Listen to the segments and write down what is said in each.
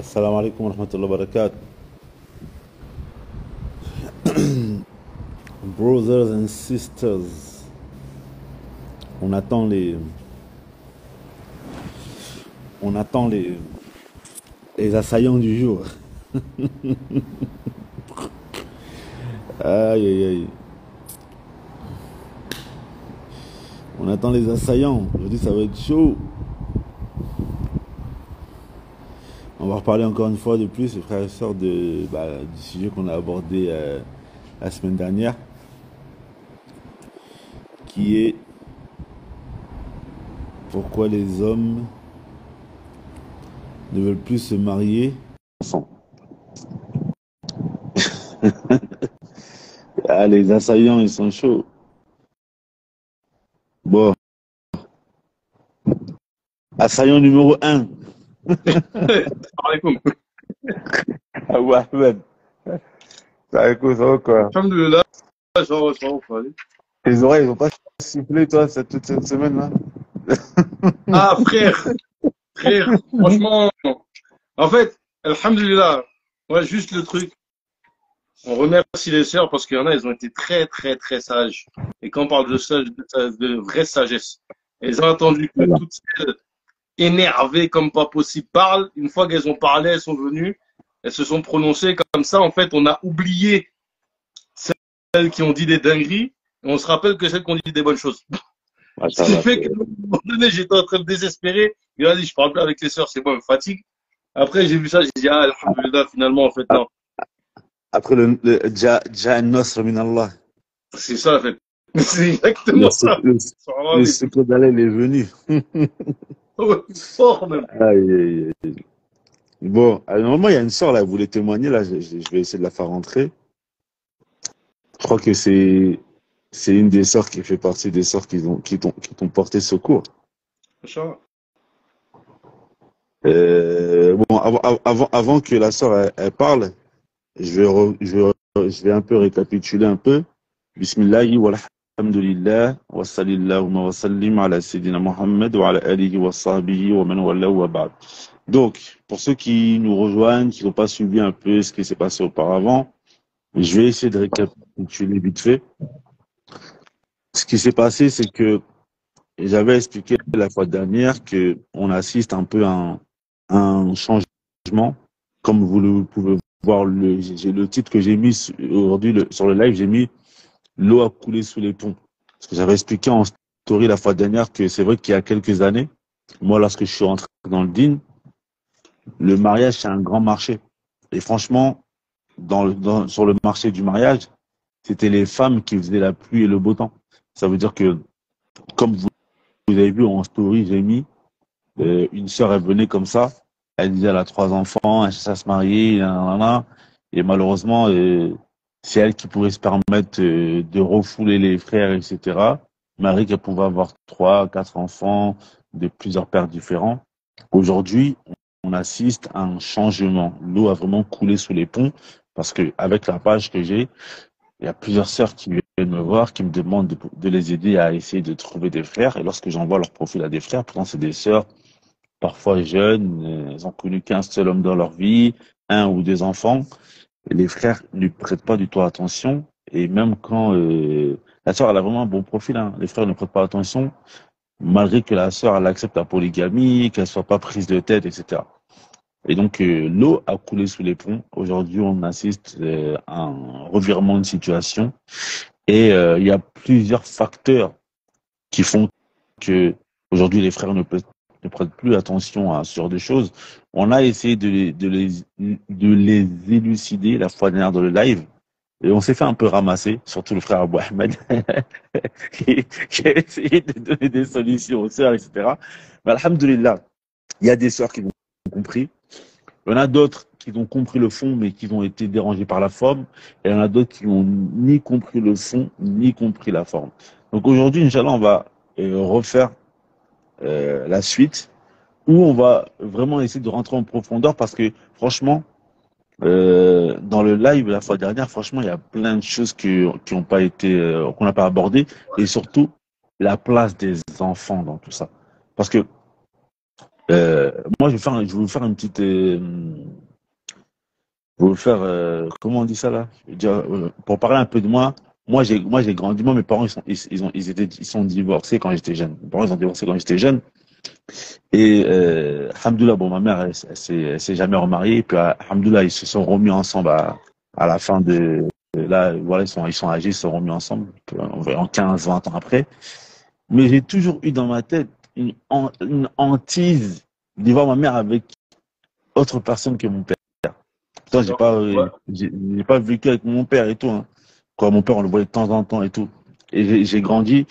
Assalamu alaikum wa rahmatullahi wa barakatuh. Brothers and sisters, on attend les, on attend les assaillants du jour. Aïe aïe aïe. On attend les assaillants. Aujourd'hui, ça va être chaud. On va reparler encore une fois de plus, les frères et sœurs, du sujet qu'on a abordé la semaine dernière, qui est pourquoi les hommes ne veulent plus se marier. Ah, les assaillants, ils sont chauds. Bon, assaillant numéro 1. Alaikum. Ah ouais, Ahmed. Ça va quoi? Alhamdulillah, ça va. Tes oreilles, ils vont pas siffler, toi, toute cette semaine-là? Ah, frère, franchement, en fait, Alhamdulillah, ouais, juste le truc, on remercie les sœurs parce qu'il y en a, elles ont été très, très, très sages. Et quand on parle de sage, de vraie sagesse, elles ont entendu que Voilà. toutes celles énervées comme pas possible parlent. Une fois qu'elles ont parlé, elles sont venues, elles se sont prononcées comme ça. En fait, on a oublié celles qui ont dit des dingueries et on se rappelle que celles qui ont dit des bonnes choses. Ce qui Machallah. fait qu'à un moment donné, j'étais en train de désespérer. Il a dit, je parle plus avec les sœurs, c'est bon, elle me fatigue. Après, j'ai vu ça, j'ai dit, ah, alhamdoulilah, finalement, en fait, non. Après Ja'a Nasr min Allah. C'est ça, en fait. C'est Le, exactement ça. le, le Subhanallah. secours d'Allah, il est venu. Fort, même. Aïe, aïe, aïe. Bon, normalement, il y a une sœur là, elle voulait témoigner. Là, je vais essayer de la faire rentrer. Je crois que c'est une des sœurs qui fait partie des sœurs qui t'ont porté secours. Inch'Allah. Bon, avant que la sœur elle parle, je vais un peu récapituler un peu. Bismillahi walhamdulillah wa sallallahu wa sallim ala Sayyidina Muhammad wa ala alihi wa sahbihi wa man wallahu wa ba'd. Donc, pour ceux qui nous rejoignent, qui n'ont pas suivi un peu ce qui s'est passé auparavant, je vais essayer de récapituler vite fait. Ce qui s'est passé, c'est que j'avais expliqué la fois dernière que on assiste un peu à un changement. Comme vous le pouvez voir, j'ai le titre que j'ai mis aujourd'hui sur le live, j'ai mis l'eau a coulé sous les ponts. Parce que j'avais expliqué en story la fois dernière que c'est vrai qu'il y a quelques années, moi, lorsque je suis rentré dans le DIN, le mariage, c'est un grand marché. Et franchement, sur le marché du mariage, c'était les femmes qui faisaient la pluie et le beau temps. Ça veut dire que, comme vous avez vu en story, j'ai mis, une sœur, elle venait comme ça, elle disait elle a 3 enfants, elle cherche à se marier, nanana, et malheureusement, c'est elle qui pourrait se permettre de refouler les frères, etc. Marie qui pouvait avoir 3, 4 enfants de plusieurs pères différents. Aujourd'hui, on assiste à un changement. L'eau a vraiment coulé sous les ponts parce que avec la page que j'ai, il y a plusieurs sœurs qui viennent me voir, qui me demandent de les aider à essayer de trouver des frères. Et lorsque j'envoie leur profil à des frères, pourtant c'est des sœurs parfois jeunes, elles ont connu qu'un seul homme dans leur vie, 1 ou 2 enfants. Et les frères ne prêtent pas du tout attention. Et même quand la sœur elle a vraiment un bon profil, hein, les frères ne prêtent pas attention, malgré que la sœur elle accepte la polygamie, qu'elle soit pas prise de tête, etc. Et donc l'eau a coulé sous les ponts. Aujourd'hui, on assiste à un revirement de situation. Et il y a plusieurs facteurs qui font que aujourd'hui les frères ne prêtent plus attention à ce genre de choses. On a essayé de les élucider la fois dernière dans le live. Et on s'est fait un peu ramasser, surtout le frère Abou Ahmed, qui a essayé de donner des solutions aux sœurs, etc. Mais alhamdoulilah, il y a des sœurs qui ont compris. Il y en a d'autres qui ont compris le fond, mais qui ont été dérangés par la forme. Et il y en a d'autres qui n'ont ni compris le fond, ni compris la forme. Donc aujourd'hui, Inch'Allah, on va refaire la suite, où on va vraiment essayer de rentrer en profondeur parce que franchement, dans le live la fois dernière, franchement, il y a plein de choses qui ont pas été, qu'on n'a pas abordées, et surtout la place des enfants dans tout ça. Parce que Moi, je vais vous faire une petite, je vais vous faire, comment on dit ça là? Je veux dire, pour parler un peu de moi, moi, j'ai grandi. Moi, mes parents, ils sont divorcés quand j'étais jeune. Mes parents, ils ont divorcé quand j'étais jeune. Et, alhamdoulilah, bon, ma mère, elle s'est jamais remariée. Puis, alhamdoulilah, ils se sont remis ensemble à la fin là, voilà, ils sont âgés, ils se sont remis ensemble, environ 15, 20 ans après. Mais j'ai toujours eu dans ma tête une hantise d'y voir ma mère avec autre personne que mon père. Pourtant, Ouais. j'ai pas vécu avec mon père et tout, hein. Quoi, mon père, on le voyait de temps en temps et tout. Et j'ai grandi.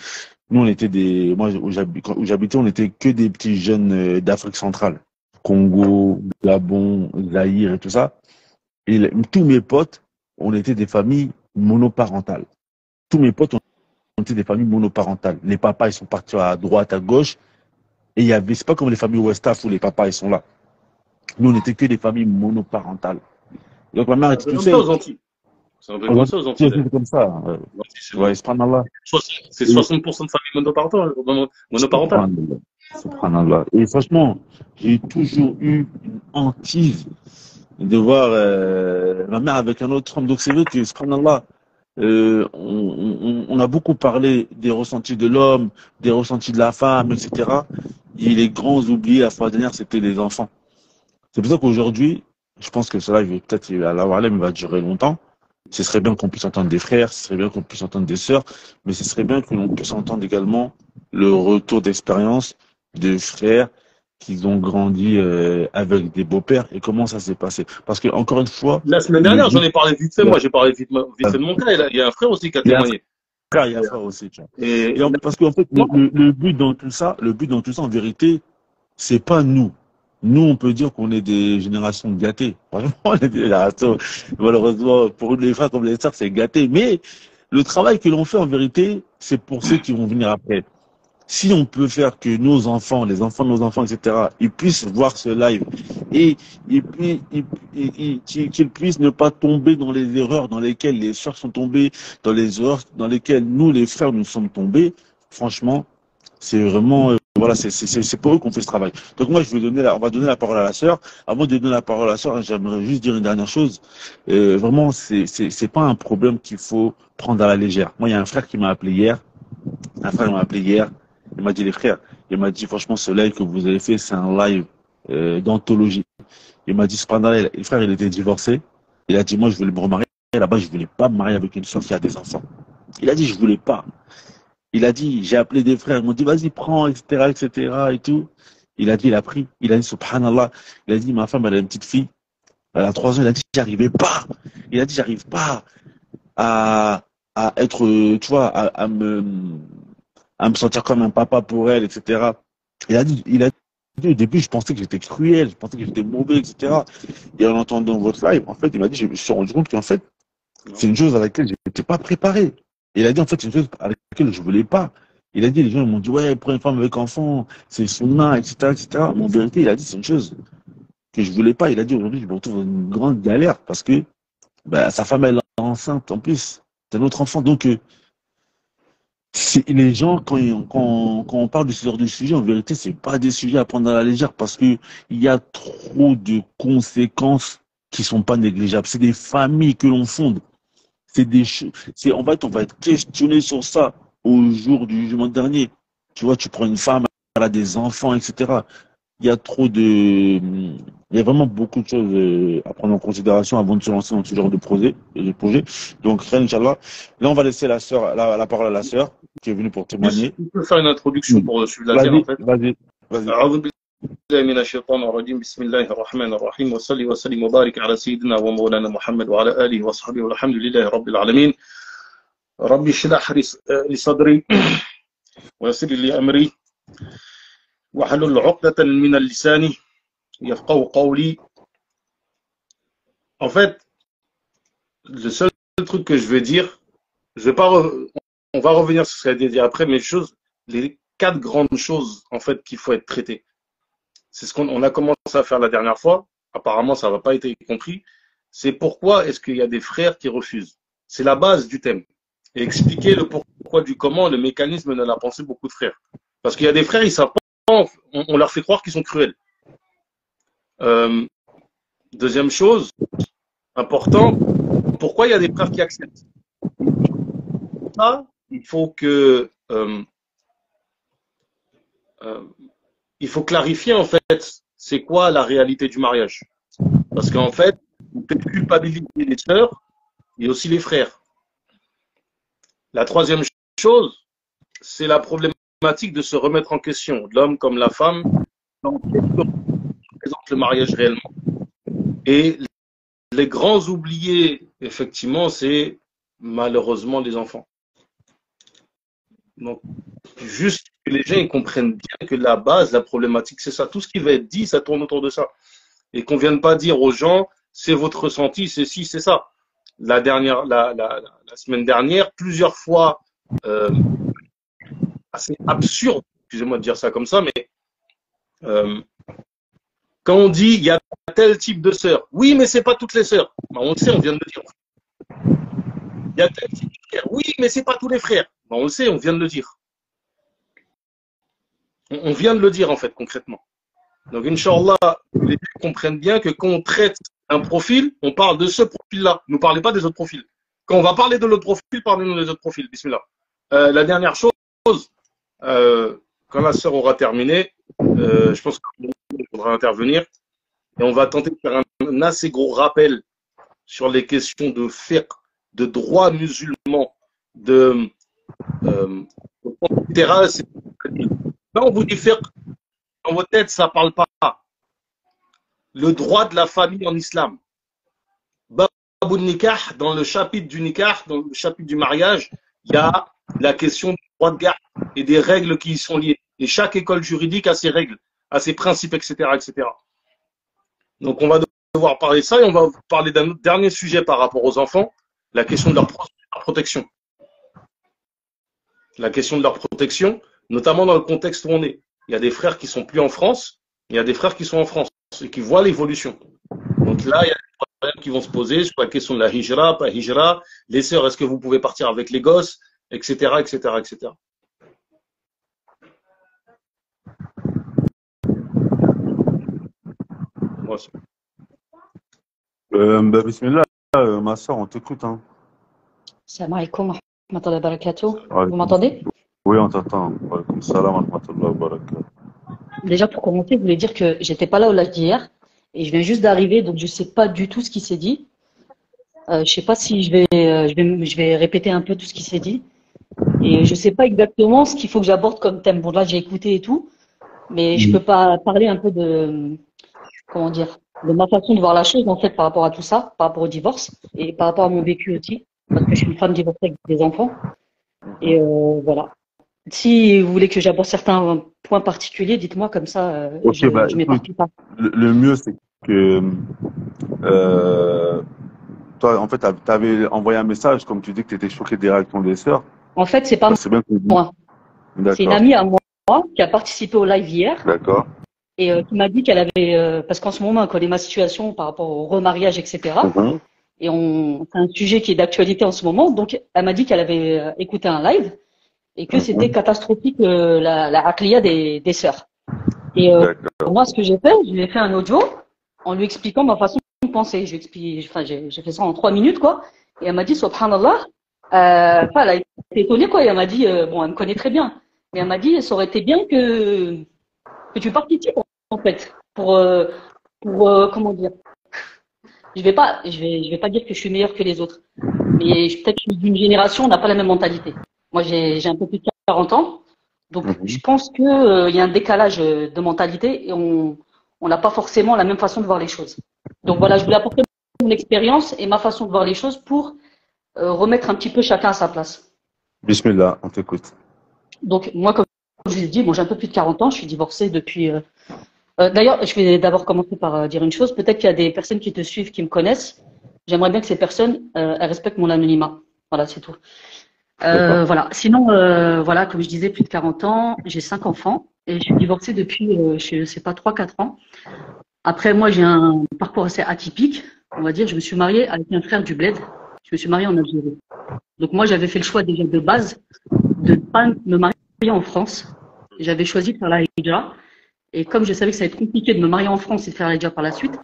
Nous, on était moi, où j'habitais, on était que des petits jeunes d'Afrique centrale. Congo, Gabon, Zaïre et tout ça. Et tous mes potes, on était des familles monoparentales. Tous mes potes, on était des familles monoparentales. Les papas, ils sont partis à droite, à gauche. Et c'est pas comme les familles Westaf où les papas, ils sont là. Nous, on était que des familles monoparentales. Donc, ma mère C'est un était peu tout comme ça seule. aux Antilles. C'est un peu comme Aujourd'hui, ça aux Antilles, d'ailleurs. c'est comme ça. Aux Antilles, c'est Ouais, subhanallah. c'est Et, 60% de familles monoparentales. subhanallah. Subhanallah. Et franchement, j'ai toujours eu une hantise de voir ma mère avec un autre homme. Donc, c'est vrai que, subhanallah, on a beaucoup parlé des ressentis de l'homme, des ressentis de la femme, etc. Et les grands oubliés la fois dernière, c'était les enfants. C'est pour ça qu'aujourd'hui, je pense que cela, peut-être, il va durer longtemps. Ce serait bien qu'on puisse entendre des frères, ce serait bien qu'on puisse entendre des sœurs, mais ce serait bien que l'on puisse entendre également le retour d'expérience de frères qui ont grandi avec des beaux-pères et comment ça s'est passé. Parce que, encore une fois, La semaine le dernière, j'en but, ai parlé vite fait. Moi, j'ai parlé vite fait de mon cas. Il y a un frère aussi qui a il y a un témoigné. frère, il y a un frère aussi, tu vois. Et Parce qu'en fait, le but dans tout ça, en vérité, c'est pas nous. Nous, on peut dire qu'on est des générations gâtées. Franchement, on est des générations, malheureusement, pour les frères comme les sœurs, c'est gâté. Mais le travail que l'on fait, en vérité, c'est pour ceux qui vont venir après. Si on peut faire que nos enfants, les enfants de nos enfants, etc., ils puissent voir ce live et, puis qu'ils puissent ne pas tomber dans les erreurs dans lesquelles les sœurs sont tombées, dans les erreurs dans lesquelles nous, les frères, nous sommes tombés, franchement, c'est vraiment, voilà, c'est pour eux qu'on fait ce travail. Donc moi, on va donner la parole à la sœur. Avant de donner la parole à la sœur, j'aimerais juste dire une dernière chose. Vraiment, c'est pas un problème qu'il faut prendre à la légère. Moi, il y a un frère qui m'a appelé hier. Un frère m'a appelé hier. Il m'a dit, les frères, il m'a dit, franchement, ce live que vous avez fait, c'est un live d'anthologie. Il m'a dit, cependant, le frère, il était divorcé. Il a dit, moi, je voulais me remarier. Là-bas, je voulais pas me marier avec une soeur qui a des enfants. Il a dit, je voulais pas. Il a dit, j'ai appelé des frères, ils m'ont dit, vas-y, prends, etc., etc., et tout. Il a dit, il a pris. Il a dit, subhanallah. Il a dit, ma femme, elle a une petite fille. Elle a 3 ans. Il a dit, j'arrivais pas. Il a dit, j'arrive pas à, être, tu vois, à me sentir comme un papa pour elle, etc. Il a dit, au début, je pensais que j'étais cruel, je pensais que j'étais mauvais, etc. Et en entendant votre live, en fait, il m'a dit, je me suis rendu compte qu'en fait, c'est une chose à laquelle je n'étais pas préparé. Il a dit, en fait, c'est une chose à laquelle je ne voulais pas. Il a dit, les gens m'ont dit, ouais, prends une femme avec enfant, c'est sunna, etc., etc. Mais en vérité, il a dit, c'est une chose que je ne voulais pas. Il a dit, aujourd'hui, je me retrouve dans une grande galère parce que bah, sa femme, elle est enceinte en plus. C'est un autre enfant. Donc, les gens, quand on parle de ce genre de sujet, en vérité, c'est pas des sujets à prendre à la légère parce que il y a trop de conséquences qui sont pas négligeables. C'est des familles que l'on fonde. C'est des choses. En fait, on va être questionné sur ça au jour du jugement dernier. Tu vois, tu prends une femme, elle a des enfants, etc. Il y a trop de, il y a vraiment beaucoup de choses à prendre en considération avant de se lancer dans ce genre de projet. Donc, Inch'Allah, là, on va laisser la parole à la sœur qui est venue pour témoigner. je peux faire une introduction pour suivre la tienne, en Vas-y, fait. vas-y, vas-y. أعوذ بالله من الشيطان الرجيم بسم الله الرحمن الرحيم وصلي وسلم وبارك على سيدنا ومولانا محمد وعلى آله وصحبه والحمد لله رب العالمين ربي اشرح لي صدري ويسر لي أمري واحلل عقدة من اللسان يفقهوا قولي. En fait, le seul truc que je vais dire, je vais pas on va revenir sur ce qui a été dit après, mais les 4 grandes choses en fait qu'il faut être traité. C'est ce qu'on a commencé à faire la dernière fois. Apparemment, ça n'a pas été compris. C'est pourquoi est-ce qu'il y a des frères qui refusent. C'est la base du thème. Et expliquer le pourquoi du comment, le mécanisme de la pensée de beaucoup de frères. Parce qu'il y a des frères, ils savent pas, on leur fait croire qu'ils sont cruels. Deuxième chose, important, pourquoi il y a des frères qui acceptent? Ça, il faut que il faut clarifier en fait c'est quoi la réalité du mariage. Parce qu'en fait, vous pouvez culpabiliser les sœurs et aussi les frères. La troisième chose, c'est la problématique de se remettre en question, l'homme comme la femme, dans quel représente le mariage réellement. Et les grands oubliés, effectivement, c'est malheureusement les enfants. Donc, juste que les gens ils comprennent bien que la base, la problématique, c'est ça. Tout ce qui va être dit, ça tourne autour de ça. Et qu'on ne vienne pas dire aux gens, c'est votre ressenti, c'est ci, c'est ça. La semaine dernière, plusieurs fois, assez absurde, excusez-moi de dire ça comme ça, mais quand on dit il y a tel type de sœur, oui, mais c'est pas toutes les sœurs. Ben, on le sait, on vient de le dire. Il y a tel type de frère, oui, mais c'est pas tous les frères. Ben, on le sait, on vient de le dire. On vient de le dire en fait concrètement. Donc, Inch'Allah, les gens comprennent bien que quand on traite un profil, on parle de ce profil-là. Ne parlez pas des autres profils. Quand on va parler de l'autre profil, parlez-nous des autres profils. Bismillah. La dernière chose, quand la sœur aura terminé, je pense qu'il faudra intervenir et on va tenter de faire un assez gros rappel sur les questions de fiqh, de droit musulman, etc. Là, on vous dit fiqh, dans vos têtes, ça ne parle pas. Le droit de la famille en islam. Babou nikah, dans le chapitre du nikah, dans le chapitre du mariage, il y a la question du droit de garde et des règles qui y sont liées. Et chaque école juridique a ses règles, a ses principes, etc., etc. Donc, on va devoir parler de ça et on va parler d'un autre dernier sujet par rapport aux enfants, la question de leur protection. La question de leur protection, notamment dans le contexte où on est. Il y a des frères qui sont plus en France, il y a des frères qui sont en France et qui voient l'évolution. Donc là, il y a des problèmes qui vont se poser sur la question de la hijra, pas hijra, les sœurs, est-ce que vous pouvez partir avec les gosses, etc., etc., etc. Bismillah, ma soeur, on t'écoute. Hein. Salam alaikum wa rahmatullahi wa barakatuh. Vous m'entendez? Oui, on t'entend. Salam wa rahmatullahi wa barakatuh. Déjà, pour commencer, je voulais dire que j'étais pas là au live d'hier et je viens juste d'arriver, donc je sais pas du tout ce qui s'est dit. Je sais pas si je vais répéter un peu tout ce qui s'est dit et je sais pas exactement ce qu'il faut que j'aborde comme thème. Bon, là, j'ai écouté et tout, mais je peux pas parler un peu de, comment dire, de ma façon de voir la chose en fait par rapport à tout ça, par rapport au divorce et par rapport à mon vécu aussi, parce que je suis une femme divorcée avec des enfants et voilà. Si vous voulez que j'aborde certains points particuliers, dites-moi comme ça, okay, je m'éparpille pas. Le mieux, c'est que toi, en fait, tu avais envoyé un message, comme tu dis que tu étais choqué des réactions des sœurs. En fait, c'est pas moi. C'est une amie à moi qui a participé au live hier. D'accord. Et qui m'a dit qu'elle avait, parce qu'en ce moment, elle connaît ma situation par rapport au remariage, etc. Et c'est un sujet qui est d'actualité en ce moment. Donc, elle m'a dit qu'elle avait écouté un live et que c'était catastrophique la aqliya des sœurs. Et moi, ce que j'ai fait, je lui ai fait un audio en lui expliquant ma façon de penser. J'ai fait ça en 3 minutes, quoi. Et elle m'a dit, subhanallah, elle a été étonnée, quoi. Et elle m'a dit, bon, elle me connaît très bien, mais elle m'a dit, ça aurait été bien que tu participes, en fait, pour comment dire. Je vais pas dire que je suis meilleure que les autres, mais peut-être que je suis d'une génération, on n'a pas la même mentalité. Moi, j'ai un peu plus de 40 ans, donc je pense que y a un décalage de mentalité et on n'a pas forcément la même façon de voir les choses. Donc voilà, je voulais apporter mon expérience et ma façon de voir les choses pour remettre un petit peu chacun à sa place. Bismillah, on t'écoute. Donc moi, comme je vous ai dit, bon, j'ai un peu plus de 40 ans, je suis divorcée depuis... D'ailleurs, je vais d'abord commencer par dire une chose. Peut-être qu'il y a des personnes qui te suivent, qui me connaissent. J'aimerais bien que ces personnes elles respectent mon anonymat. Voilà, c'est tout. Voilà. Sinon, voilà, comme je disais, plus de 40 ans, j'ai 5 enfants et je suis divorcée depuis, je sais pas, 3-4 ans. Après, moi, j'ai un parcours assez atypique, on va dire. Je me suis mariée avec un frère du bled. Je me suis mariée en Algérie. Donc moi, j'avais fait le choix déjà de base de ne pas me marier en France. J'avais choisi de faire la hijra. Et comme je savais que ça allait être compliqué de me marier en France et de faire la hijab par la suite,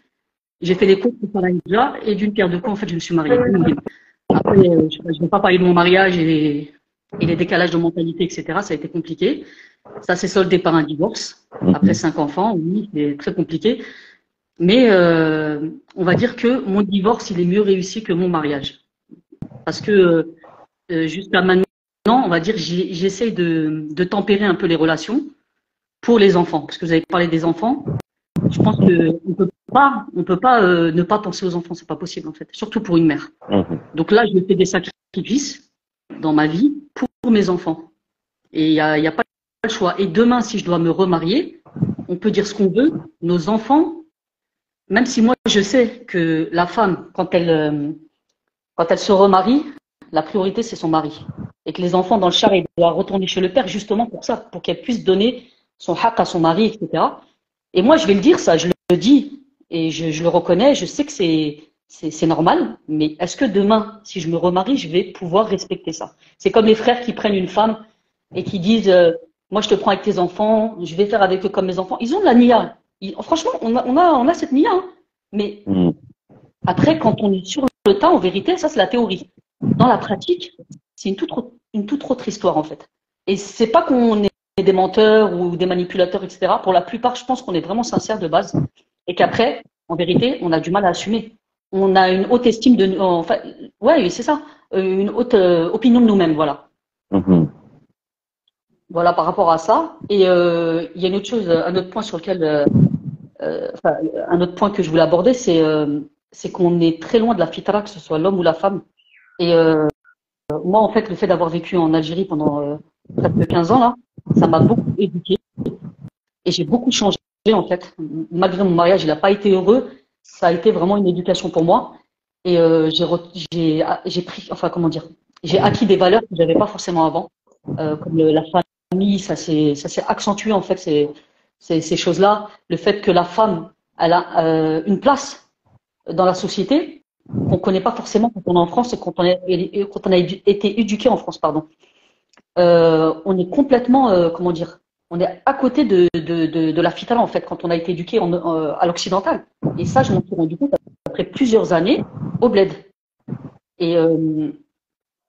j'ai fait les cours pour faire la hijab et d'une pierre deux coups, en fait, je me suis mariée. Après, je ne vais pas parler de mon mariage et les décalages de mentalité, etc. Ça a été compliqué. Ça s'est soldé par un divorce. Après 5 enfants, oui, c'est très compliqué. Mais on va dire que mon divorce, il est mieux réussi que mon mariage. Parce que jusqu'à maintenant, on va dire, j'essaye de tempérer un peu les relations pour les enfants. Parce que vous avez parlé des enfants. Je pense qu'on peut pas ne pas penser aux enfants. C'est pas possible, en fait. Surtout pour une mère. Donc là, je fais des sacrifices dans ma vie pour mes enfants. Et il y a pas le choix. Et demain, si je dois me remarier, on peut dire ce qu'on veut. Nos enfants, même si moi, je sais que la femme, quand elle se remarie, la priorité, c'est son mari. Et que les enfants, dans le char, ils doivent retourner chez le père justement pour ça, pour qu'elle puisse donner son haq à son mari, etc. Et moi, je vais le dire, ça, je le dis, et je le reconnais, je sais que c'est normal, mais est-ce que demain, si je me remarie, je vais pouvoir respecter ça? C'est comme les frères qui prennent une femme et qui disent moi, je te prends avec tes enfants, je vais faire avec eux comme mes enfants. Ils ont de la nia. Franchement, on a cette nia. Hein. Mais après, quand on est sur le tas, en vérité, ça, c'est la théorie. Dans la pratique, c'est une toute autre histoire, en fait. Et c'est pas qu'on est des menteurs ou des manipulateurs, etc. Pour la plupart, je pense qu'on est vraiment sincères de base. Et qu'après, en vérité, on a du mal à assumer. On a une haute estime de nous. Enfin, ouais, c'est ça. Une haute opinion de nous-mêmes, voilà. Voilà, par rapport à ça. Et il y a une autre chose, un autre point sur lequel, un autre point que je voulais aborder, c'est qu'on est très loin de la fitra, que ce soit l'homme ou la femme. Et moi, en fait, le fait d'avoir vécu en Algérie pendant presque 15 ans, là, ça m'a beaucoup éduqué. Et j'ai beaucoup changé, en fait. Malgré mon mariage, il n'a pas été heureux. Ça a été vraiment une éducation pour moi. Et j'ai pris, enfin, comment dire, j'ai acquis des valeurs que je n'avais pas forcément avant, comme la famille, ça s'est accentué, en fait, ces choses-là. Le fait que la femme, elle a une place dans la société qu'on ne connaît pas forcément quand on est en France et quand on a été éduqué en France, pardon. On est complètement, comment dire, on est à côté de la fitala, en fait, quand on a été éduqué à l'occidental. Et ça, je m'en suis rendu compte après plusieurs années au bled. Et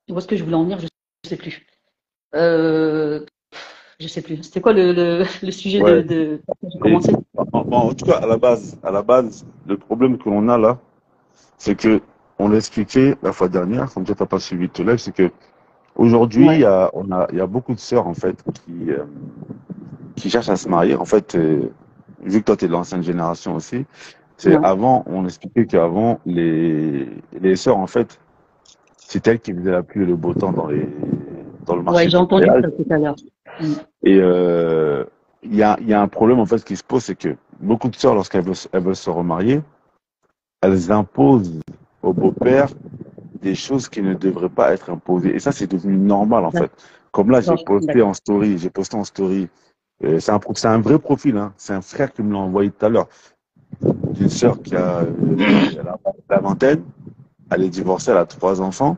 tu vois ce que je voulais en venir, je ne sais plus. Je sais plus. C'était quoi le sujet de commencer? En tout cas, à la base, le problème que l'on a là, c'est que on l'a expliqué la fois dernière, comme tu n'as pas suivi tout live, c'est que aujourd'hui, il y a beaucoup de sœurs en fait qui cherchent à se marier. En fait, vu que toi tu es de l'ancienne génération aussi, avant, on expliquait qu'avant les sœurs en fait, c'est elles qui faisaient la pluie et le beau temps dans le marché. Ouais, j'ai entendu ça tout à l'heure. Et il y a un problème en fait qui se pose, c'est que beaucoup de sœurs, lorsqu'elles veulent se remarier, elles imposent au beau-père des choses qui ne devraient pas être imposées. Et ça, c'est devenu normal en fait. Comme là, j'ai posté en story. C'est un vrai profil. Hein. C'est un frère qui me l'a envoyé tout à l'heure. D'une sœur qui a la vingtaine. Elle est divorcée, elle a 3 enfants.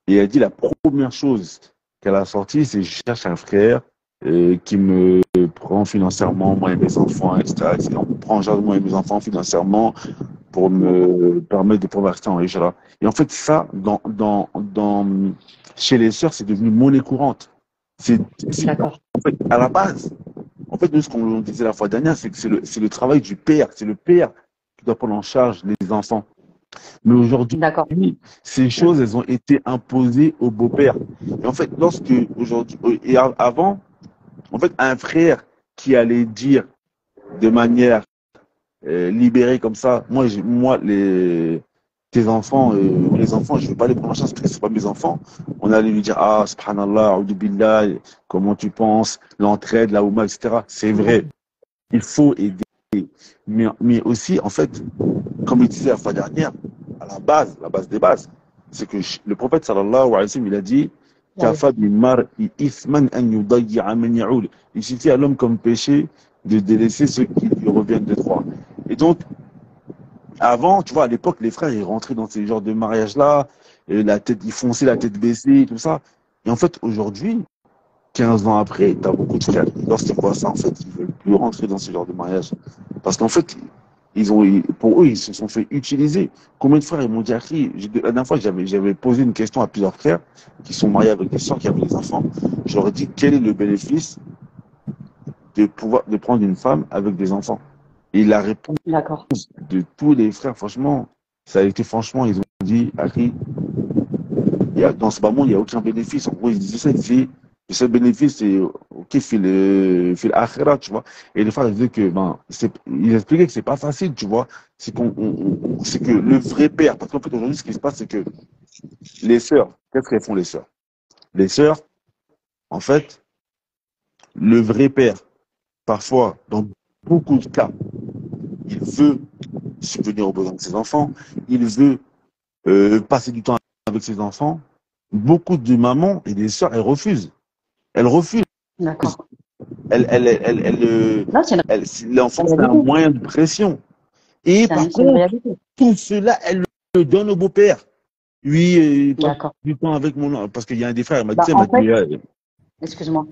Et elle dit la première chose qu'elle a sortie, c'est je cherche un frère qui me prend financièrement, moi et mes enfants, etc. On prend en charge moi et mes enfants financièrement pour me permettre de pouvoir rester en Hijra. Et en fait, ça, chez les sœurs, c'est devenu monnaie courante. D'accord. En fait, à la base, en fait, nous, ce qu'on disait la fois dernière, c'est que c'est le travail du père. C'est le père qui doit prendre en charge les enfants. Mais aujourd'hui, ces choses, elles ont été imposées au beau-père. Et en fait, avant, en fait, un frère qui allait dire de manière libérée comme ça, tes enfants, les enfants, je ne veux pas les prendre en charge parce que ce pas mes enfants. On allait lui dire, ah, subhanallah, a'udhu billah, comment tu penses, l'entraide, la ouma, etc. C'est vrai, il faut aider. Mais aussi, en fait, comme il disait la fois dernière, à la base des bases, c'est que le prophète sallallahu alayhi wa sallam, il a dit il suffit à l'homme comme péché de délaisser ceux qui lui reviennent de droit. Et donc, avant, tu vois, à l'époque, les frères, ils rentraient dans ces genres de mariages-là, ils fonçaient la tête baissée, tout ça. Et en fait, aujourd'hui, 15 ans après, tu as beaucoup de frères. Lorsqu'ils voient ça, en fait, ils ne veulent plus rentrer dans ce genre de mariage. Parce qu'en fait, pour eux, ils se sont fait utiliser. Combien de frères ils m'ont dit, Akhi, la dernière fois, j'avais posé une question à plusieurs frères qui sont mariés avec des sœurs qui avaient des enfants. Je leur ai dit, quel est le bénéfice de prendre une femme avec des enfants? Et la réponse de tous les frères, franchement, ça a été franchement, ils ont dit, Akhi, dans ce moment, il n'y a aucun bénéfice. En gros, ils disaient ça, le seul bénéfice, c'est, ok, fil akhira, tu vois. Et les frères, ils disaient que, ils expliquaient que c'est pas facile, tu vois. C'est que le vrai père, parce qu'en fait, aujourd'hui, ce qui se passe, c'est que les sœurs, qu'est-ce qu'elles font, les sœurs? Les sœurs, en fait, le vrai père, parfois, dans beaucoup de cas, il veut subvenir aux besoins de ses enfants, il veut passer du temps avec ses enfants. Beaucoup de mamans et des sœurs, elles refusent. Elles refusent. D'accord. L'enfant, c'est un moyen de pression. Et par contre, tout cela, elle le donne au beau-père. Oui, du temps avec mon... Parce qu'il y a un des frères, il m'a dit... Excuse-moi.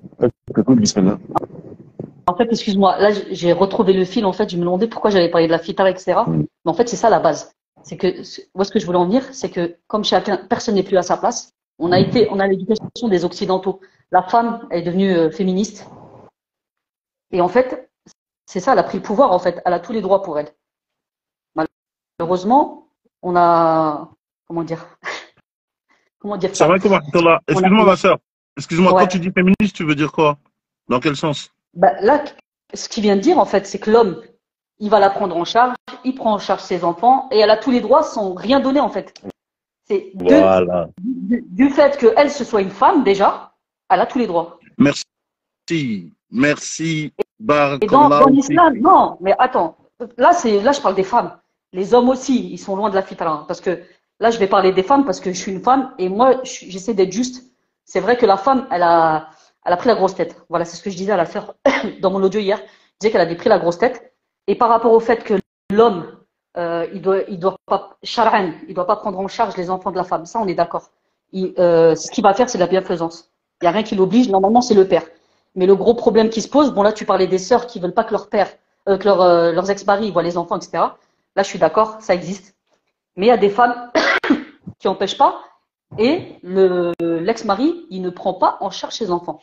En fait, excuse-moi, là, j'ai retrouvé le fil, en fait, je me demandais pourquoi j'avais parlé de la fitara, etc. Mais en fait, c'est ça la base. C'est que, où est-ce que je voulais en venir? C'est que, comme personne n'est plus à sa place, on a l'éducation des Occidentaux. La femme est devenue féministe. Et en fait, c'est ça, elle a pris le pouvoir, en fait. Elle a tous les droits pour elle. Malheureusement, on a, comment dire ça? C'est vrai que, excuse-moi, ma soeur. Excuse-moi, quand tu dis féministe, tu veux dire quoi? Dans quel sens? Là, ce qu'il vient de dire, en fait, c'est que l'homme, il va la prendre en charge, il prend en charge ses enfants, et elle a tous les droits sans rien donner, en fait. C'est du fait qu'elle, ce soit une femme, déjà, elle a tous les droits. Merci. Et dans l'islam, non, mais attends, là, je parle des femmes. Les hommes aussi, ils sont loin de la fitra. Parce que là, je vais parler des femmes parce que je suis une femme, et moi, j'essaie d'être juste. C'est vrai que la femme, elle a pris la grosse tête. Voilà, c'est ce que je disais à la sœur dans mon audio hier. Je disais qu'elle avait pris la grosse tête. Et par rapport au fait que l'homme, il doit pas prendre en charge les enfants de la femme. Ça, on est d'accord. Ce qu'il va faire, c'est de la bienfaisance. Il n'y a rien qui l'oblige. Normalement, c'est le père. Mais le gros problème qui se pose, bon là, tu parlais des sœurs qui veulent pas que leur père, leurs ex-maris voient les enfants, etc. Là, je suis d'accord, ça existe. Mais il y a des femmes qui n'empêchent pas. Et l'ex-mari, il ne prend pas en charge ses enfants.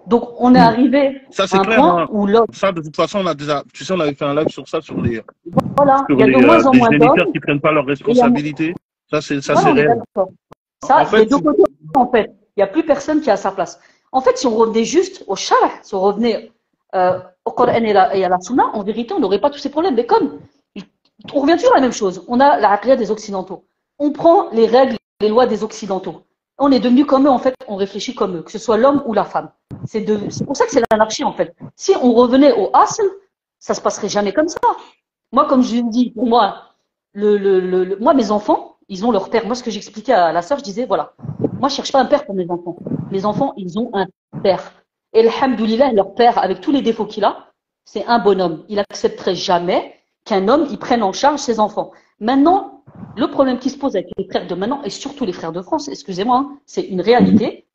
Donc, on est arrivé à un point où l'autre... Ça, de toute façon, on a déjà... Tu sais, on avait fait un live sur ça, sur les... Voilà, il y a de moins en moins d'hommes qui ne prennent pas leurs responsabilités. Ça, c'est réel. Ça, des deux côtés, en fait. Il n'y a plus personne qui est à sa place. En fait, si on revenait juste au Shara, si on revenait au Coran et à la Sunna, en vérité, on n'aurait pas tous ces problèmes. Mais comme, on revient toujours à la même chose. On a la aqida des Occidentaux. On prend les règles, les lois des Occidentaux. On est devenu comme eux, en fait, on réfléchit comme eux, que ce soit l'homme ou la femme. C'est pour ça que c'est l'anarchie, en fait. Si on revenait au asl, ça se passerait jamais comme ça. Moi, comme je le dis, pour moi, moi, mes enfants, ils ont leur père. Moi, ce que j'expliquais à la sœur, je disais, voilà, moi, je cherche pas un père pour mes enfants. Mes enfants, ils ont un père. Et alhamdoulilah, leur père, avec tous les défauts qu'il a, c'est un bonhomme. Il accepterait jamais qu'un homme, il prenne en charge ses enfants. Maintenant, le problème qui se pose avec les frères de maintenant, et surtout les frères de France, excusez-moi, hein, c'est une réalité.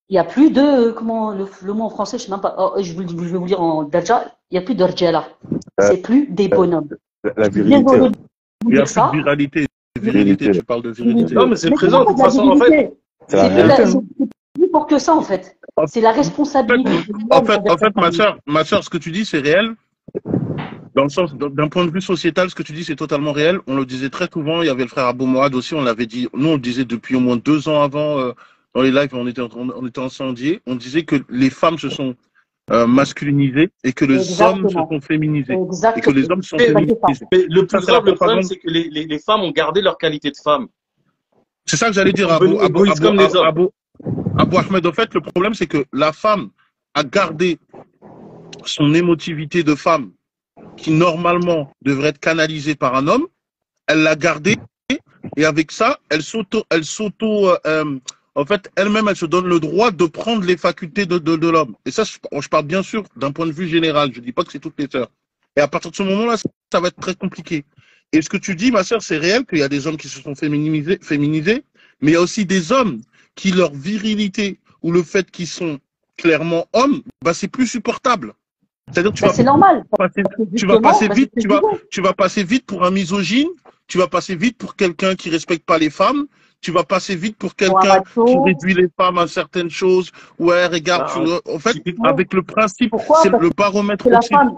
Il n'y a plus de, comment, le mot en français, je sais même pas, je vais vous le dire en Darja, il n'y a plus de rjala. C'est plus des bonhommes. La vérité. Il n'y a plus de viralité. Virilité, tu parles de virilité. Non, mais c'est présent, de toute façon, en fait. C'est plus pour que ça, en fait. C'est la responsabilité. En fait, ma soeur, ce que tu dis, c'est réel. Dans le sens, d'un point de vue sociétal, ce que tu dis, c'est totalement réel. On le disait très souvent. Il y avait le frère Abou Moad aussi. On l'avait dit. Nous, on le disait depuis au moins 2 ans avant, dans les lives, on était incendiés. On disait que les femmes se sont masculinisées et que les hommes se sont féminisés. Exactement. Et que les hommes se sont féminisés. Mais le plus grave, le problème, c'est que les femmes ont gardé leur qualité de femme. C'est ça que j'allais dire à Abou Ahmed. En fait, le problème, c'est que la femme a gardé son émotivité de femme qui, normalement, devrait être canalisée par un homme. Elle l'a gardée et avec ça, en fait, elle-même, elle se donne le droit de prendre les facultés de l'homme. Et ça, je parle bien sûr d'un point de vue général. Je dis pas que c'est toutes les sœurs. Et à partir de ce moment-là, ça va être très compliqué. Et ce que tu dis, ma sœur, c'est réel qu'il y a des hommes qui se sont féminisés, mais il y a aussi des hommes qui, leur virilité ou le fait qu'ils sont clairement hommes, bah, c'est plus supportable. C'est-à-dire que c'est normal. tu vas passer vite pour un misogyne, tu vas passer vite pour quelqu'un qui respecte pas les femmes, tu vas passer vite pour quelqu'un qui réduit les femmes à certaines choses. Ouais, regarde, en fait, avec le principe, c'est le baromètre.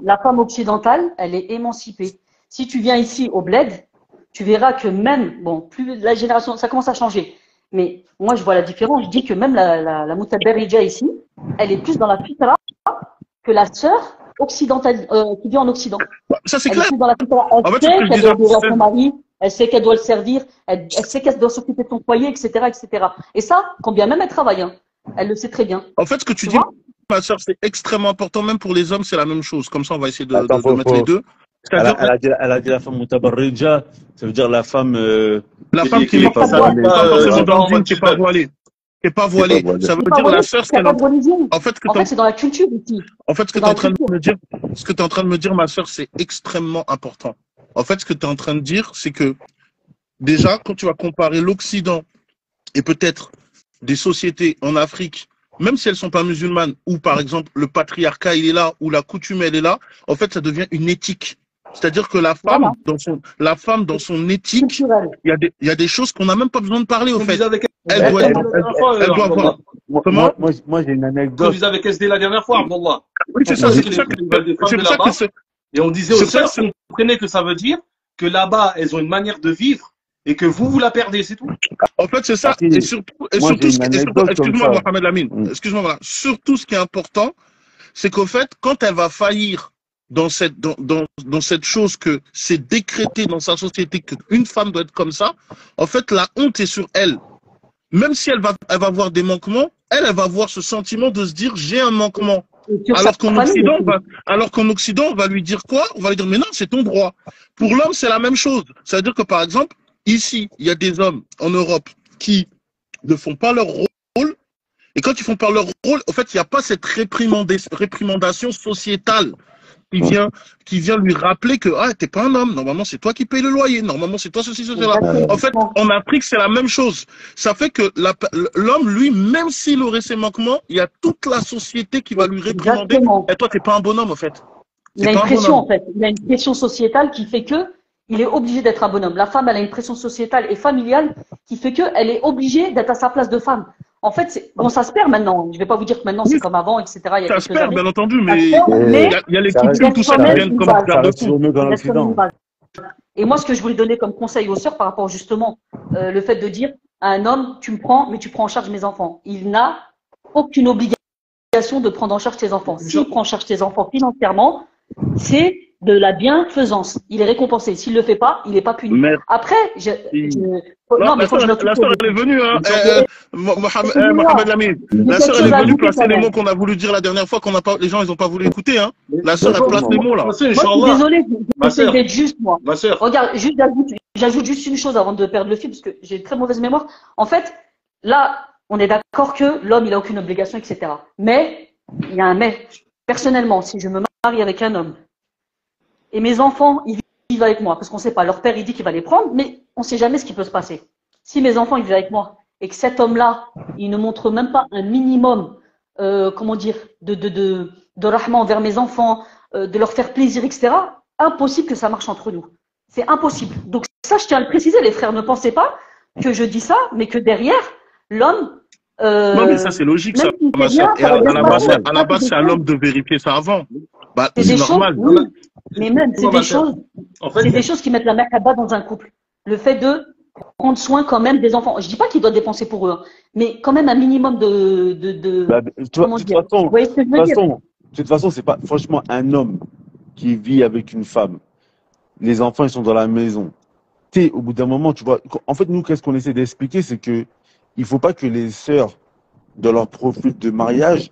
La femme occidentale, elle est émancipée. Si tu viens ici au bled, tu verras que même, bon, plus la génération, ça commence à changer. Mais moi, je vois la différence. Je dis que même la Moutaberija ici, elle est plus dans la fitra que la sœur occidentale qui vit en Occident. Ça, c'est clair. Elle est plus dans la fitra. Elle sait qu'elle doit nourrir son mari, elle sait qu'elle doit le servir, elle sait qu'elle doit s'occuper de son foyer, etc., etc. Et ça, combien même elle travaille, hein, elle le sait très bien. En fait, ce que tu dis, ma sœur, c'est extrêmement important. Même pour les hommes, c'est la même chose. Comme ça, on va essayer de mettre les deux. Elle a dit la femme Moutabarrija, ça veut dire la femme. La femme qui n'est pas voilée, qui n'est pas voilée. Qui n'est pas voilée. Ça veut dire la sœur, en fait, c'est dans la culture ici. En fait, ce que tu es en train de me dire, ma sœur, c'est extrêmement important. En fait, ce que tu es en train de dire, c'est que déjà, quand tu vas comparer l'Occident et peut-être des sociétés en Afrique, même si elles ne sont pas musulmanes, où par exemple le patriarcat il est là, ou la coutume elle est là, en fait, ça devient une éthique. C'est-à-dire que la femme, dans son éthique, il y a des choses qu'on n'a même pas besoin de parler, au fait. Elle doit avoir. Comment? Moi, j'ai une anecdote. Quand vous avec SD la dernière fois, Abdallah. Oui, c'est ça. Et on disait aux sœurs, vous comprenez que ça veut dire que là-bas, elles ont une manière de vivre et que vous la perdez, c'est tout. En fait, c'est ça. Et surtout, excuse-moi, Mohamed Lamine. Excuse-moi, voilà. Surtout, ce qui est important, c'est qu'au fait, quand elle va faillir dans cette chose que c'est décrété dans sa société qu'une femme doit être comme ça, en fait, la honte est sur elle. Même si elle va avoir des manquements, elle va avoir ce sentiment de se dire j'ai un manquement. Alors qu'en Occident, on va lui dire quoi? On va lui dire mais non, c'est ton droit. Pour l'homme, c'est la même chose. Ça veut dire que par exemple, ici, il y a des hommes en Europe qui ne font pas leur rôle. Et quand ils font pas leur rôle, en fait, il n'y a pas cette réprimandation sociétale qui vient lui rappeler que t'es pas un homme, normalement c'est toi qui payes le loyer, normalement c'est toi ceci, cela. En fait, en Afrique, c'est la même chose. Ça fait que l'homme, lui, même s'il aurait ses manquements, il y a toute la société qui va lui réprimander. Et toi, t'es pas un bonhomme, en fait. Il a une pression, en fait. Il a une pression sociétale qui fait que il est obligé d'être un bonhomme. La femme, elle a une pression sociétale et familiale qui fait que elle est obligée d'être à sa place de femme. En fait, bon, ça se perd maintenant. Je vais pas vous dire que maintenant c'est comme avant, etc. Ça se perd, bien entendu, mais il y a les coutumes, tout ça qui viennent comme garde-fou. Et moi, ce que je voulais donner comme conseil aux sœurs par rapport justement le fait de dire à un homme, tu me prends, mais tu prends en charge mes enfants. Il n'a aucune obligation de prendre en charge tes enfants. S'il prend en charge tes enfants financièrement, c'est de la bienfaisance. Il est récompensé. S'il le fait pas, il n'est pas puni. Après, non, mais la sœur, elle est venue, hein. Mohamed Lamine. La sœur, elle est venue placer les mots qu'on a voulu dire la dernière fois, les gens, ils n'ont pas voulu écouter, hein. La sœur, elle place les mots, là. Moi, je suis désolée, j'essaie d'être juste, moi. Regarde, j'ajoute juste une chose avant de perdre le fil, parce que j'ai une très mauvaise mémoire. En fait, là, on est d'accord que l'homme, il a aucune obligation, etc. Mais, il y a un mais. Personnellement, si je me marie avec un homme, et mes enfants, ils vivent avec moi, parce qu'on ne sait pas, leur père, il dit qu'il va les prendre, mais on ne sait jamais ce qui peut se passer. Si mes enfants, ils vivent avec moi, et que cet homme-là, il ne montre même pas un minimum, comment dire, de rahma envers mes enfants, de leur faire plaisir, etc., impossible que ça marche entre nous. C'est impossible. Donc ça, je tiens à le préciser, les frères, ne pensez pas que je dis ça, mais que derrière, l'homme... non, mais ça, c'est logique, ça, ma soeur. Et à la base, c'est à l'homme de vérifier ça avant. Bah, c'est normal. Oui. Mais même, c'est des choses, c'est des choses qui mettent la mahabba dans un couple. Le fait de prendre soin quand même des enfants. Je dis pas qu'il doit dépenser pour eux, hein, mais quand même un minimum de toute façon, c'est pas franchement un homme qui vit avec une femme. Les enfants, ils sont dans la maison. Au bout d'un moment, tu vois. En fait, nous, qu'est-ce qu'on essaie d'expliquer, c'est que il faut pas que les sœurs, dans leur profil de mariage,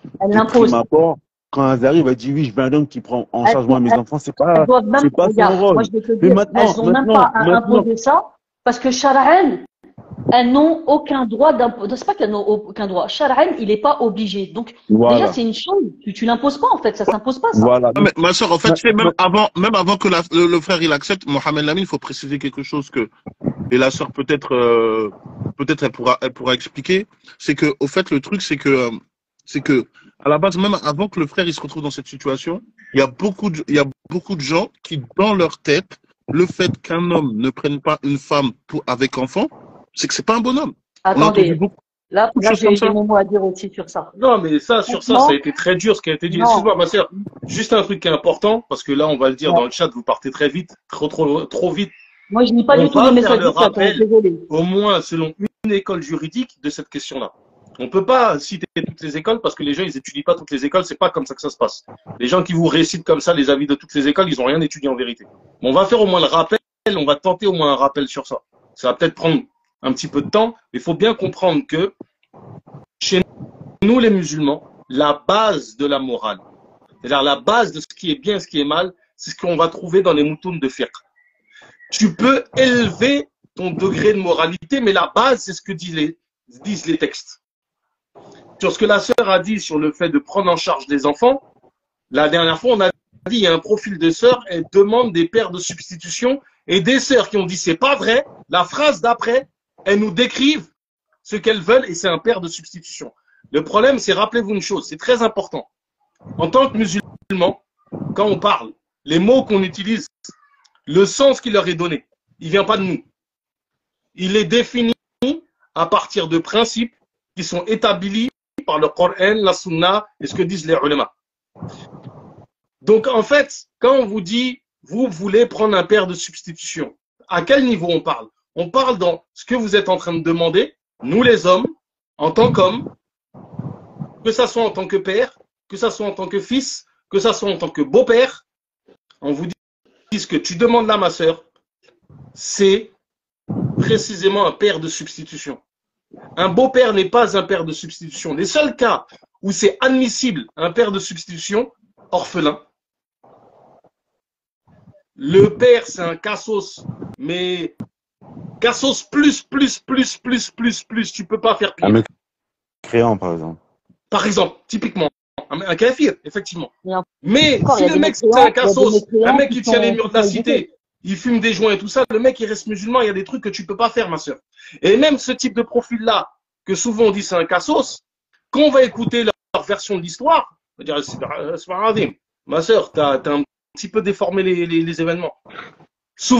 quand elles arrivent, elles disent oui, je veux un homme qui prend en charge moi mes enfants, c'est pas son rôle. Moi, je vais te dire, elles n'ont même pas à imposer ça, parce que Shar'an, elles n'ont aucun droit d'imposer. C'est pas qu'elles n'ont aucun droit. Shar'an, il n'est pas obligé. Donc, déjà, c'est une chose, tu l'imposes pas, en fait, ça s'impose pas, ça. Voilà. Mais, ma soeur, en fait, même avant que le frère il accepte, Mohamed Lamine, il faut préciser quelque chose que, et la soeur peut-être peut-être elle pourra expliquer, c'est que, au fait, le truc, c'est que, à la base, même avant que le frère, il se retrouve dans cette situation, il y a beaucoup de gens qui, dans leur tête, le fait qu'un homme ne prenne pas une femme avec enfant, c'est que c'est pas un bonhomme. On a entendu Attendez, beaucoup là de choses comme j'ai ça. mon mot à dire aussi sur ça. Non, mais ça, sur ça, Non, ça a été très dur ce qui a été dit. non, Excuse-moi, ma sœur. Juste un truc qui est important, parce que là, on va le dire ouais. dans le chat, vous partez très vite, trop vite. Moi, je lis pas On du tout les va faire messages le du chat, rappel, désolé. au moins selon une école juridique, de cette question-là. On peut pas citer toutes les écoles parce que les gens, ils étudient pas toutes les écoles. C'est pas comme ça que ça se passe. Les gens qui vous récitent comme ça les avis de toutes les écoles, ils ont rien étudié en vérité. Mais on va faire au moins le rappel. On va tenter au moins un rappel sur ça. Ça va peut-être prendre un petit peu de temps, mais il faut bien comprendre que chez nous, les musulmans, la base de la morale, c'est-à-dire la base de ce qui est bien, ce qui est mal, c'est ce qu'on va trouver dans les moutons de fiqh. Tu peux élever ton degré de moralité, mais la base, c'est ce que disent les textes. Sur ce que la sœur a dit sur le fait de prendre en charge des enfants, la dernière fois, on a dit il y a un profil de sœur, elle demande des pères de substitution et des sœurs qui ont dit c'est pas vrai. La phrase d'après, elles nous décrivent ce qu'elles veulent et c'est un père de substitution. Le problème, c'est rappelez-vous une chose, c'est très important. En tant que musulman, quand on parle, les mots qu'on utilise, le sens qui leur est donné, il vient pas de nous. Il est défini à partir de principes qui sont établis par le Coran, la Sunna et ce que disent les ulama. Donc en fait, quand on vous dit vous voulez prendre un père de substitution, à quel niveau on parle? On parle dans ce que vous êtes en train de demander, nous les hommes, en tant qu'hommes, que ça soit en tant que père, que ça soit en tant que fils, que ça soit en tant que beau-père, on vous dit ce que tu demandes là, ma sœur, c'est précisément un père de substitution. Un beau-père n'est pas un père de substitution. Les seuls cas où c'est admissible un père de substitution, orphelin. Le père, c'est un cassos, mais cassos plus. Tu peux pas faire Un pire. mécréant, par exemple. Par exemple, typiquement, un kafir, effectivement. Mais Mais encore, il y si a le des mec, c'est mécréants, un cassos, un mec qui tient les murs de la sont cité, il fume des joints et tout ça, le mec, il reste musulman, il y a des trucs que tu peux pas faire, ma soeur. Et même ce type de profil-là, que souvent on dit c'est un cassos, quand on va écouter leur version de l'histoire, on va dire, c'est pas grave, ma soeur, t'as un petit peu déformé les événements. Souvent,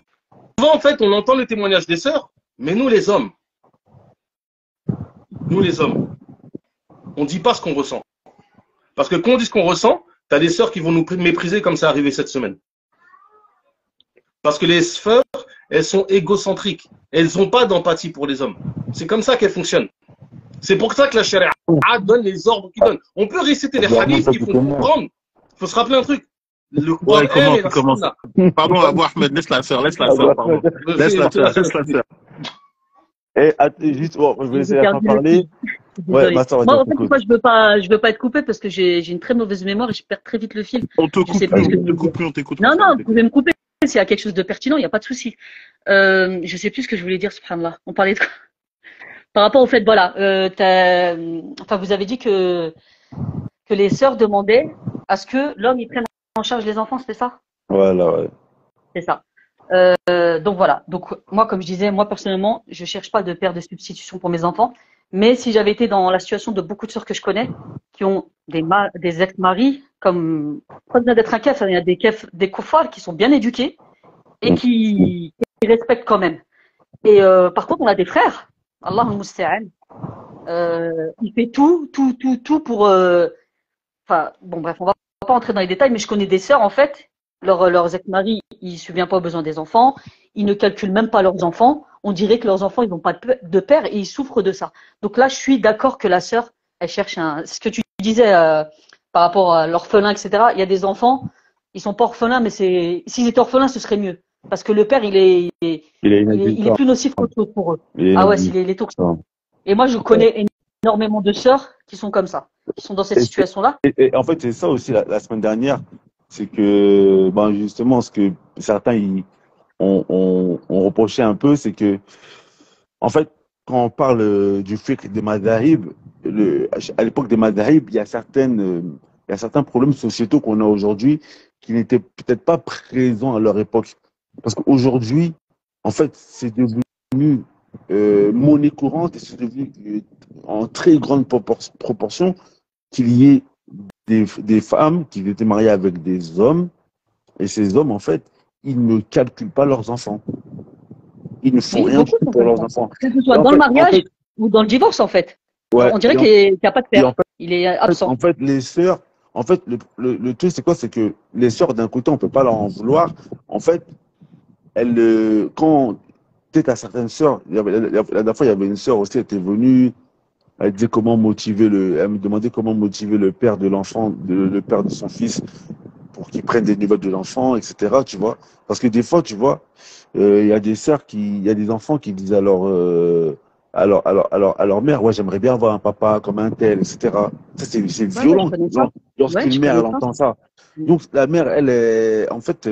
en fait, on entend le témoignage des sœurs, mais nous, les hommes, on dit pas ce qu'on ressent. Parce que quand on dit ce qu'on ressent, t'as des sœurs qui vont nous mépriser comme ça arrivé cette semaine. Parce que les sœurs, elles sont égocentriques. Elles n'ont pas d'empathie pour les hommes. C'est comme ça qu'elles fonctionnent. C'est pour ça que la charia donne les ordres qu'il donne. On peut réciter les hadiths qui font comprendre. Il faut se rappeler un truc. Le Coran et la Sunna. Pardon, Abou Ahmed, laisse la sœur, pardon. Laisse la sœur. Et juste, bon, je vais laisser la fin parler. Ouais, ma soeur, moi, en fait, pourquoi je veux pas être coupé parce que j'ai une très mauvaise mémoire et je perds très vite le fil. On te coupe, on t'écoute. Non, vous pouvez me couper. S'il y a quelque chose de pertinent, il n'y a pas de souci. Je sais plus ce que je voulais dire, subhanallah. On parlait de quoi? Par rapport au fait, voilà, vous avez dit que les sœurs demandaient à ce que l'homme il prenne en charge les enfants, c'était ça? Voilà, ouais. C'est ça. Donc voilà. Donc moi, comme je disais, moi personnellement, je cherche pas de père de substitution pour mes enfants. Mais si j'avais été dans la situation de beaucoup de sœurs que je connais, qui ont des ex-maris, comme pas besoin d'être un kef, il y a des koufars qui sont bien éduqués et qui respectent quand même. Et par contre, on a des frères, Allah al-Musta'an, il fait tout pour. Enfin, bon, bref, on va pas entrer dans les détails, mais je connais des sœurs en fait. Leurs ex-maris, ils ne subviennent pas aux besoins des enfants, ils ne calculent même pas leurs enfants. On dirait que leurs enfants, ils n'ont pas de père et ils souffrent de ça. Donc là, je suis d'accord que la sœur, elle cherche ce que tu disais par rapport à l'orphelin, etc. Il y a des enfants, ils sont pas orphelins, mais s'ils étaient orphelins, ce serait mieux. Parce que le père, il est plus nocif qu'autre chose pour eux. Ah ouais, il est toxique. Et moi, je connais énormément de sœurs qui sont comme ça, qui sont dans cette situation-là. Et en fait, c'est ça aussi la semaine dernière. C'est que, justement, ce que certains ont reproché un peu, c'est que, en fait, quand on parle du fiqh des madhahib, à l'époque des madhahib, il y a certains problèmes sociétaux qu'on a aujourd'hui qui n'étaient peut-être pas présents à leur époque. Parce qu'aujourd'hui, en fait, c'est devenu monnaie courante et c'est devenu en très grande proportion qu'il y ait des femmes qui étaient mariées avec des hommes et ces hommes, en fait, ils ne calculent pas leurs enfants. Ils ne font rien pour leurs enfants. Que ce soit dans le mariage ou dans le divorce, en fait. Ouais, on dirait qu'il n'y a pas de père. En fait, il est absent. En fait, les sœurs, en fait, le truc, c'est quoi? C'est que les sœurs, d'un côté, on ne peut pas leur en vouloir. En fait, quand tu as certaines sœurs, la dernière fois, il y avait une sœur aussi, elle était venue, elle disait elle me demandait comment motiver le père de l'enfant, le père de son fils, pour qu'ils prennent des nouvelles de l'enfant, etc. Tu vois? Parce que des fois, tu vois, il y a des sœurs il y a des enfants qui disent à leur mère, ouais, j'aimerais bien avoir un papa comme un tel, etc. Ça, c'est violent. Lorsqu'une mère, elle entend ça. Donc, la mère, en fait,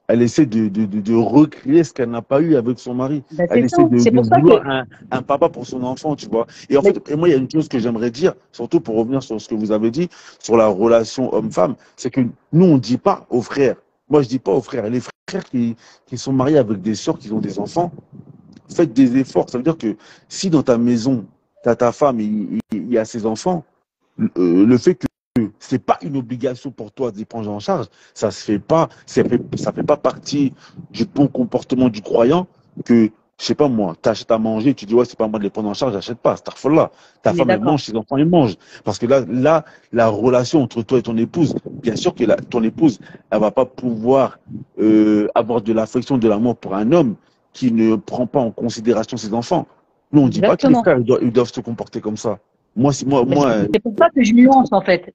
elle essaie de recréer ce qu'elle n'a pas eu avec son mari. Elle essaie de vouloir un papa pour son enfant, tu vois. Et en fait, moi, il y a une chose que j'aimerais dire, surtout pour revenir sur ce que vous avez dit, sur la relation homme-femme, c'est que nous, on ne dit pas aux frères. Moi, je ne dis pas aux frères. Les frères qui sont mariés avec des sœurs qui ont des enfants, faites des efforts. Ça veut dire que si dans ta maison, tu as ta femme, il y a ses enfants, le fait que c'est pas une obligation pour toi d'y prendre en charge, ça se fait pas, ça fait pas partie du bon comportement du croyant que, je sais pas moi, tu achètes à manger, tu dis ouais, c'est pas moi de les prendre en charge, j'achète pas, c'est là. Ta femme elle mange, ses enfants ils mangent. Parce que là, la relation entre toi et ton épouse, bien sûr que ton épouse, elle va pas pouvoir avoir de l'affection, de l'amour pour un homme qui ne prend pas en considération ses enfants. Nous, on dit pas que les frères ils doivent se comporter comme ça. C'est pour ça que je nuance, en fait.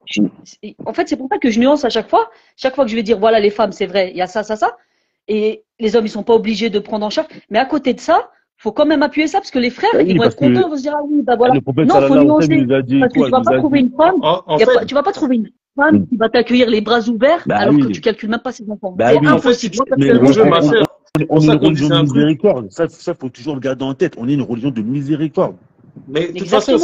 En fait, c'est pour ça que je nuance à chaque fois. Chaque fois que je vais dire, voilà, les femmes, c'est vrai, il y a ça. Et les hommes, ils sont pas obligés de prendre en charge. Mais à côté de ça, faut quand même appuyer ça parce que les frères, ils vont être contents, ils vont se dire, ah oui, bah voilà. Non, faut nuancer. Parce que tu vas pas trouver une femme, tu vas pas trouver une femme qui va t'accueillir les bras ouverts alors que tu calcules même pas ses enfants. C'est impossible. On est une religion de miséricorde. Ça, faut toujours le garder en tête. On est une religion de miséricorde. Mais de toute façon,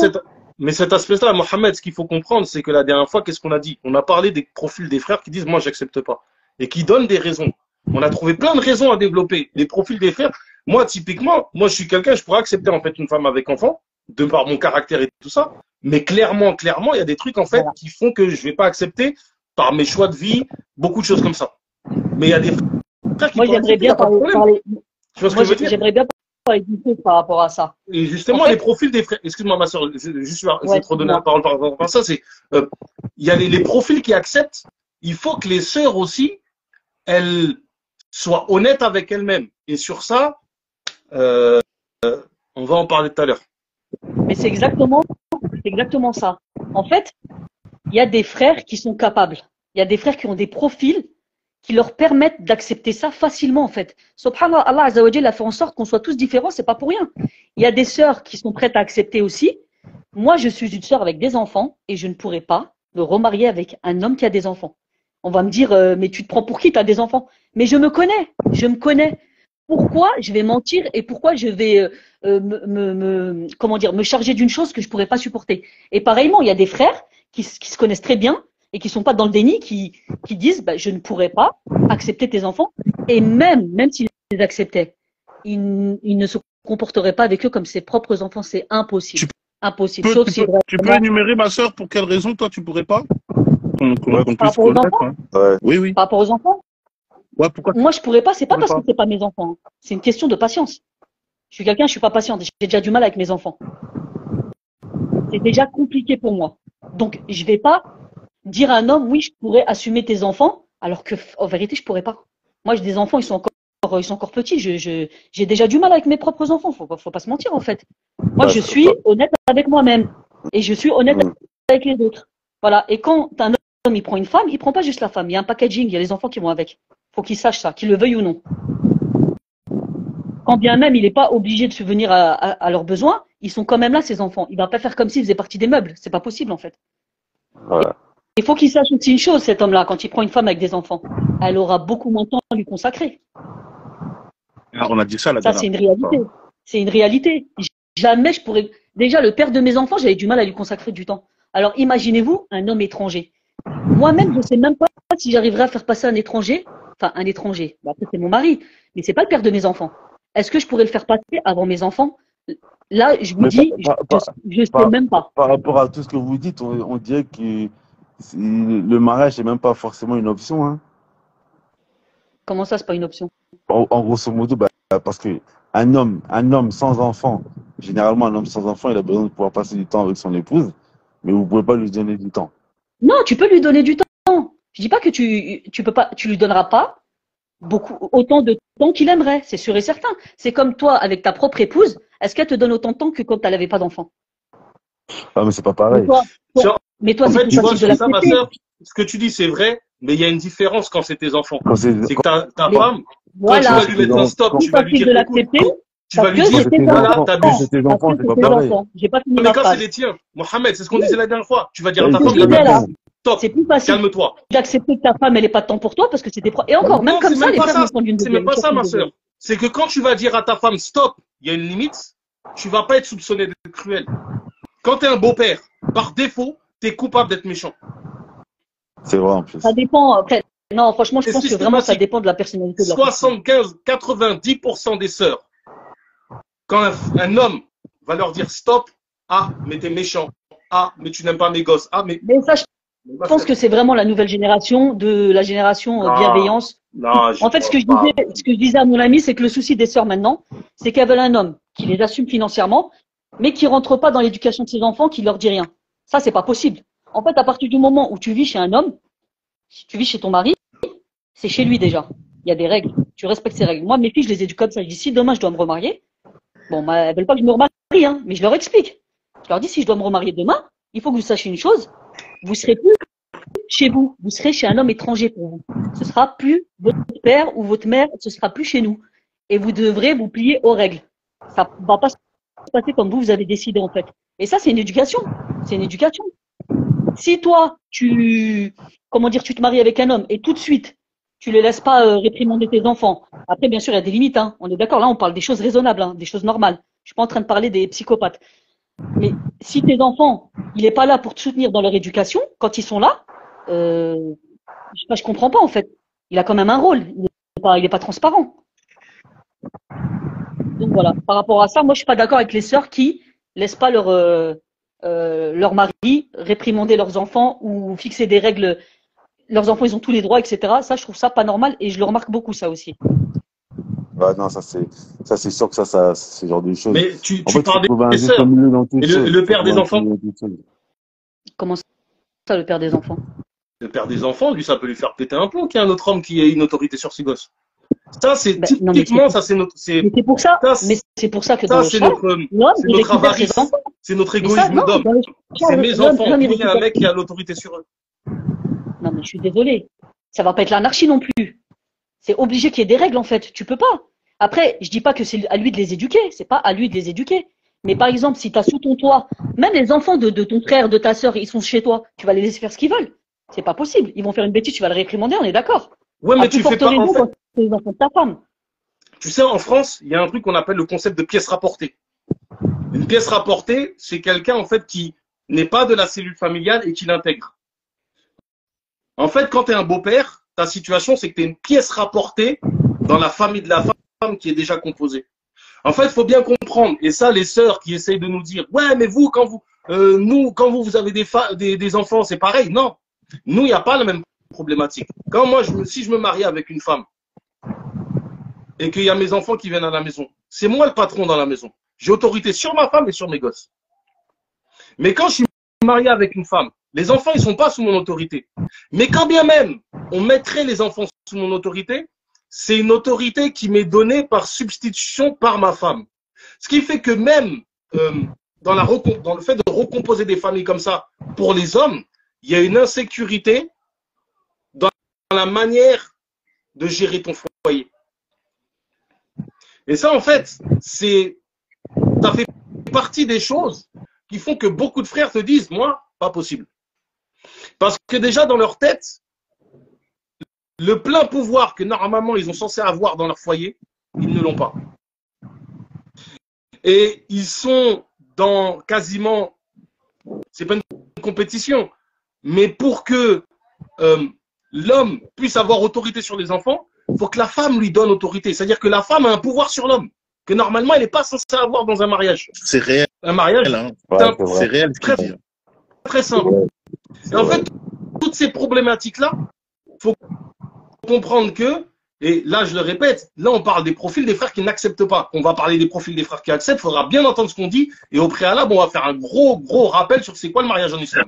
cet aspect-là, Mohamed, ce qu'il faut comprendre, c'est que la dernière fois, qu'est-ce qu'on a dit? On a parlé des profils des frères qui disent, moi, j'accepte pas. Et qui donnent des raisons. On a trouvé plein de raisons à développer. Les profils des frères. Moi, typiquement, je suis quelqu'un, je pourrais accepter, en fait, une femme avec enfant, de par mon caractère et tout ça. Mais clairement, il y a des trucs, en fait, qui font que je vais pas accepter par mes choix de vie, beaucoup de choses comme ça. Mais il y a des frères qui moi, j'aimerais bien parler. Tu vois ce que je veux dire? J'aimerais bien par rapport à ça. Et justement, les profils des frères, excuse-moi ma soeur, je vais te redonner la parole par rapport à ça, c'est, il y a les profils qui acceptent, il faut que les sœurs aussi, elles soient honnêtes avec elles-mêmes. Et sur ça, on va en parler tout à l'heure. Mais c'est exactement ça. En fait, il y a des frères qui sont capables. Il y a des frères qui ont des profils qui leur permettent d'accepter ça facilement, en fait. Subhanallah, Allah Azza wa Jalla a fait en sorte qu'on soit tous différents, c'est pas pour rien. Il y a des sœurs qui sont prêtes à accepter aussi. Moi, je suis une sœur avec des enfants et je ne pourrais pas me remarier avec un homme qui a des enfants. On va me dire, mais tu te prends pour qui? Tu as des enfants. Mais je me connais. Pourquoi je vais mentir et pourquoi je vais me charger d'une chose que je pourrais pas supporter? Et pareillement, il y a des frères qui se connaissent très bien et qui sont pas dans le déni, qui disent, je ne pourrais pas accepter tes enfants. Et même s'ils les acceptaient, ils ne se comporteraient pas avec eux comme ses propres enfants. C'est impossible. Impossible. Tu peux énumérer, ma soeur, pour quelle raison, toi, tu pourrais pas? Par rapport aux enfants? Oui. Par rapport aux enfants? Ouais, pourquoi? Moi, je pourrais pas. C'est pas parce que c'est pas mes enfants. C'est une question de patience. Je suis pas patiente. J'ai déjà du mal avec mes enfants. C'est déjà compliqué pour moi. Donc, je vais pas dire à un homme, oui, je pourrais assumer tes enfants, alors que, en vérité, je pourrais pas. Moi, j'ai des enfants, ils sont encore petits. J'ai déjà du mal avec mes propres enfants. Faut pas se mentir, en fait. Moi, je suis honnête avec moi-même. Et je suis honnête avec les autres. Voilà. Et quand un homme, il prend une femme, il prend pas juste la femme. Il y a un packaging. Il y a les enfants qui vont avec. Faut qu'il sache ça, qu'il le veuille ou non. Quand bien même il n'est pas obligé de subvenir à leurs besoins, ils sont quand même là, ces enfants. Il va pas faire comme s'ils faisaient partie des meubles. C'est pas possible, en fait. Voilà. Il faut qu'il sache aussi une chose, cet homme-là, quand il prend une femme avec des enfants, elle aura beaucoup moins de temps à lui consacrer. Alors, on a dit ça, c'est une réalité. C'est une réalité. Jamais je pourrais. Déjà, le père de mes enfants, j'avais du mal à lui consacrer du temps. Alors, imaginez-vous un homme étranger. Moi-même, je ne sais même pas si j'arriverai à faire passer un étranger. Enfin, un étranger. Après, c'est mon mari, mais c'est pas le père de mes enfants. Est-ce que je pourrais le faire passer avant mes enfants? Là, je vous Mais dis, je sais même pas. par rapport à tout ce que vous dites, on dirait que le mariage n'est même pas forcément une option. Hein. Comment ça, c'est pas une option? En grosso modo, bah, parce que un homme sans enfant, généralement un homme sans enfant, il a besoin de pouvoir passer du temps avec son épouse, mais vous ne pouvez pas lui donner du temps. Non, tu peux lui donner du temps. Je dis pas que tu peux pas, tu lui donneras pas autant de temps qu'il aimerait, c'est sûr et certain. C'est comme toi avec ta propre épouse. Est-ce qu'elle te donne autant de temps que quand elle n'avait pas d'enfant? Ah, mais c'est pas Mais pareil. toi, En c'est fait, plus tu vois, facile de sur ça, ma l'accepter. sœur, ce que tu dis, c'est vrai, mais il y a une différence quand c'est tes enfants. Quand c'est C'est que ta Mais femme, quand tu voilà, vas lui mettre un stop, quand plus tu vas lui facile dire, de écoute, l'accepter tu vas parce lui que dire, c'est tes voilà, enfants. quand t'abuses. c'est tes Parce enfants, que c'est c'est pas tes pareil. enfants. J'ai pas fini Mais ma quand c'est phrase. les tiens, Mohamed, c'est ce qu'on Oui, disait la dernière fois. Tu vas dire à Et ta c'est femme, ce que je la disais là. même, stop, C'est plus facile calme-toi. d'accepter que ta femme elle ait pas de temps pour toi parce que c'est tes propres. Et encore, même Non, comme c'est ça, même les pas pères ça. nous font d'une C'est même pas ça, ma deuxième. sœur. C'est que quand tu vas dire à ta femme, stop, il y a une limite, tu vas pas être soupçonné d'être cruel. Quand tu es un beau-père, par défaut, tu es coupable d'être méchant. c'est vrai en plus. Ça dépend. Après, non, franchement, je C'est pense que vraiment ça systématique. dépend de la personnalité de la personne. 75-90% des sœurs, quand un homme va leur dire stop, ah, mais t'es méchant, ah, mais tu n'aimes pas mes gosses, ah, mais. Mais ça, je pense que c'est vraiment la nouvelle génération de la génération Non, bienveillance. non, je En fait, ce crois pas. que je disais à mon ami, c'est que le souci des sœurs maintenant, c'est qu'elles veulent un homme qui les assume financièrement, mais qui rentre pas dans l'éducation de ses enfants, qui leur dit rien. Ça, c'est pas possible. En fait, à partir du moment où tu vis chez un homme, si tu vis chez ton mari, c'est chez lui déjà. Il y a des règles. Tu respectes ces règles. Moi, mes filles, je les éduque comme ça. Je dis, si demain je dois me remarier, bon, bah, elles veulent pas que je me remarie, hein, mais je leur explique. Je leur dis, si je dois me remarier demain, il faut que vous sachiez une chose, vous serez plus chez vous, vous serez chez un homme étranger pour vous. Ce sera plus votre père ou votre mère, ce sera plus chez nous. Et vous devrez vous plier aux règles. Ça va pas se passer comme vous avez décidé en fait. Et ça, c'est une éducation. C'est une éducation. Si toi, comment dire, tu te maries avec un homme et tout de suite, tu ne les laisses pas réprimander tes enfants. Après, bien sûr, il y a des limites. Hein. On est d'accord. Là, on parle des choses raisonnables, hein, des choses normales. Je suis pas en train de parler des psychopathes. Mais si tes enfants, il n'est pas là pour te soutenir dans leur éducation, quand ils sont là, je comprends pas en fait. Il a quand même un rôle. Il est pas transparent. Donc voilà. Par rapport à ça, moi je suis pas d'accord avec les sœurs qui laissent pas leur mari réprimander leurs enfants ou fixer des règles. Leurs enfants, ils ont tous les droits, etc. Ça, je trouve ça pas normal et je le remarque beaucoup ça aussi. Ouais, non, ça c'est sûr que ça c'est ce genre de choses. Mais tu En fait, parles trouver un des juste sœurs. milieu dans tout Et ça. le père des enfants? Comment ça, le père des enfants? Le père des enfants, lui, ça peut lui faire péter un plomb qu'il y ait un autre homme qui ait une autorité sur ses gosses. Ça, c'est typiquement, ça, c'est notre. Mais c'est pour ça. Mais c'est pour ça que dans le c'est chat, notre avarice. C'est notre égoïsme d'homme. C'est mes enfants. Il y a un mec qui a l'autorité sur eux. Non, mais je suis désolée. Ça va pas être l'anarchie non plus. C'est obligé qu'il y ait des règles, en fait. Tu peux pas. Après, je dis pas que c'est à lui de les éduquer. C'est pas à lui de les éduquer. Mais par exemple, si tu as sous ton toit, même les enfants de ton frère, de ta sœur, ils sont chez toi, tu vas les laisser faire ce qu'ils veulent. C'est pas possible. Ils vont faire une bêtise, tu vas le réprimander, on est d'accord. Ouais, mais tu fais pas, en fait. C'est les enfants de ta femme. Tu sais, en France, il y a un truc qu'on appelle le concept de pièce rapportée. Une pièce rapportée, c'est quelqu'un, en fait, qui n'est pas de la cellule familiale et qui l'intègre. En fait, quand tu es un beau-père, ta situation, c'est que tu es une pièce rapportée dans la famille de la femme qui est déjà composée. En fait, il faut bien comprendre, et ça, les sœurs qui essayent de nous dire, ouais, mais vous, quand vous avez des enfants, c'est pareil. Non, nous, il n'y a pas la même problématique. Quand moi, si je me marie avec une femme et qu'il y a mes enfants qui viennent à la maison, c'est moi le patron dans la maison. J'ai autorité sur ma femme et sur mes gosses. Mais quand je suis marié avec une femme, les enfants, ils ne sont pas sous mon autorité. Mais quand bien même, on mettrait les enfants sous mon autorité, c'est une autorité qui m'est donnée par substitution par ma femme. Ce qui fait que même dans le fait de recomposer des familles comme ça, pour les hommes, il y a une insécurité dans la manière de gérer ton foyer. Et ça, en fait, ça fait partie des choses qui font que beaucoup de frères te disent, moi, pas possible. Parce que déjà, dans leur tête, le plein pouvoir que normalement ils ont censé avoir dans leur foyer, ils ne l'ont pas. Et ils sont dans quasiment, c'est pas une compétition, mais pour que l'homme puisse avoir autorité sur les enfants, il faut que la femme lui donne autorité. C'est-à-dire que la femme a un pouvoir sur l'homme. que normalement, elle n'est pas censée avoir dans un mariage. C'est réel, Un mariage, hein. Ouais, simple, c'est vrai. C'est réel ce très, qu'il dit. très simple. C'est Et en vrai. fait, toutes ces problématiques-là, il faut comprendre que, et là je le répète, là on parle des profils des frères qui n'acceptent pas. On va parler des profils des frères qui acceptent, il faudra bien entendre ce qu'on dit, et au préalable, on va faire un gros rappel sur c'est quoi le mariage en islam.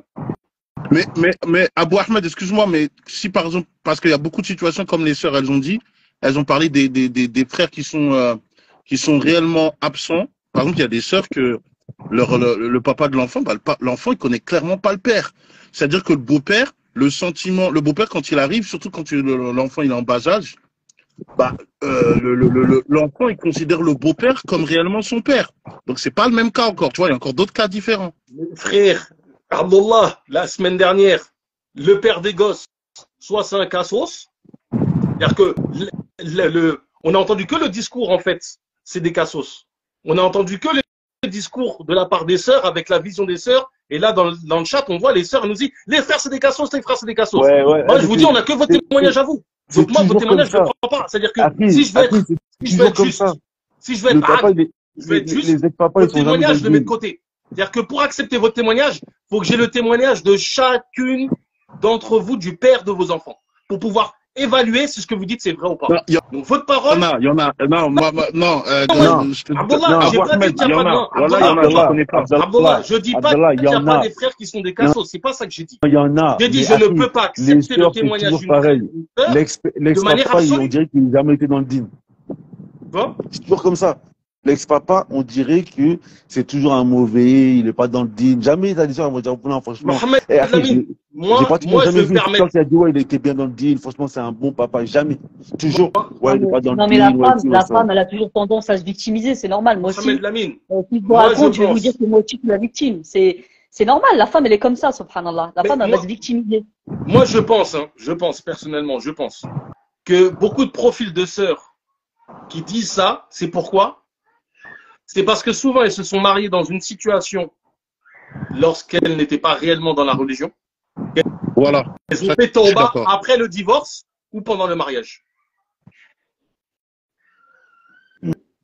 Mais Abou Ahmed, excuse-moi, mais si par exemple, parce qu'il y a beaucoup de situations comme les sœurs, elles ont dit, elles ont parlé des frères qui sont réellement absents. Par exemple, il y a des sœurs que le papa de l'enfant, bah, l'enfant, il connaît clairement pas le père. C'est-à-dire que le beau-père, le beau-père, quand il arrive, surtout quand l'enfant il est en bas âge, bah, l'enfant, il considère le beau-père comme réellement son père. Donc, c'est pas le même cas encore. Tu vois, il y a encore d'autres cas différents. Frère, Abdullah, la semaine dernière, le père des gosses, soit c'est un cassos, c'est-à-dire que on a entendu que le discours, en fait, c'est des cassos. On a entendu que le discours de la part des sœurs avec la vision des sœurs. Et là, dans le chat, on voit les sœurs nous disent les frères, c'est des cassos, les frères, c'est des cassos. Ouais, ouais. Moi, je vous dis, on n'a que votre témoignage à vous. Donc, moi, votre témoignage, je ne le prends pas. C'est-à-dire que si je veux être, juste, si je veux être arabe, je veux être juste, votre témoignage, je le mets de côté. C'est-à-dire que pour accepter votre témoignage, il faut que j'ai le témoignage de chacune d'entre vous, du père de vos enfants, pour pouvoir évaluer si ce que vous dites c'est vrai ou pas. Non, Donc votre parole. il y en a. Non, non. Abdullah, j'ai pas dit qu'il n'y a pas de non. Abdullah, je dis pas qu'il n'y a pas des frères qui sont des cassos. C'est pas ça que j'ai dit. Il y en a. J'ai dit je ne peux pas accepter le témoignage d'une sœur de manière L'ex-papa, on absolue. dirait qu'il n'a jamais été dans le dîme. Bon. C'est toujours comme ça. L'ex-papa, on dirait que c'est toujours un mauvais, il n'est pas dans le dîme. Jamais t'as dit ça, on va dire, non, franchement. Mohamed Et après, Lamine, j'ai moi, pratiquement je jamais me vu permets. quelqu'un qui a dit, ouais, il était bien dans le deal, franchement, c'est un bon papa. Jamais. Toujours. Ouais, il n'est pas dans Non, le mais deal. Ouais, ci, ouais, la ça. femme, elle a toujours tendance à se victimiser, c'est normal. Moi aussi, Mohamed Lamine, si je vous moi, raconte, je je vais vous pense. dire que moi aussi, je suis la victime. C'est normal, la femme, elle est comme ça, subhanallah. La Mais femme, elle moi- va se victimiser. Moi, je pense personnellement, je pense que beaucoup de profils de sœurs qui disent ça, c'est pourquoi? C'est parce que souvent elles se sont mariées dans une situation lorsqu'elles n'étaient pas réellement dans la religion. Voilà. Elles ont Ça, fait je suis tauba d'accord. après le divorce ou pendant le mariage.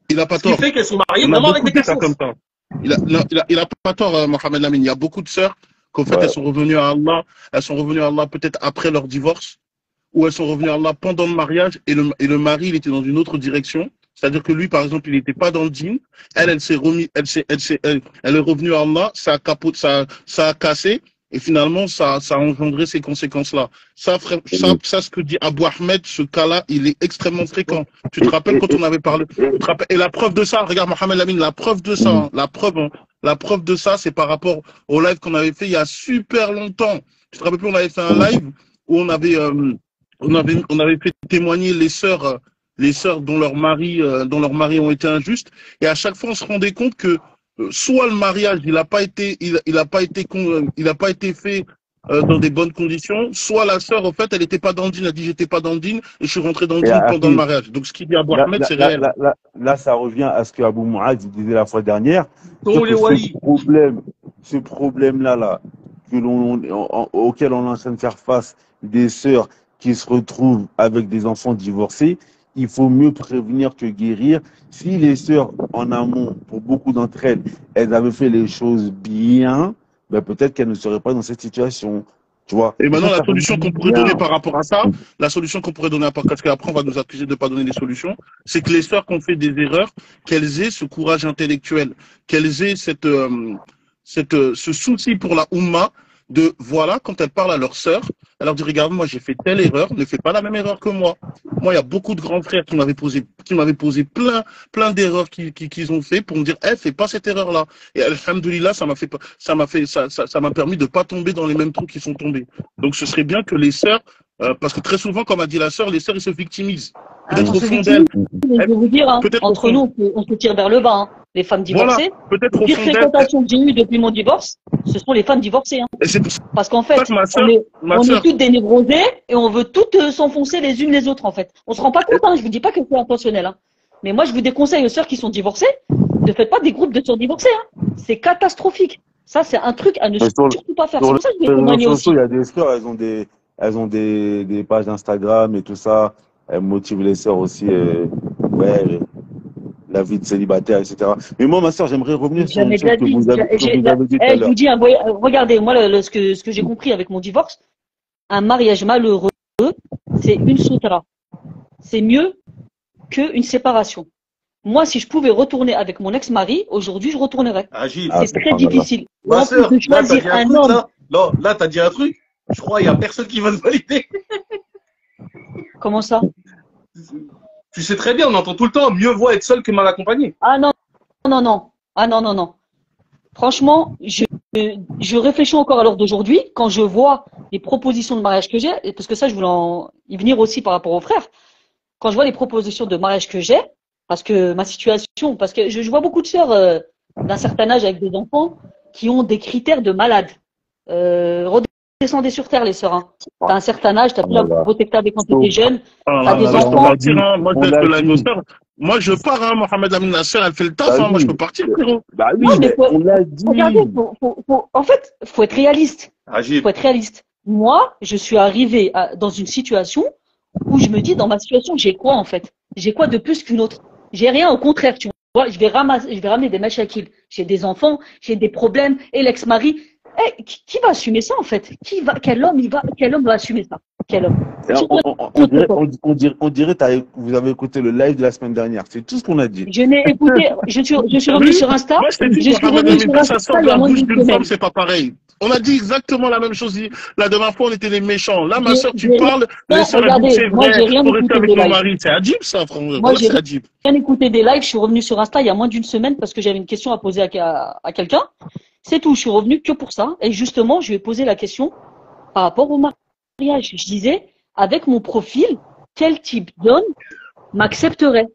Il a pas Ce qui tort. fait qu'elles sont mariées Il y en a vraiment avec beaucoup des de cas cassos. comme ça. Il a pas tort, Mohamed Lamine. Il y a beaucoup de sœurs qu'en fait, Ouais. elles sont revenues à Allah peut-être après leur divorce, ou elles sont revenues à Allah pendant le mariage, et le mari, il était dans une autre direction. C'est-à-dire que lui, par exemple, il n'était pas dans le dîn. Elle est revenue à Allah, ça a cassé, et finalement, ça a engendré ces conséquences-là. Ça, frère, ça, ce que dit Abou Ahmed, ce cas-là, il est extrêmement fréquent. Tu te rappelles quand on avait parlé, et la preuve de ça, regarde Mohamed Lamine, la preuve de ça, la preuve de ça, c'est par rapport au live qu'on avait fait il y a super longtemps. Tu te rappelles plus, on avait fait un live où on avait fait témoigner les sœurs dont leurs maris ont été injustes, et à chaque fois on se rendait compte que soit le mariage il n'a pas été fait dans des bonnes conditions, soit la sœur en fait elle n'était pas dans le dîn, elle a dit j'étais pas dans le dîn et je suis rentré dans le dîn pendant le mariage. Donc ce qu'il dit à Abou Ahmed, c'est réel. Là, ça revient à ce que Abou Mouad disait la fois dernière. Dont les walis. Ce problème-là, auquel on est en train de faire face, des sœurs qui se retrouvent avec des enfants divorcés, il faut mieux prévenir que guérir. Si les sœurs, en amont, pour beaucoup d'entre elles, elles avaient fait les choses bien, ben peut-être qu'elles ne seraient pas dans cette situation. Tu vois. Et maintenant, la solution qu'on pourrait donner par rapport à ça, parce qu'après on va nous accuser de ne pas donner des solutions, c'est que les sœurs qui ont fait des erreurs, qu'elles aient ce courage intellectuel, qu'elles aient ce souci pour la Oumma, de voilà, quand elles parlent à leur sœur, elle leur dit regarde, moi j'ai fait telle erreur, ne fais pas la même erreur que moi. Moi, il y a beaucoup de grands frères qui m'avaient posé plein d'erreurs qu'ils ont fait pour me dire fais pas cette erreur-là. Et alhamdoulilah, ça m'a permis de pas tomber dans les mêmes trous qu'ils sont tombés. Donc ce serait bien que les sœurs, parce que très souvent, comme a dit la sœur, les sœurs ils se victimisent. Peut-être au fond d'elles. Je vais vous dire, hein, Peut-être entre nous, on se tire vers le bas. Hein. Les femmes divorcées, Voilà, peut-être les au pires fond d'elles. fréquentations que j'ai eues depuis mon divorce, ce sont les femmes divorcées. Hein. Et c'est pour ça Parce qu'en fait, que ma sœur, on est toutes des névrosées et on veut toutes s'enfoncer les unes les autres, en fait. On se rend pas compte, hein, je vous dis pas que c'est intentionnel. Hein. Mais moi, je vous déconseille aux sœurs qui sont divorcées, ne faites pas des groupes de sœurs divorcées. Hein. C'est catastrophique. Ça, c'est un truc à ne surtout pas faire. C'est pour ça que je vais témoigner aussi. Il y a des sœurs, elles ont des pages Instagram et tout ça. Elles motivent les sœurs aussi. Ouais, la vie de célibataire, etc. Mais moi, ma sœur, j'aimerais revenir sur une Jamais de chose la que vie. vous avez dit tout à Je l'heure. vous dis, regardez, moi, ce que j'ai compris avec mon divorce, un mariage malheureux, c'est une sutra. C'est mieux qu'une séparation. Moi, si je pouvais retourner avec mon ex-mari, aujourd'hui, je retournerais. Agile. Ah, C'est très subhanallah. difficile. Ma En plus sœur, de là, t'as choisir dit un un truc, homme, là. Non, là, t'as dit un truc. Je crois qu'il n'y a personne qui va te valider. comment ça? Tu sais très bien, on entend tout le temps, mieux vaut être seul que mal accompagné. Ah non, non, non. Ah non, non, non. Franchement, je réfléchis encore à l'heure d'aujourd'hui quand je vois les propositions de mariage que j'ai, et parce que ça, je voulais y venir aussi par rapport aux frères. Quand je vois les propositions de mariage que j'ai, parce que ma situation, parce que je vois beaucoup de sœurs d'un certain âge avec des enfants qui ont des critères de malades. Redescendez sur terre, les sœurs. Hein. T'as un certain âge, t'as plus la beauté que t'avais quand t'étais jeune, t'as des Moi, je peux enfants. partir, hein. Moi, je On vais l'a être la dit. grosse sœur. Moi, je pars, hein. Mohamed Amin Nasser, elle fait le taf, Bah hein. Moi, je peux oui. partir, frérot. Bah oui, Non, mais mais faut, on l'a dit. regardez, en fait, faut être réaliste. Agile. Faut être réaliste. Moi, je suis arrivée dans une situation où je me dis, dans ma situation, j'ai quoi en fait? J'ai quoi de plus qu'une autre? J'ai rien, au contraire, tu vois. Je vais ramener des machakiles. J'ai des enfants, j'ai des problèmes, et l'ex-mari. Qui va assumer ça en fait? Quel homme va assumer ça? Quel homme? Et Surtout on dirait vous avez écouté le live de la semaine dernière. C'est tout ce qu'on a dit. je n'ai écouté, je suis revenu sur Insta. Moi, je t'ai dit, Je suis Mohamed revenu Amin, sur quand ça Insta sort il de y a la moins bouche d'une d'une femme, semaine. c'est pas pareil. On a dit exactement la même chose. La dernière fois, on était les méchants. Là, ma soeur, tu J'ai parles, rien- les sœurs, elles disent regardez, c'est moi, vrai, j'ai rien faut rester écouté avec des mon lives. mari. C'est Adib, ça, frère. Moi, Voilà, j'ai c'est Adib. rien écouté des lives. Je suis revenu sur Insta il y a moins d'une semaine parce que j'avais une question à poser à quelqu'un. C'est tout. Je suis revenu que pour ça. Et justement, je lui ai posé la question par rapport au mariage. Je disais, avec mon profil, quel type d'homme m'accepterait?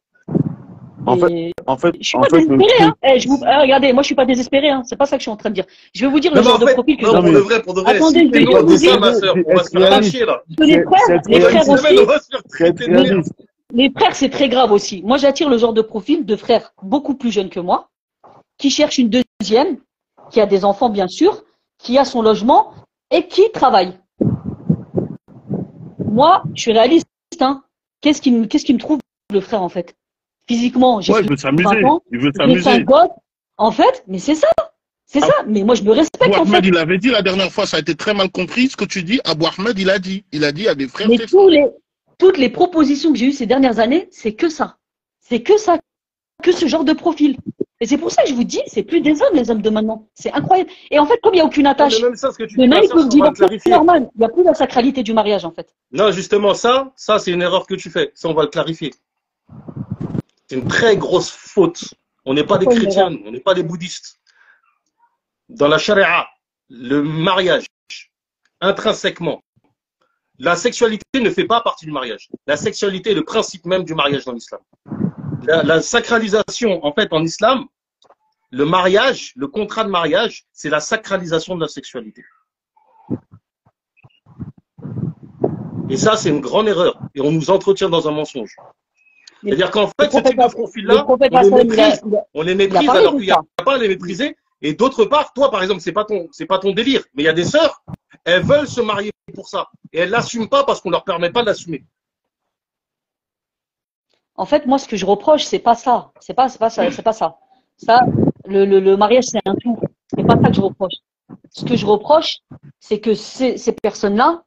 En fait, Et en fait, je suis en pas fait, le désespéré, truc, hein. Regardez, moi, je suis pas désespéré, hein. C'est pas ça que je suis en train de dire. Je vais vous dire le Non, mais genre en de fait, profil que non, j'ai. Non, mais pour de vrai, attendez, si je t'es vais loin vous de dire ça, ma soeur, on va se faire être lâcher, là. que les frères Cette aussi, semaine, on va se faire traiter de merde. réaliste. les frères, c'est très grave aussi. Moi, j'attire le genre de profil de frères beaucoup plus jeunes que moi, qui cherchent une deuxième, qui a des enfants, bien sûr, qui a son logement et qui travaille. Moi, je suis réaliste, hein. Qu'est-ce qui me trouve le frère, en fait? Physiquement, j'ai Ouais, il veut 20 s'amuser. ans, Il veut j'ai 5 s'amuser. gosses. En fait, mais c'est ça. C'est ça. Mais moi, je me respecte, en Abou Ahmed, fait. il avait dit la dernière fois, ça a été très mal compris. Ce que tu dis, Abou Ahmed, il a dit. Il a dit à des frères, Mais c'est ça. toutes les propositions que j'ai eues ces dernières années, c'est que ça. C'est que ça. Que ce genre de profil. Et c'est pour ça que je vous dis, c'est plus des hommes, les hommes de maintenant. C'est incroyable. Et en fait, comme il n'y a aucune Non, attache, mais même ça, ce que tu dis, demain, ma ils soeur, peuvent on va le divorcer, c'est clarifier. normal. Il n'y a plus la sacralité du mariage, en fait. Non, justement, ça, c'est une erreur que tu fais. Ça, on va le clarifier. C'est une très grosse faute. On n'est pas des Pourquoi une chrétiens, on n'est pas des bouddhistes. Dans la charia, le mariage, intrinsèquement, la sexualité ne fait pas partie du mariage. La sexualité est le principe même du mariage dans l'islam. La sacralisation, en fait, en islam, le mariage, le contrat de mariage, c'est la sacralisation de la sexualité. Et ça, c'est une grande erreur. Et on nous entretient dans un mensonge. C'est-à-dire qu'en fait, ce type de profil-là, on les méprise alors qu'il n'y a pas à les mépriser. Et d'autre part, toi, par exemple, c'est pas ton délire. Mais il y a des sœurs, elles veulent se marier pour ça. Et elles l'assument pas parce qu'on leur permet pas de l'assumer. En fait, moi, ce que je reproche, c'est pas ça. C'est pas ça. Ça, le mariage, c'est un tout. C'est pas ça que je reproche. Ce que je reproche, c'est que ces personnes-là,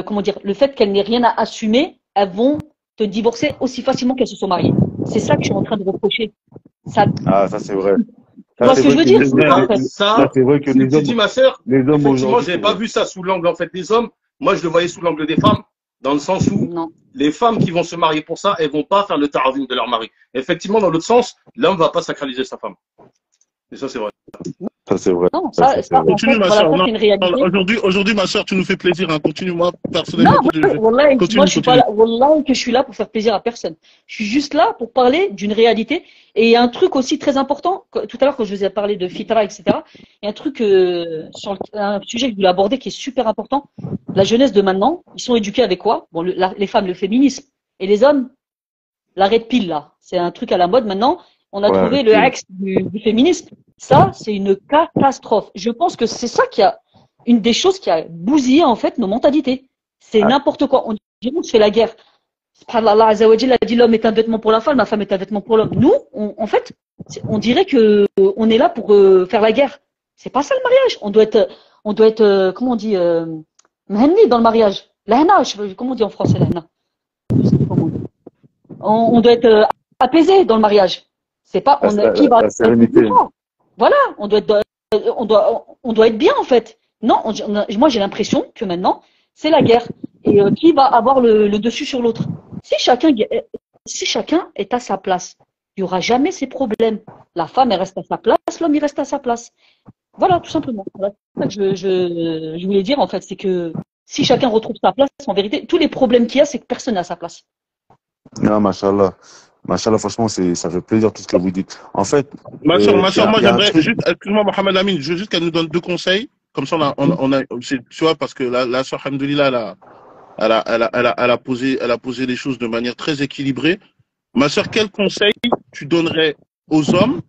comment dire, le fait qu'elles n'aient rien à assumer, elles vont te divorcer aussi facilement qu'elles se sont mariées. C'est ça que je suis en train de reprocher. Ça, Ah, ça c'est vrai. tu vois ce que je veux dire? Ça, c'est vrai que les tu hommes, dis, ma sœur, les hommes effectivement, aujourd'hui, j'avais pas vu ça sous l'angle, en fait, des hommes. Moi, je le voyais sous l'angle des femmes, dans le sens où non. les femmes qui vont se marier pour ça, elles vont pas faire le taravim de leur mari. Effectivement, dans l'autre sens, l'homme va pas sacraliser sa femme. Et ça, c'est vrai. ça c'est vrai. Non, Ça, c'est vrai. en Continue, fait, ma voilà, soeur. ça, c'est une réalité. Aujourd'hui, ma soeur, tu nous fais plaisir. Hein. Continue, moi, personnellement. Non, wallah, Continue, moi, je suis pas continue. là, wallah, que je suis là pour faire plaisir à personne. Je suis juste là pour parler d'une réalité. Et il y a un truc aussi très important. Tout à l'heure, quand je vous ai parlé de fitra, etc., il y a un truc un sujet que je voulais aborder qui est super important. La jeunesse de maintenant, ils sont éduqués avec quoi? Bon, les femmes, le féminisme. Et les hommes, l'arrêt de pile, là. C'est un truc à la mode maintenant. On a trouvé le axe du féminisme. Ça, c'est une catastrophe. Je pense que c'est ça qui a une des choses qui a bousillé en fait nos mentalités. C'est n'importe quoi. On dirait qu'on se fait la guerre. Allah Azza wa Jalla a dit l'homme est un vêtement pour la femme est un vêtement pour l'homme. Nous, en fait, on dirait que on est là pour faire la guerre. C'est pas ça le mariage. On doit être, comment on dit, mhenni dans le mariage. Lahna, comment on dit en français lahna? Je sais pas comment on dit. On doit être apaisé dans le mariage. C'est pas qui va la sérénité. Voilà, on doit être bien en fait. Non, moi j'ai l'impression que maintenant c'est la guerre et qui va avoir le dessus sur l'autre. Si chacun est à sa place, il y aura jamais ces problèmes. La femme elle reste à sa place, l'homme il reste à sa place. Voilà, tout simplement. Voilà. C'est ça que je voulais dire en fait, c'est que si chacun retrouve sa place, en vérité, tous les problèmes qu'il y a, c'est que personne n'a sa place. Non, machallah. Machallah, franchement, ça fait plaisir tout ce que vous dites. En fait, Ma soeur, moi j'aimerais truc... juste, excuse-moi Mohamed Amin, je veux juste qu'elle nous donne 2 conseils. Comme ça, tu vois, parce que la soeur Alhamdoulilah, elle a posé les choses de manière très équilibrée. Ma soeur, quel conseil tu donnerais aux hommes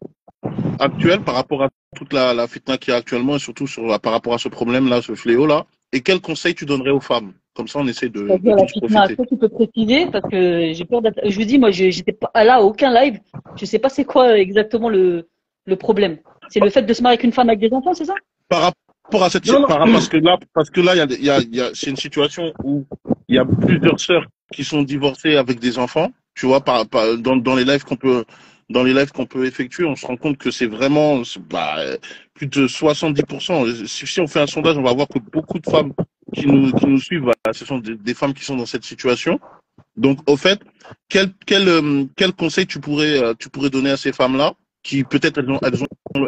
actuels par rapport à toute la fitna qu'il y a actuellement et surtout par rapport à ce problème-là, ce fléau-là? Et quel conseil tu donnerais aux femmes? Comme ça, on essaie de tous profiter. Est-ce que tu peux préciser? Parce que j'ai peur d'être. Je vous dis, moi, j'étais pas là à aucun live. Je sais pas c'est quoi exactement le problème. C'est le fait de se marier avec une femme avec des enfants, c'est ça? Par rapport à cette parce que là, c'est une situation où il y a plusieurs sœurs qui sont divorcées avec des enfants. Tu vois, dans les lives qu'on peut effectuer, on se rend compte que c'est vraiment plus de 70%. Si on fait un sondage, on va voir que beaucoup de femmes qui nous suivent, ce sont des femmes qui sont dans cette situation. Donc, au fait, quel conseil tu pourrais donner à ces femmes-là qui peut-être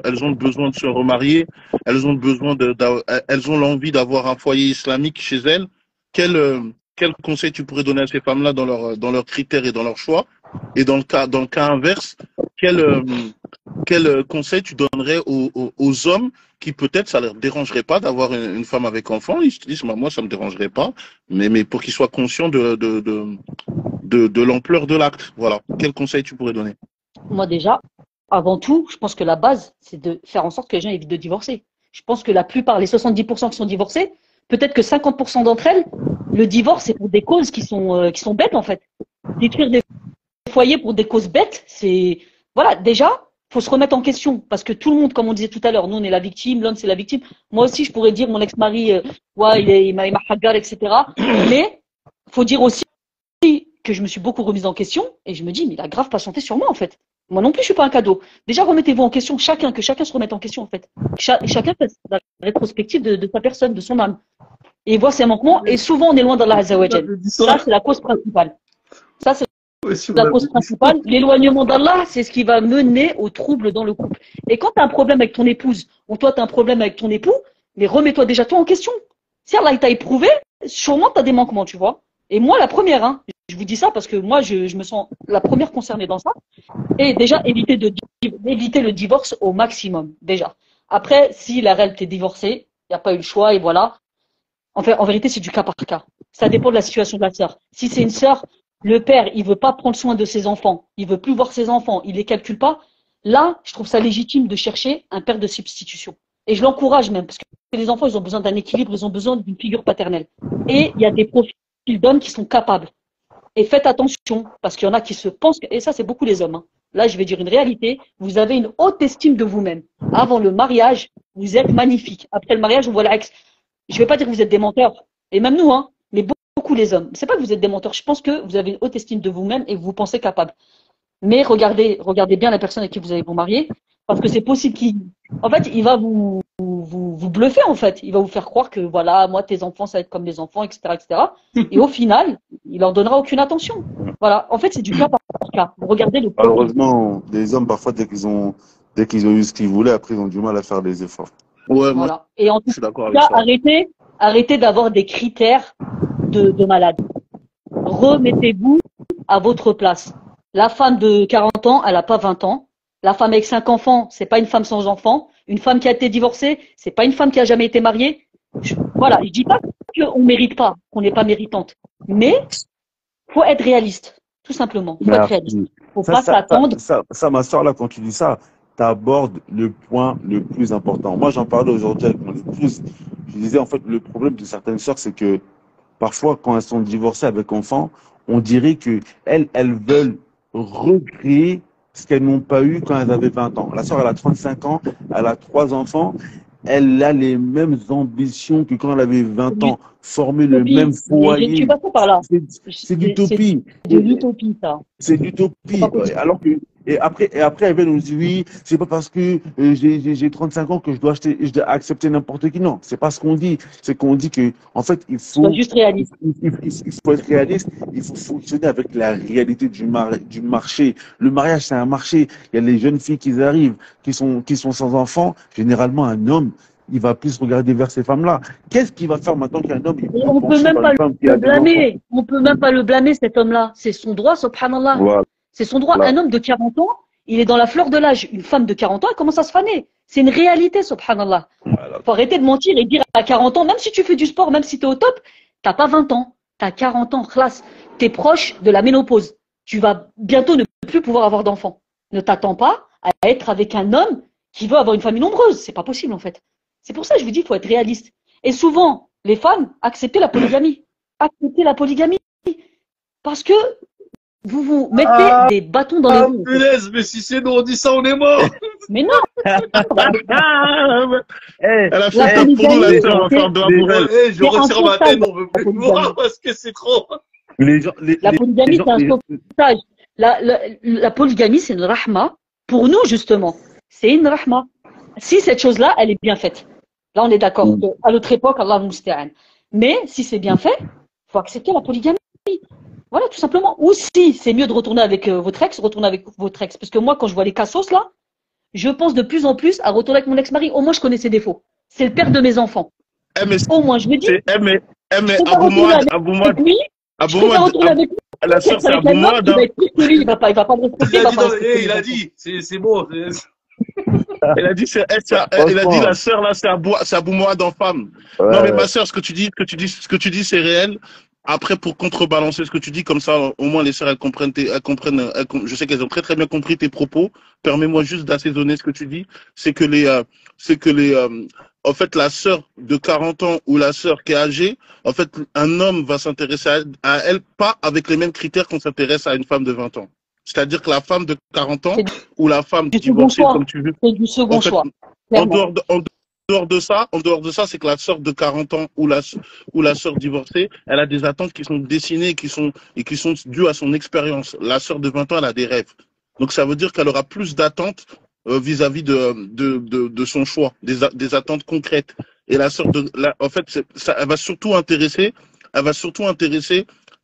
elles ont besoin de se remarier, elles ont besoin elles ont l'envie d'avoir un foyer islamique chez elles. Quel conseil tu pourrais donner à ces femmes-là dans leurs critères et dans leurs choix? Et dans le cas inverse, quel conseil tu donnerais aux hommes qui peut-être ça leur dérangerait pas d'avoir une femme avec enfant? Ils se disent, moi ça me dérangerait pas, mais pour qu'ils soient conscients de l'ampleur de l'acte. Voilà. Quel conseil tu pourrais donner? Moi déjà, avant tout, je pense que la base, c'est de faire en sorte que les gens évitent de divorcer. Je pense que la plupart, les 70% qui sont divorcés, peut-être que 50% d'entre elles, le divorce, c'est pour des causes qui sont bêtes en fait. Détruire des foyers pour des causes bêtes, c'est... Voilà, déjà, faut se remettre en question. Parce que tout le monde, comme on disait tout à l'heure, nous on est la victime, l'homme c'est la victime. Moi aussi, je pourrais dire mon ex-mari, ouais, il m'a hagar, etc. Mais faut dire aussi que je me suis beaucoup remise en question et je me dis, mais il a grave patienté sur moi en fait. Moi non plus, je suis pas un cadeau. Déjà, remettez-vous en question, que chacun se remette en question en fait. Chacun fait la rétrospective de sa personne, de son âme. Et voit ses manquements. Et souvent, on est loin d'Allah Azza wa Jal. Ça, c'est la cause principale. Ça, c'est la cause principale. L'éloignement d'Allah, c'est ce qui va mener au trouble dans le couple. Et quand tu as un problème avec ton épouse, ou toi, tu as un problème avec ton époux, mais remets-toi déjà toi en question. Si Allah t'a éprouvé, sûrement tu as des manquements, tu vois. Et moi, la première, hein, je vous dis ça parce que moi, je me sens la première concernée dans ça. Et déjà, éviter le divorce au maximum, déjà. Après, si la reine t'est divorcée, il n'y a pas eu le choix, et voilà. En fait, en vérité, c'est du cas par cas. Ça dépend de la situation de la sœur. Si c'est une sœur, le père, il veut pas prendre soin de ses enfants, il veut plus voir ses enfants, il les calcule pas. Là, je trouve ça légitime de chercher un père de substitution. Et je l'encourage même, parce que les enfants, ils ont besoin d'un équilibre, ils ont besoin d'une figure paternelle. Et il y a des profils d'hommes qui sont capables. Et faites attention, parce qu'il y en a qui se pensent, et ça, c'est beaucoup les hommes. Hein. Là, je vais dire une réalité. Vous avez une haute estime de vous-même. Avant le mariage, vous êtes magnifique. Après le mariage, on voit la ex. Je vais pas dire que vous êtes des menteurs. Et même nous, hein. Mais beaucoup les hommes. C'est pas que vous êtes des menteurs. Je pense que vous avez une haute estime de vous-même et vous vous pensez capable. Mais regardez bien la personne avec qui vous allez vous marier. Parce que c'est possible en fait, il va vous bluffer, en fait. Il va vous faire croire que, voilà, moi, tes enfants, ça va être comme les enfants, etc., etc. Et au final, il leur donnera aucune attention. Voilà. En fait, c'est du cas par cas. Regardez le profil. Malheureusement, les hommes, parfois, dès qu'ils ont eu ce qu'ils voulaient, après, ils ont du mal à faire des efforts. Ouais, voilà. Et en tout cas, arrêtez d'avoir des critères de malade. Remettez-vous à votre place. La femme de 40 ans, elle n'a pas 20 ans. La femme avec 5 enfants, c'est pas une femme sans enfants. Une femme qui a été divorcée, c'est pas une femme qui a jamais été mariée. Voilà, je dis pas qu'on mérite pas, qu'on n'est pas méritante. Mais faut être réaliste, tout simplement. Faut être réaliste. Faut pas s'attendre. Ça, ma soeur, là, quand tu dis ça, tu abordes le point le plus important. Moi, j'en parlais aujourd'hui avec mon épouse. Je disais, en fait, le problème de certaines sœurs, c'est que parfois, quand elles sont divorcées avec enfants, on dirait que elles veulent recréer ce qu'elles n'ont pas eu quand elles avaient 20 ans. La sœur, elle a 35 ans, elle a 3 enfants, elle a les mêmes ambitions que quand elle avait 20 ans, former le même Mais je ne suis foyer. pas par là. C'est C'est d'utopie. de l'utopie, ça. C'est C'est d'utopie. pas possible. Alors que, et après, elle vient nous dire, oui, c'est pas parce que j'ai 35 ans que je dois accepter n'importe qui. Non, c'est pas ce qu'on dit. C'est qu'on dit que, en fait, Sois juste réaliste. il faut être réaliste. Il faut fonctionner avec la réalité du marché. Le mariage, c'est un marché. Il y a les jeunes filles qui arrivent, qui sont sans enfants. Généralement, un homme, il va plus regarder vers ces femmes-là. Qu'est-ce qu'il va faire maintenant qu'un homme, il Et on peut même pas le blâmer. On peut même pas le blâmer, cet homme-là. C'est son droit, subhanallah. Voilà. C'est son droit. Voilà. Un homme de 40 ans, il est dans la fleur de l'âge. Une femme de 40 ans, elle commence à se faner. C'est une réalité, subhanallah. Voilà. Faut arrêter de mentir et dire à 40 ans, même si tu fais du sport, même si tu es au top, t'as pas 20 ans. T'as 40 ans, khlas. T'es proche de la ménopause. Tu vas bientôt ne plus pouvoir avoir d'enfants. Ne t'attends pas à être avec un homme qui veut avoir une famille nombreuse. C'est pas possible, en fait. C'est pour ça que je vous dis, il faut être réaliste. Et souvent, les femmes, acceptez la polygamie. Acceptez la polygamie. Parce que vous vous mettez des bâtons dans les roues. Punaise, mais si c'est nous, on dit ça, on est mort. Mais non. Elle a La fait un pour nous, la polygamie, sœur, on va faire de la pour elle. Eh, je retire ma tête, on veut plus me voir parce que c'est trop. La polygamie, c'est un sauvetage. La polygamie, c'est une rahma. Pour nous, justement, c'est une rahma. Si cette chose-là, elle est bien faite. Là, on est d'accord. À notre époque, Allah musta'an. Mais si c'est bien fait, il faut accepter la polygamie. Voilà, tout simplement. Ou si c'est mieux de retourner avec votre ex, retourner avec votre ex. Parce que moi, quand je vois les cassos, là, je pense de plus en plus à retourner avec mon ex-mari. Au moins, je connais ses défauts. C'est le père de mes enfants. Au moins, je me dis. Abou Mouad, oui, je peux pas retourner avec lui. la sœur, c'est Avec Abou la meuf, Mouad. il va être plus que lui, il va pas me respecter. Il a dit, c'est bon. Elle a dit, la sœur là, c'est Abou Mouad en femme. Ouais. Non mais ma sœur, ce que tu dis, c'est réel. Après, pour contrebalancer ce que tu dis, comme ça, au moins les sœurs, elles comprennent, je sais qu'elles ont très très bien compris tes propos. Permets-moi juste d'assaisonner ce que tu dis. En fait, la sœur de 40 ans ou la sœur qui est âgée, en fait, un homme va s'intéresser à elle, pas avec les mêmes critères qu'on s'intéresse à une femme de 20 ans. C'est-à-dire que la femme de 40 ans ou la femme divorcée, comme tu veux. C'est du second choix. En dehors de ça, c'est que la sœur de 40 ans ou la sœur divorcée, elle a des attentes qui sont dessinées qui sont dues à son expérience. La sœur de 20 ans, elle a des rêves. Donc ça veut dire qu'elle aura plus d'attentes vis-à-vis de son choix, des attentes concrètes. Et la sœur en fait, elle va surtout intéresser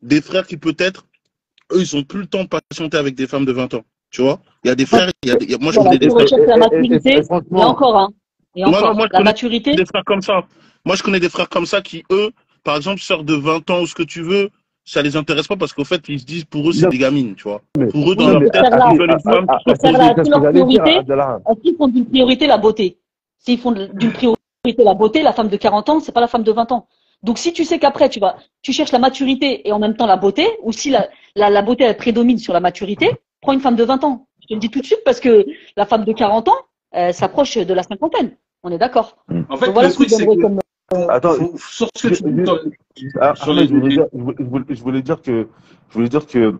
des frères qui peut-être, eux, ils ont plus le temps de patienter avec des femmes de 20 ans. Tu vois? Il y a des frères, moi je connais des frères. La maturité, il y a encore un. Et encore, moi, la maturité. Des frères comme ça. Moi, je connais des frères comme ça qui, eux, par exemple, sœurs de 20 ans ou ce que tu veux, ça les intéresse pas parce qu'au fait, ils se disent, pour eux, c'est des gamines, tu vois. Pour eux, dans leur tête, ils veulent une femme. Leur priorité, est-ce qu'ils font d'une priorité la beauté? S'ils font d'une priorité la beauté, la femme de 40 ans, c'est pas la femme de 20 ans. Donc, si tu sais qu'après, tu cherches la maturité et en même temps la beauté, ou si la beauté, elle prédomine sur la maturité, prends une femme de 20 ans. Je te le dis tout de suite parce que la femme de 40 ans, s'approche de la cinquantaine. On est d'accord. En fait, voilà le truc, c'est que... Attends, sur ce que tu dis je voulais dire que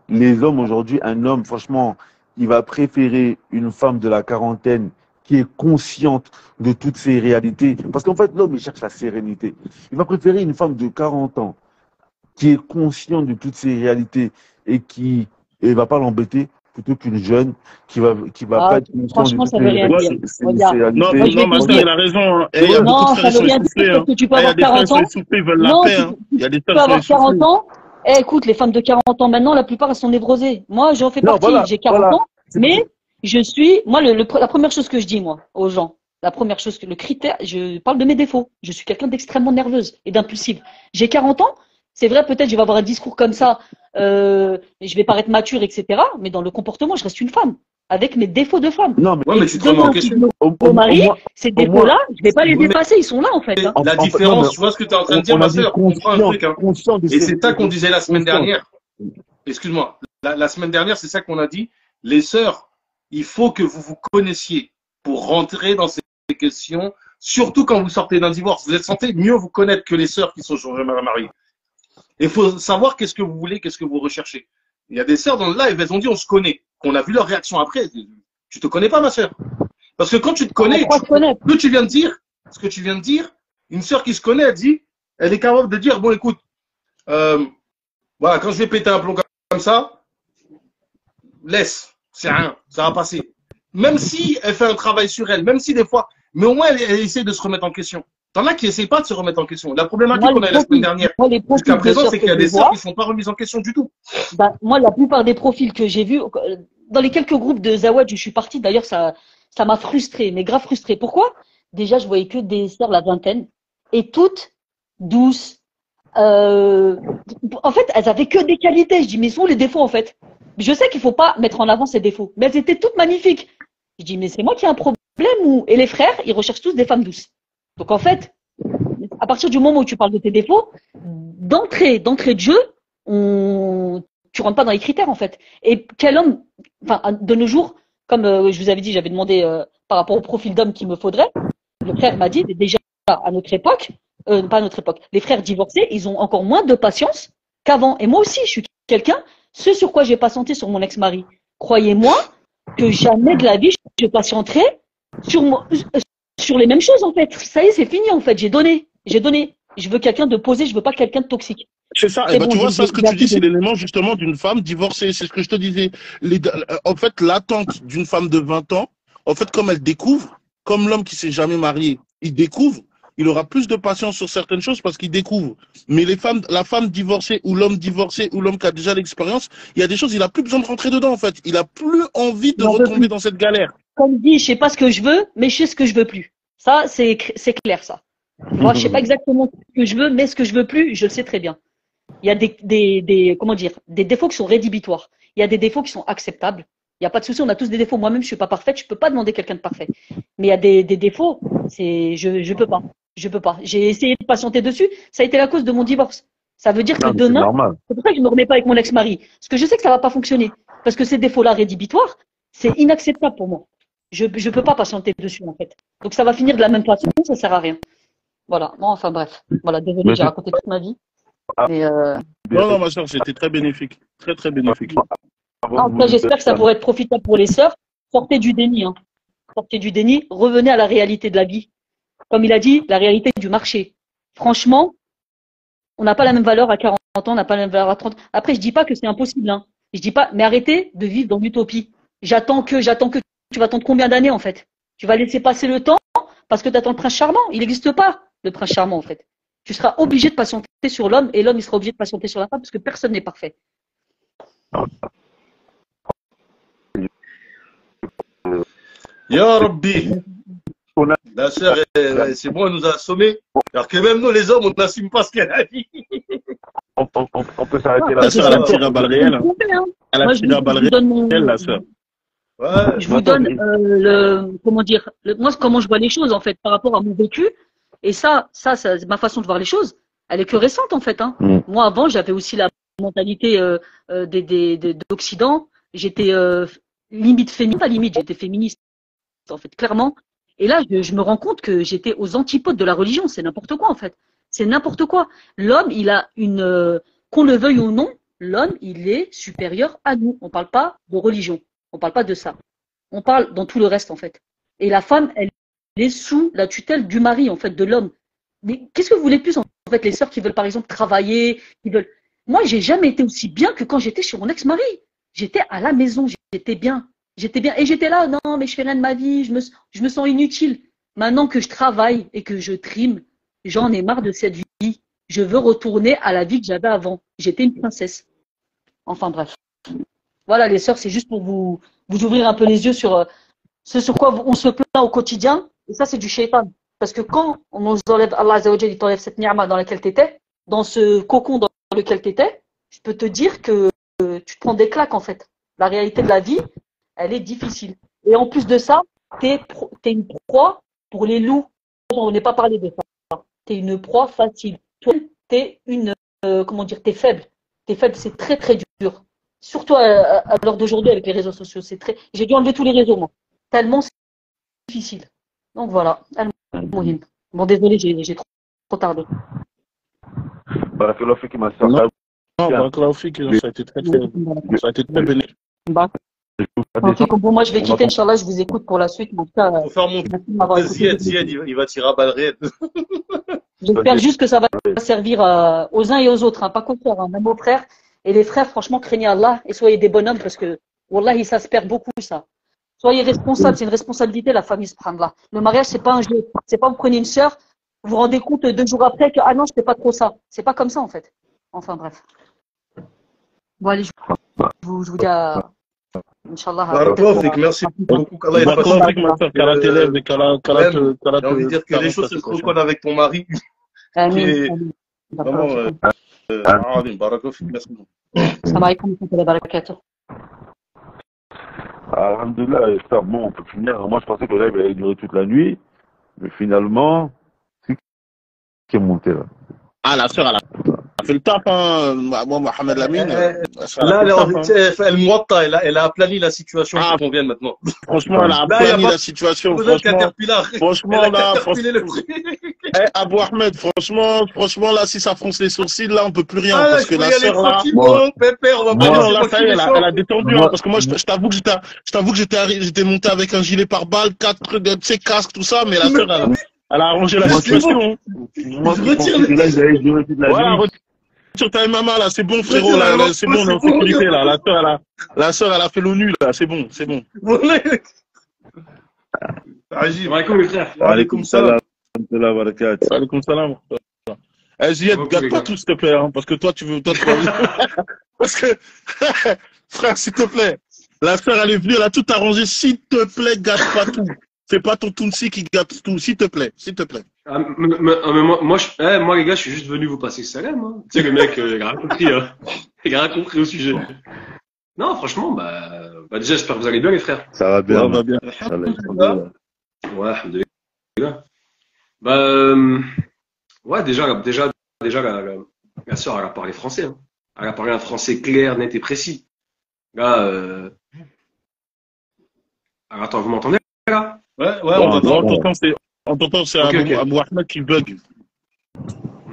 les hommes aujourd'hui, un homme, franchement, il va préférer une femme de la quarantaine qui est consciente de toutes ces réalités. Parce qu'en fait, l'homme, il cherche la sérénité. Il va préférer une femme de 40 ans qui est consciente de toutes ces réalités et qui ne va pas l'embêter plutôt qu'une jeune qui va pas être franchement, ça veut rien dire. Non, ma soeur, elle a raison. Il y a beaucoup de frères qui sont essoufflés. Parce que tu peux avoir 40 ans. Ils veulent la paix. Il y a des tu peux avoir 40 ans. Écoute, les femmes de 40 ans maintenant, la plupart, elles sont névrosées. Moi, j'en fais partie. J'ai 40 ans. Mais la première chose que je dis, moi, aux gens, le critère, je parle de mes défauts. Je suis quelqu'un d'extrêmement nerveuse et d'impulsive. J'ai 40 ans. C'est vrai, peut-être je vais avoir un discours comme ça, je vais paraître mature, etc. Mais dans le comportement, je reste une femme, avec mes défauts de femme. Non, mais tu te remets en question. Mon mari, ces défauts-là, je vais pas les effacer, ils sont là en fait. Hein. La différence, tu vois ce que tu es en train de dire, ma soeur, comprends un truc. Hein. Et c'est ça qu'on disait la semaine dernière. Excuse-moi, la semaine dernière, c'est ça qu'on a dit. Les sœurs, il faut que vous vous connaissiez pour rentrer dans ces questions, surtout quand vous sortez d'un divorce. Vous êtes censé mieux vous connaître que les sœurs qui sont jamais mariées. il faut savoir qu'est-ce que vous voulez, qu'est-ce que vous recherchez. Il y a des sœurs dans le live, elles ont dit on se connaît. Qu'on a vu leur réaction après. Tu te connais pas, ma sœur. Parce que quand tu te connais, ce que tu viens de dire, une sœur qui se connaît, elle est capable de dire, bon, écoute, voilà, quand je vais péter un plomb comme ça, laisse, c'est rien, ça va passer. Même si elle fait un travail sur elle, même si des fois, mais au moins elle essaie de se remettre en question. T'en as qui n'essayent pas de se remettre en question. La problématique qu'on a eu la semaine dernière, jusqu'à présent, c'est qu'il y a des sœurs qui ne sont pas remises en question du tout. Bah, moi, la plupart des profils que j'ai vus, dans les quelques groupes de Zawad où je suis partie, d'ailleurs, ça m'a frustrée, mais grave frustrée. Pourquoi? Déjà, je voyais que des sœurs la vingtaine, et toutes douces. En fait, elles avaient que des qualités. Je dis, mais où sont les défauts, en fait? Je sais qu'il faut pas mettre en avant ces défauts, mais elles étaient toutes magnifiques. Je dis, mais c'est moi qui ai un problème ou... Et les frères, ils recherchent tous des femmes douces. Donc, en fait, à partir du moment où tu parles de tes défauts, d'entrée de jeu, tu rentres pas dans les critères, en fait. Et quel homme, enfin, de nos jours, comme je vous avais dit, j'avais demandé par rapport au profil d'homme qu'il me faudrait, le frère m'a dit, déjà, à notre époque, pas à notre époque, les frères divorcés, ils ont encore moins de patience qu'avant. Et moi aussi, je suis quelqu'un, ce sur quoi j'ai patienté sur mon ex-mari, croyez-moi que jamais de la vie, je patienterai sur les mêmes choses, en fait. Ça y est, c'est fini, en fait. J'ai donné. Je veux quelqu'un de posé, je veux pas quelqu'un de toxique. C'est ça. Et ben, tu vois, ça, ce que tu dis, c'est l'élément justement d'une femme divorcée. C'est ce que je te disais. En fait, l'attente d'une femme de 20 ans, en fait, comme elle découvre, comme l'homme qui s'est jamais marié, il découvre, il aura plus de patience sur certaines choses parce qu'il découvre. Mais la femme divorcée ou l'homme divorcé ou l'homme qui a déjà l'expérience, il y a des choses, il a plus besoin de rentrer dedans, en fait. Il a plus envie de retomber dans cette galère. Comme dit, je sais pas ce que je veux, mais je sais ce que je veux plus. Ça, c'est clair, ça. Moi, je sais pas exactement ce que je veux, mais ce que je veux plus, je le sais très bien. Il y a des défauts qui sont rédhibitoires. Il y a des défauts qui sont acceptables. Il n'y a pas de souci, on a tous des défauts. Moi-même, je suis pas parfaite, je peux pas demander quelqu'un de parfait. Mais il y a des défauts, je peux pas. Je peux pas. J'ai essayé de patienter dessus. Ça a été la cause de mon divorce. Ça veut dire que demain, c'est pour ça que je me remets pas avec mon ex-mari. Parce que je sais que ça va pas fonctionner. Parce que ces défauts-là rédhibitoires, c'est inacceptable pour moi. Je peux pas patienter dessus, en fait. Donc ça va finir de la même façon, ça sert à rien. Voilà. Bon, enfin bref. Voilà, désolé, j'ai raconté toute ma vie. Mais Non, ma soeur, c'était très bénéfique. Très, très bénéfique. En tout cas, j'espère que ça pourrait être profitable pour les sœurs. Sortez du déni, hein. Sortez du déni, revenez à la réalité de la vie. Comme il a dit, la réalité du marché. Franchement, on n'a pas la même valeur à 40 ans, on n'a pas la même valeur à 30 ans. Après, je dis pas que c'est impossible, hein. Je dis pas, mais arrêtez de vivre dans l'utopie. J'attends que, tu vas attendre combien d'années, en fait? Tu vas laisser passer le temps parce que tu attends le prince charmant. Il n'existe pas, le prince charmant, en fait. Tu seras obligé de patienter sur l'homme et l'homme, il sera obligé de patienter sur la femme parce que personne n'est parfait. Ya Rabbi. La sœur, c'est bon, elle nous a assommés. Alors que même nous, les hommes, on n'assume pas ce qu'elle a dit. On peut s'arrêter là. La sœur, elle a tiré à balles réelles. Elle a tiré à balles réelles, la sœur. Ouais. Je vous donne moi, comment je vois les choses, en fait, par rapport à mon vécu. Et ça, ma façon de voir les choses, elle est que récente, en fait, hein. Moi, avant, j'avais aussi la mentalité d'Occident. J'étais limite féministe, pas limite, j'étais féministe, en fait, clairement. Et là, je me rends compte que j'étais aux antipodes de la religion. C'est n'importe quoi, en fait. C'est n'importe quoi. L'homme, il a qu'on le veuille ou non, l'homme, il est supérieur à nous. On parle pas de religion. On parle pas de ça. On parle dans tout le reste, en fait. Et la femme, elle est sous la tutelle du mari, en fait, de l'homme. Mais qu'est-ce que vous voulez de plus, en fait, les sœurs qui veulent, par exemple, travailler, qui veulent. Moi, j'ai jamais été aussi bien que quand j'étais chez mon ex-mari. J'étais à la maison, j'étais bien. J'étais bien. Et j'étais là, non, mais je fais rien de ma vie, je me sens inutile. Maintenant que je travaille et que je trime, j'en ai marre de cette vie. Je veux retourner à la vie que j'avais avant. J'étais une princesse. Enfin, bref. Voilà, les sœurs, c'est juste pour vous ouvrir un peu les yeux sur ce sur quoi on se plaint au quotidien. Et ça, c'est du shaitan. Parce que quand on nous enlève, Allah Azza wa Jalla, il t'enlève cette ni'ma dans laquelle tu étais, dans ce cocon dans lequel tu étais, je peux te dire que tu te prends des claques, en fait. La réalité de la vie, elle est difficile. Et en plus de ça, t'es une proie pour les loups. On n'est pas parlé de ça. T'es une proie facile. Toi, t'es t'es faible. T'es faible, c'est très très dur. Surtout à l'heure d'aujourd'hui avec les réseaux sociaux. J'ai dû enlever tous les réseaux, moi. Tellement c'est difficile. Donc voilà. Bon, désolé, j'ai trop tardé. Barakallahu fik, ma soeur. Non, Barakallahu fik, ça a été très bénéfique. Bon, moi, je vais quitter, Inch'Allah, je vous écoute pour la suite. En tout cas, Faut faire monter merci de m'avoir écouté. Ziad, il va tirer à balles réelles. J'espère juste que ça va servir aux uns et aux autres, hein, pas qu'aux frères, hein, même aux frères. Et les frères, franchement, craignez Allah et soyez des bonhommes parce que, Wallahi, ça se perd beaucoup, ça. Soyez responsables, c'est une responsabilité, la famille, subhanallah. Le mariage, c'est pas un jeu. C'est pas vous prenez une sœur, vous vous rendez compte 2 jours après que, ah non, je fais pas trop ça. C'est pas comme ça, en fait. Enfin, bref. Bon, allez, je vous dis à, Inch'Allah. Barakallahu fik, merci beaucoup. Barakallahu fik, ma soeur, qu'Allah t'élève et qu'Allah J'ai envie de dire que les choses se recollent avec ton mari. Amin. Vraiment, barakallahu fik, merci beaucoup. Salam alaikum wa rahmatullahi wa barakatuh. Alhamdulillah, ça, bon, on peut finir. Moi, je pensais que le live allait durer toute la nuit, mais finalement, c'est qui est monté là. Ah, la sœur, elle a fait le taf, hein. Moi, Mohamed Lamine. Là, elle moita, elle a aplani la situation qui convient maintenant. Franchement, elle a aplani la situation. Franchement, là, Abou Ahmed, franchement, là, si ça fronce les sourcils, là, on peut plus rien. Parce que la sœur, là. Là, ça y est, elle a détendu, hein. Parce que moi, je t'avoue que j'étais monté avec un gilet pare-balles, 4 trucs, tu sais, casque, tout ça, mais la sœur, elle a arrangé la situation. Moi, je pensais que là, j'allais durer toute la nuit. Sur ta maman là, c'est bon frérot, là, c'est bon, on est en sécurité là. La sœur, elle a fait l'ONU là, c'est bon. Alaykoum les frères. Alaykoum salam. Alaykoum salam. Ziad, gâte pas tout s'il te plaît, hein, parce que toi tu veux. Parce que, frère, s'il te plaît, la sœur elle est venue, elle a tout arrangé, s'il te plaît, gâte pas tout. C'est pas ton Tounsi qui gâte tout, s'il te plaît. Ah, mais moi, les gars, je suis juste venu vous passer salam. Hein. Tu sais, le mec, il a rien compris. Hein. Il a rien compris au sujet. Non, franchement, déjà, j'espère que vous allez bien, les frères. Ça va bien. Ça va bien. Ouais, alhamdoulilah. Ouais, déjà, la sœur, elle a parlé français. Hein. Elle a parlé un français clair, net et précis. Là, alors, attends, vous m'entendez, là? Ouais, on t'entend. On t'entend, c'est Abou Ahmed qui bug.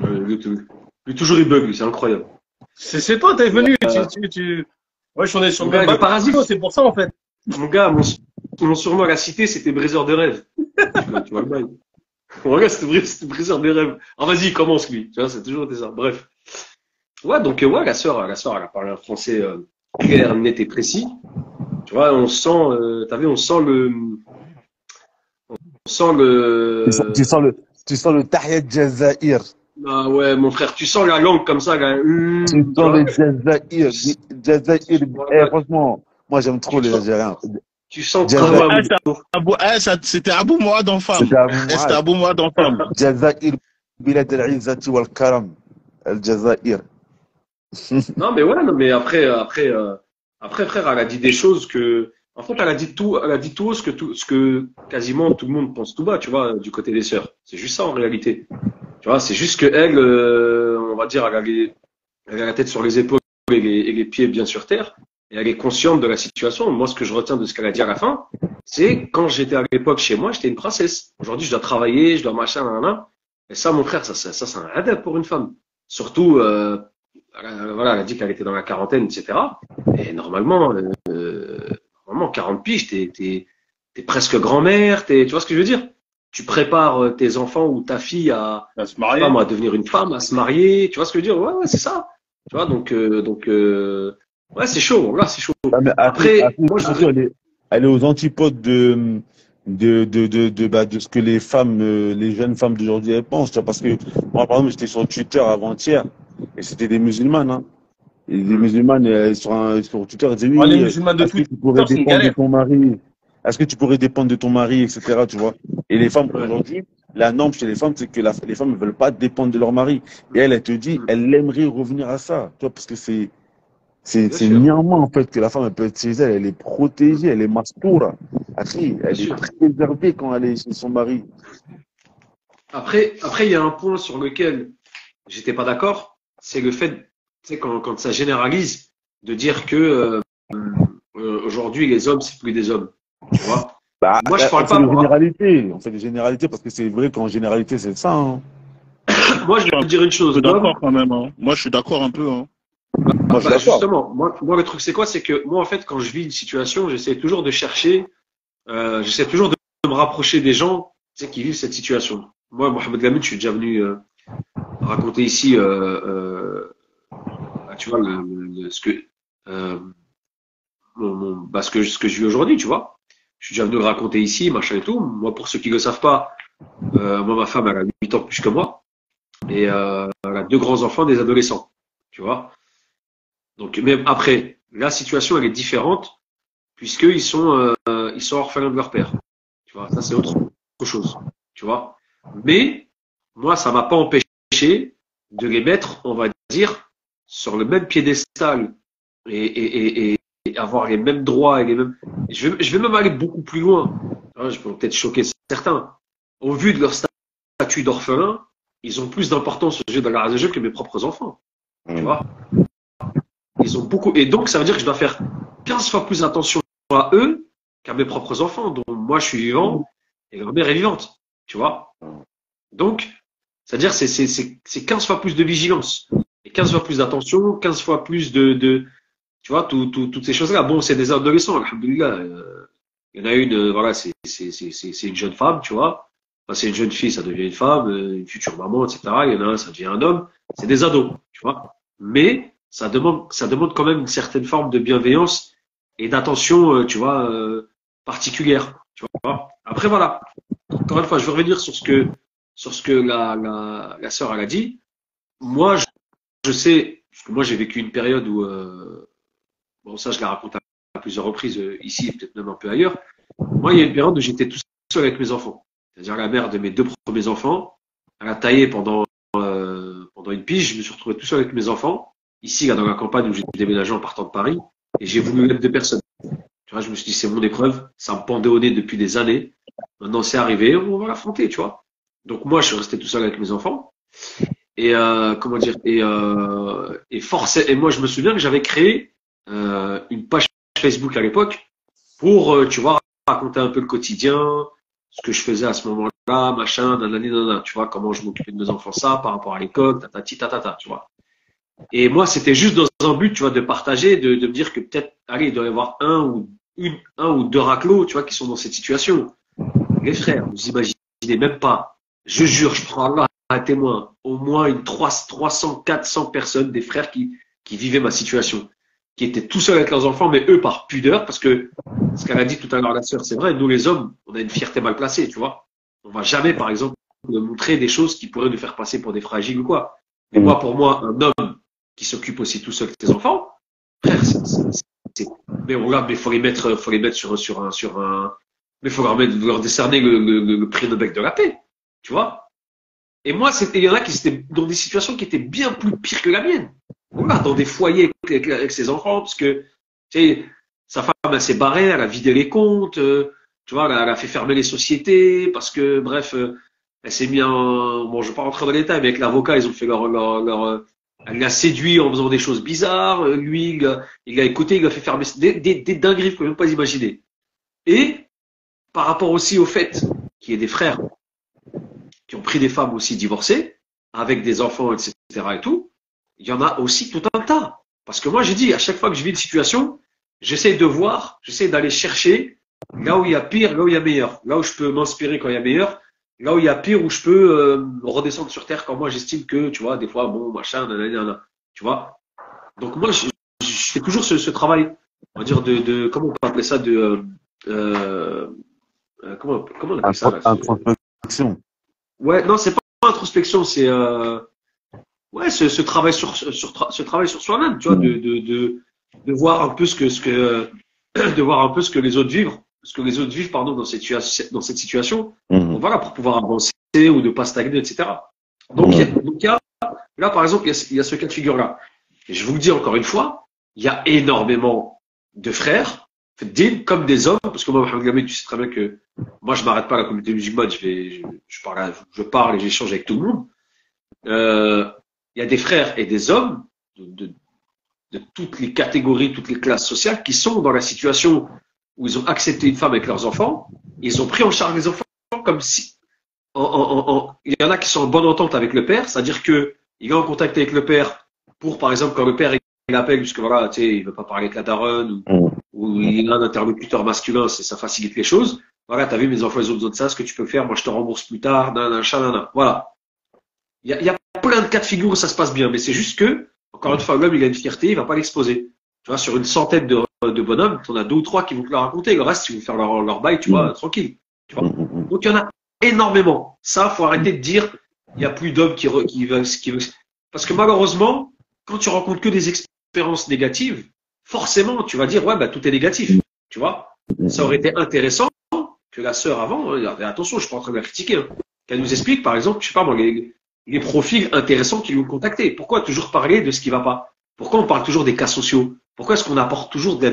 Lui, toujours il bug, lui, c'est incroyable. C'est toi, t'es venu. Ouais, je suis en sur le même parasite, c'est pour ça en fait. Mon gars, mon surnom à la cité, c'était briseur de rêve. Tu vois le bail. Mon gars, c'était briseur de rêve. Ah, vas-y, commence, lui. Tu vois, c'est toujours été ça. Bref. Ouais, donc, ouais, la sœur, elle a parlé un français clair, net et précis. Tu vois, on sent, on sent le. Tu sens le Tahiyat Jazair. Ah ouais, mon frère, tu sens la langue comme ça, là. Tu sens le Jazair. Jazair, franchement, moi j'aime trop les Algériens. Tu sens c'était Abou Mouad en femme. C'était Abou Mouad en femme. Jazair, Bilad al-Izzati wal Karam. Al-Jazair. Non, mais après, frère, elle a dit des choses que. En fait, elle a dit tout ce que quasiment tout le monde pense tout bas, tu vois, du côté des sœurs. C'est juste ça en réalité. Tu vois, c'est juste que elle, on va dire, elle a la tête sur les épaules et les pieds bien sur terre, et elle est consciente de la situation. Moi, ce que je retiens de ce qu'elle a dit à la fin, c'est quand j'étais à l'époque chez moi, j'étais une princesse. Aujourd'hui, je dois travailler, je dois machin, nanana. Et ça, mon frère, ça c'est un adepte pour une femme. Surtout, voilà, elle a dit qu'elle était dans la quarantaine, etc. Et normalement, 40 piges, t'es presque grand-mère, tu vois ce que je veux dire? Tu prépares tes enfants ou ta fille à se marier, à devenir une femme, à se marier, tu vois ce que je veux dire? Ouais, c'est ça. Tu vois, donc, ouais, c'est chaud, là, c'est chaud. Ah, mais après, moi, je veux dire, elle est aux antipodes de ce que les femmes, les jeunes femmes d'aujourd'hui, elles pensent, tu vois, parce que, moi, par exemple, j'étais sur Twitter avant-hier, et c'était des musulmanes, hein. Et les musulmanes, sur Twitter, elles disaient, oui, les musulmanes de Twitter, c'est une galère. Est-ce que tu pourrais dépendre de ton mari, etc., tu vois? Et les femmes, aujourd'hui, la norme chez les femmes, c'est que les femmes ne veulent pas dépendre de leur mari. Et elle te dit, elle aimerait revenir à ça, tu vois, parce que c'est néanmoins, en fait, que la femme, elle peut être chez elle, elle est protégée, elle est mastoura. Elle est préservée quand elle est chez son mari. Après, il y a un point sur lequel j'étais pas d'accord, c'est le fait, tu sais, quand ça généralise, de dire que aujourd'hui, les hommes, c'est plus des hommes. Tu vois? Moi, je parle pas. On fait des généralités parce que c'est vrai qu'en généralité, c'est ça. Hein. moi, je vais te dire une Je chose. suis d'accord quand même. Hein. Moi, je suis d'accord un peu. Hein. Moi, je suis d'accord. Justement, moi, le truc, c'est quoi? C'est que moi, en fait, quand je vis une situation, j'essaie toujours de chercher, j'essaie toujours de me rapprocher des gens, tu sais, qui vivent cette situation. Moi, Mohamed Lamine, je suis déjà venu raconter ici, tu vois, ce que, ce que je vis aujourd'hui, tu vois. Je suis déjà venu le raconter ici, machin et tout. Moi, pour ceux qui ne le savent pas, moi, ma femme, elle a 8 ans de plus que moi. Et elle a 2 grands enfants, des adolescents, tu vois. Donc, même après, la situation, elle est différente, puisqu'ils sont orphelins de leur père. Tu vois, ça, c'est autre chose, tu vois. Mais, moi, ça m'a pas empêché de les mettre, on va dire, sur le même piédestal et avoir les mêmes droits et les mêmes. Je vais même aller beaucoup plus loin. Hein, je peux peut-être choquer certains. Au vu de leur statut d'orphelin, ils ont plus d'importance aux yeux de la jeu que mes propres enfants. Tu vois. Ils ont beaucoup. Et donc, ça veut dire que je dois faire 15 fois plus attention à eux qu'à mes propres enfants, dont moi je suis vivant et leur mère est vivante. Tu vois. Donc, c'est-à-dire c'est 15 fois plus de vigilance. Et 15 fois plus d'attention, 15 fois plus de tu vois, toutes ces choses-là. Bon, c'est des adolescents, alhamdoulilah. Il y en a une, voilà, c'est une jeune femme, tu vois. Enfin, c'est une jeune fille, ça devient une femme, une future maman, etc. Il y en a un, ça devient un homme. C'est des ados, tu vois. Mais ça demande quand même une certaine forme de bienveillance et d'attention, tu vois, particulière. Tu vois. Après, voilà. Encore une fois, je veux revenir sur ce que la sœur elle a dit. Moi, je sais, parce que moi j'ai vécu une période où bon, ça, je la raconte à plusieurs reprises ici et peut-être même un peu ailleurs. Moi, il y a une période où j'étais tout seul avec mes enfants. C'est-à-dire la mère de mes 2 premiers enfants. Elle a taillé pendant une pige. Je me suis retrouvé tout seul avec mes enfants. Ici, là, dans la campagne où j'ai déménagé en partant de Paris. Et j'ai voulu mettre 2 personnes. Tu vois, je me suis dit, c'est mon épreuve. Ça me pendait au nez depuis des années. Maintenant, c'est arrivé. On va l'affronter, tu vois. Donc, moi, je suis resté tout seul avec mes enfants. Et, comment dire, et moi, je me souviens que j'avais créé une page Facebook à l'époque pour, tu vois, raconter un peu le quotidien, ce que je faisais à ce moment-là, machin, nanana, tu vois, comment je m'occupais de mes enfants, ça, par rapport à l'école, tatati, tatata, tu vois. Et moi, c'était juste dans un but, tu vois, de partager, de me dire que peut-être, allez, il doit y avoir un ou 2 raclos, tu vois, qui sont dans cette situation. Les frères, vous imaginez même pas. Je jure, je prends Allah à témoin, au moins une 300, 400 personnes, des frères qui vivaient ma situation, qui étaient tout seuls avec leurs enfants, mais eux par pudeur, parce que ce qu'elle a dit tout à l'heure la sœur, c'est vrai, nous les hommes, on a une fierté mal placée, tu vois. On va jamais, par exemple, montrer des choses qui pourraient nous faire passer pour des fragiles ou quoi. Mais moi, pour moi, un homme qui s'occupe aussi tout seul de ses enfants, frère, mais voilà, mais faut les mettre sur un, mais faut leur décerner le prix Nobel de la paix, tu vois. Et moi, il y en a qui étaient dans des situations qui étaient bien plus pires que la mienne. Voilà, dans des foyers avec ses enfants, parce que, tu sais, sa femme, elle s'est barrée, elle a vidé les comptes, tu vois, elle a fait fermer les sociétés, parce que, bref, elle s'est mis bon, je vais pas rentrer dans les détails, mais avec l'avocat, ils ont fait elle l'a séduit en faisant des choses bizarres, lui, il l'a écouté, il l'a fait fermer des dingueries que vous pouvez même pas imaginer. Et, par rapport aussi au fait qu'il y ait des frères qui ont pris des femmes aussi divorcées, avec des enfants, etc. et tout, il y en a aussi tout un tas. Parce que moi, j'ai dit, à chaque fois que je vis une situation, j'essaie d'aller chercher là où il y a pire, là où il y a meilleur. Là où je peux m'inspirer quand il y a meilleur, là où il y a pire, où je peux redescendre sur terre quand moi j'estime que, tu vois, des fois, bon, machin, nanana, tu vois. Donc moi, je fais toujours ce travail, on va dire, comment on peut appeler ça, comment on appelle ça là, Introspection. Ouais, non, c'est pas introspection, c'est ouais, ce travail sur soi-même, tu vois, de voir un peu de voir un peu ce que les autres vivent, pardon, dans cette situation, donc, voilà, pour pouvoir avancer ou ne pas stagner, etc. Donc, là, par exemple, il y a ce cas de figure-là. Et je vous le dis encore une fois, il y a énormément de frères, comme des hommes, parce que moi, Mohamed Lamine, tu sais très bien que moi, je m'arrête pas à la communauté musulmane, je parle et j'échange avec tout le monde. Il y a des frères et des hommes de toutes les catégories, toutes les classes sociales qui sont dans la situation où ils ont accepté une femme avec leurs enfants, et ils ont pris en charge les enfants comme si, il y en a qui sont en bonne entente avec le père, c'est-à-dire que il est en contact avec le père pour, par exemple, quand le père il appelle, puisque voilà, tu sais, il veut pas parler avec la daronne ou il a un interlocuteur masculin, ça facilite les choses. Voilà, t'as vu, mes enfants, ils ont besoin de ça, ce que tu peux faire, moi je te rembourse plus tard, nanana. Voilà. Il y a plein de cas de figure où ça se passe bien, mais c'est juste que, encore une fois, l'homme, il a une fierté, il va pas l'exposer. Tu vois, sur une centaine de bonhommes, t'en as 2 ou 3 qui vont te le raconter, le reste, ils vont faire leur bail, tu vois, tranquille. Tu vois. Donc, il y en a énormément. Ça, faut arrêter de dire, il y a plus d'hommes qui veulent, parce que malheureusement, quand tu rencontres que des expériences négatives, forcément, tu vas dire, ouais, bah, tout est négatif. Tu vois. Ça aurait été intéressant que la sœur avant, attention, je suis pas en train de la critiquer, hein, qu'elle nous explique, par exemple, je sais pas moi, les profils intéressants qui l'ont contacté. Pourquoi toujours parler de ce qui va pas? Pourquoi on parle toujours des cas sociaux? Pourquoi est-ce qu'on apporte toujours de la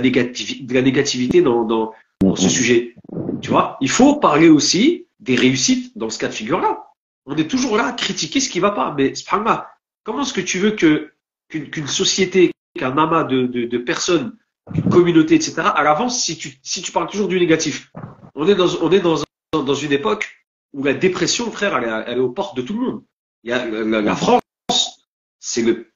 négativité dans ce sujet? Tu vois, il faut parler aussi des réussites dans ce cas de figure-là. On est toujours là à critiquer ce qui va pas. Mais subhanallah, comment est-ce que tu veux qu'une société, qu'un amas de personnes, qu'une communauté, etc., à l'avance si tu parles toujours du négatif? On est dans une époque où la dépression, frère, elle est aux portes de tout le monde. Il y a la France, c'est le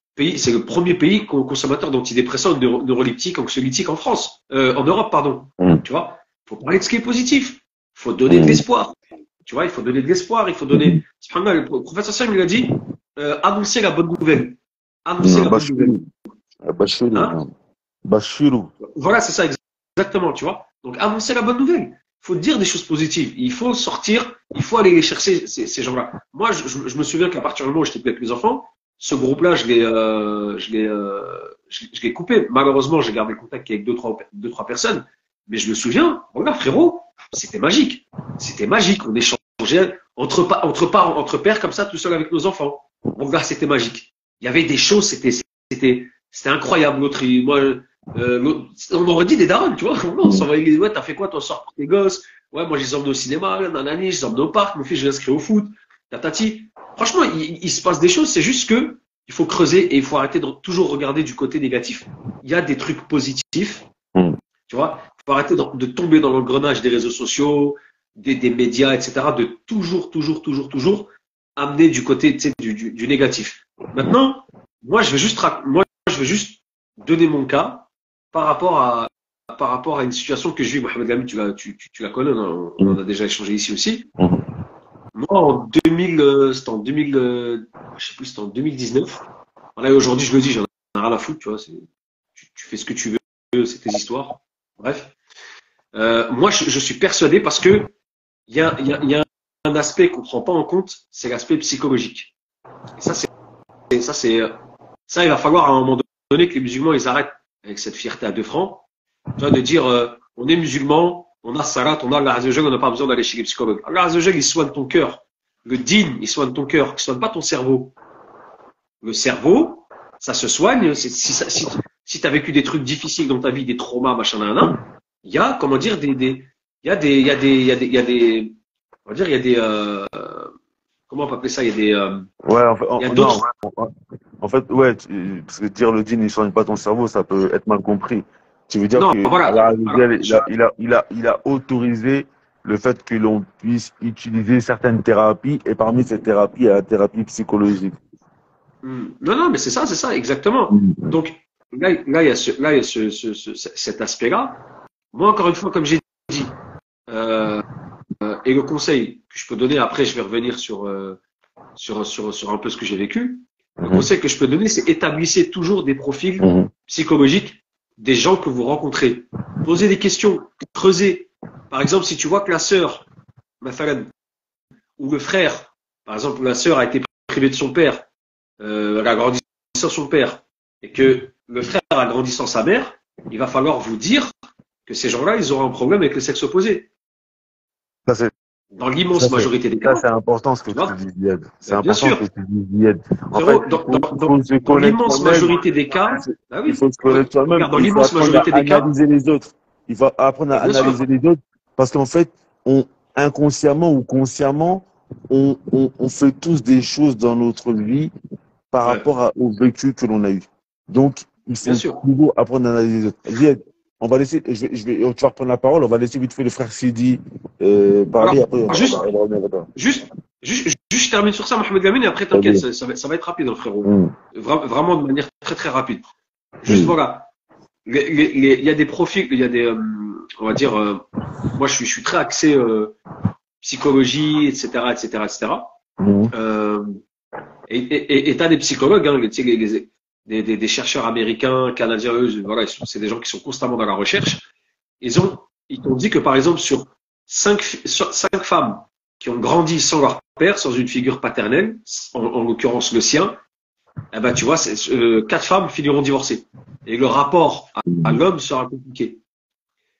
premier pays consommateur d'antidépresseurs, neuroleptiques, anxiolytiques en France, en Europe, pardon. Tu vois, faut parler de ce qui est positif. Faut donner de l'espoir. Tu vois, il faut donner de l'espoir. Il faut donner. Le professeur Sam, il a dit annoncer la bonne nouvelle. Annoncer la bonne nouvelle. Bashirou. Voilà, c'est ça exactement. Tu vois. Donc annoncer la bonne nouvelle. Il faut dire des choses positives. Il faut sortir. Il faut aller les chercher ces gens-là. Moi, je me souviens qu'à partir du moment où j'étais avec mes enfants, ce groupe-là, je l'ai coupé. Malheureusement, j'ai gardé contact avec deux, trois personnes. Mais je me souviens, regarde, frérot, c'était magique. C'était magique. On échangeait entre pères comme ça, tout seul avec nos enfants. Regarde, c'était magique. Il y avait des choses, c'était incroyable. On aurait dit des darons, tu vois. On s'envoyait, ouais, t'as fait quoi, toi, sors pour tes gosses? Ouais, moi, je les emmène au cinéma, nanani, je les emmène au parc, mon fils, je l'inscris au foot, tatati. Franchement, il se passe des choses, c'est juste que il faut creuser et il faut arrêter de toujours regarder du côté négatif. Il y a des trucs positifs, tu vois. Il faut arrêter de tomber dans l'engrenage des réseaux sociaux, des médias, etc. De toujours amener du côté, tu sais, du négatif. Maintenant, moi, je veux juste donner mon cas par rapport à une situation que j'ai vue. Mohamed Lamine, tu la connais, on en a déjà échangé ici aussi. Moi, c'était en 2019. Voilà, aujourd'hui, je le dis, j'en ai rien à foutre, tu vois. Tu fais ce que tu veux, c'est tes histoires. Bref. Moi, je suis persuadé parce que il y a un aspect qu'on prend pas en compte, c'est l'aspect psychologique. Et ça, il va falloir à un moment donné que les musulmans, ils arrêtent avec cette fierté à 2 francs. Tu vois, de dire, on est musulman, on a salat, on a Allah Azza wa Jalla, on n'a pas besoin d'aller chez les psychologues. Allah Azza wa Jalla, il soigne ton cœur. Le din, il soigne ton cœur, il soigne pas ton cerveau. Le cerveau, ça se soigne. Si tu as vécu des trucs difficiles dans ta vie, des traumas, machin, il y a, comment dire, comment on peut appeler ça, il y a des, Ouais, il y a d'autres. en fait, ouais, parce que dire le djinn ne soigne pas ton cerveau, ça peut être mal compris. Tu veux dire Non, que voilà. il a autorisé le fait que l'on puisse utiliser certaines thérapies, et parmi ces thérapies, il y a la thérapie psychologique. Non, mais c'est ça, exactement. Donc, là, il y a cet aspect-là. Moi, encore une fois, comme j'ai dit, et le conseil que je peux donner, après, je vais revenir sur un peu ce que j'ai vécu. Le conseil que je peux donner, c'est établissez toujours des profils psychologiques des gens que vous rencontrez. Posez des questions, creusez. Par exemple, si tu vois que la sœur, ou le frère, par exemple, la sœur a été privée de son père, elle a grandi sans son père, et que le frère a grandi sans sa mère, il va falloir vous dire que ces gens-là, ils auront un problème avec le sexe opposé. Dans l'immense majorité des cas. Ça, c'est important ce que tu dis, Ziad. C'est important ce que tu dis, Ziad. En fait, dans l'immense majorité des cas, il faut se connaître soi-même. Dans l'immense majorité des cas, analyser les autres. Il faut apprendre à analyser les autres, parce qu'en fait, inconsciemment ou consciemment, on fait tous des choses dans notre vie par rapport au vécu que l'on a eu. Donc, il faut toujours apprendre à analyser les autres. Ziad, on va laisser, tu vas reprendre la parole, on va laisser vite fait le frère Sidi parler. Alors, après. Juste, je termine sur ça, Mohamed Lamine, et après, t'inquiète, ça va être rapide, hein, frérot. Vraiment de manière très, très rapide. Juste, voilà. Il y a des profils, il y a des, on va dire, moi, je suis très axé, psychologie, etc., etc., etc. Et t'as des psychologues, hein, tu sais, des chercheurs américains, canadiens, eux, voilà, c'est des gens qui sont constamment dans la recherche. Ils t'ont dit que, par exemple, sur 5 femmes qui ont grandi sans leur père, sans une figure paternelle, en l'occurrence le sien, eh ben, tu vois, 4 femmes finiront divorcées. Et le rapport à l'homme sera compliqué.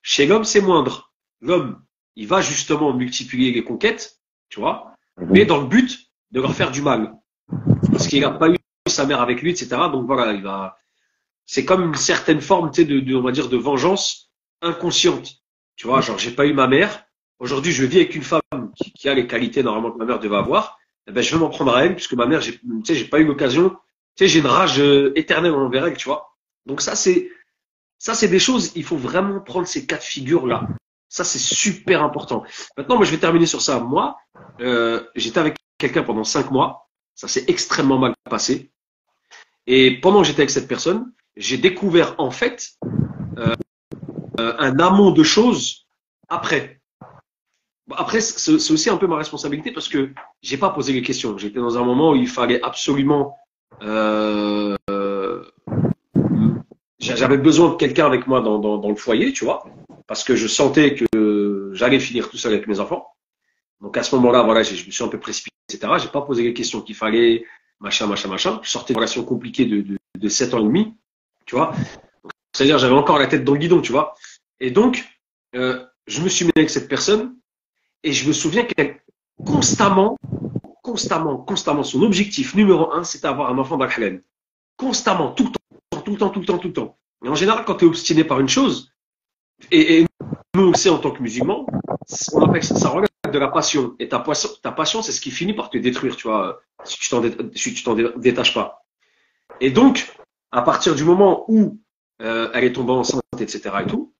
Chez l'homme, c'est moindre. L'homme, il va justement multiplier les conquêtes, tu vois, mais dans le but de leur faire du mal. Parce qu'il n'a pas eu sa mère avec lui, etc. Donc voilà, c'est comme une certaine forme, tu sais, on va dire, de vengeance inconsciente. Tu vois, genre, j'ai pas eu ma mère. Aujourd'hui, je vis avec une femme qui a les qualités normalement que ma mère devait avoir. Eh ben, je vais m'en prendre à elle, puisque ma mère, tu sais, j'ai pas eu l'occasion. Tu sais, j'ai une rage éternelle envers elle, tu vois. Donc ça, c'est des choses, il faut vraiment prendre ces cas de figure-là. Ça, c'est super important. Maintenant, moi, je vais terminer sur ça. Moi, j'étais avec quelqu'un pendant 5 mois. Ça s'est extrêmement mal passé. Et pendant que j'étais avec cette personne, j'ai découvert, en fait, un amont de choses après. Après, c'est aussi un peu ma responsabilité parce que j'ai pas posé les questions. J'étais dans un moment où il fallait absolument, j'avais besoin de quelqu'un avec moi dans le foyer, tu vois, parce que je sentais que j'allais finir tout seul avec mes enfants. Donc à ce moment-là, voilà, je me suis un peu précipité, etc. J'ai pas posé les questions qu'il fallait, machin. Je sortais d'une relation compliquée de 7 ans et demi, tu vois. C'est-à-dire, j'avais encore la tête dans le guidon, tu vois. Et donc, je me suis mis avec cette personne et je me souviens qu'elle, constamment, son objectif numéro 1, c'était avoir un enfant d'Al-Halal. Constamment, tout le temps. Et en général, quand tu es obstiné par une chose, et nous aussi en tant que musulmans, on appelle ça relève de la passion. Et ta passion, c'est ce qui finit par te détruire, tu vois, si tu t'en détaches pas. Et donc, à partir du moment où elle est tombée enceinte, etc. et tout,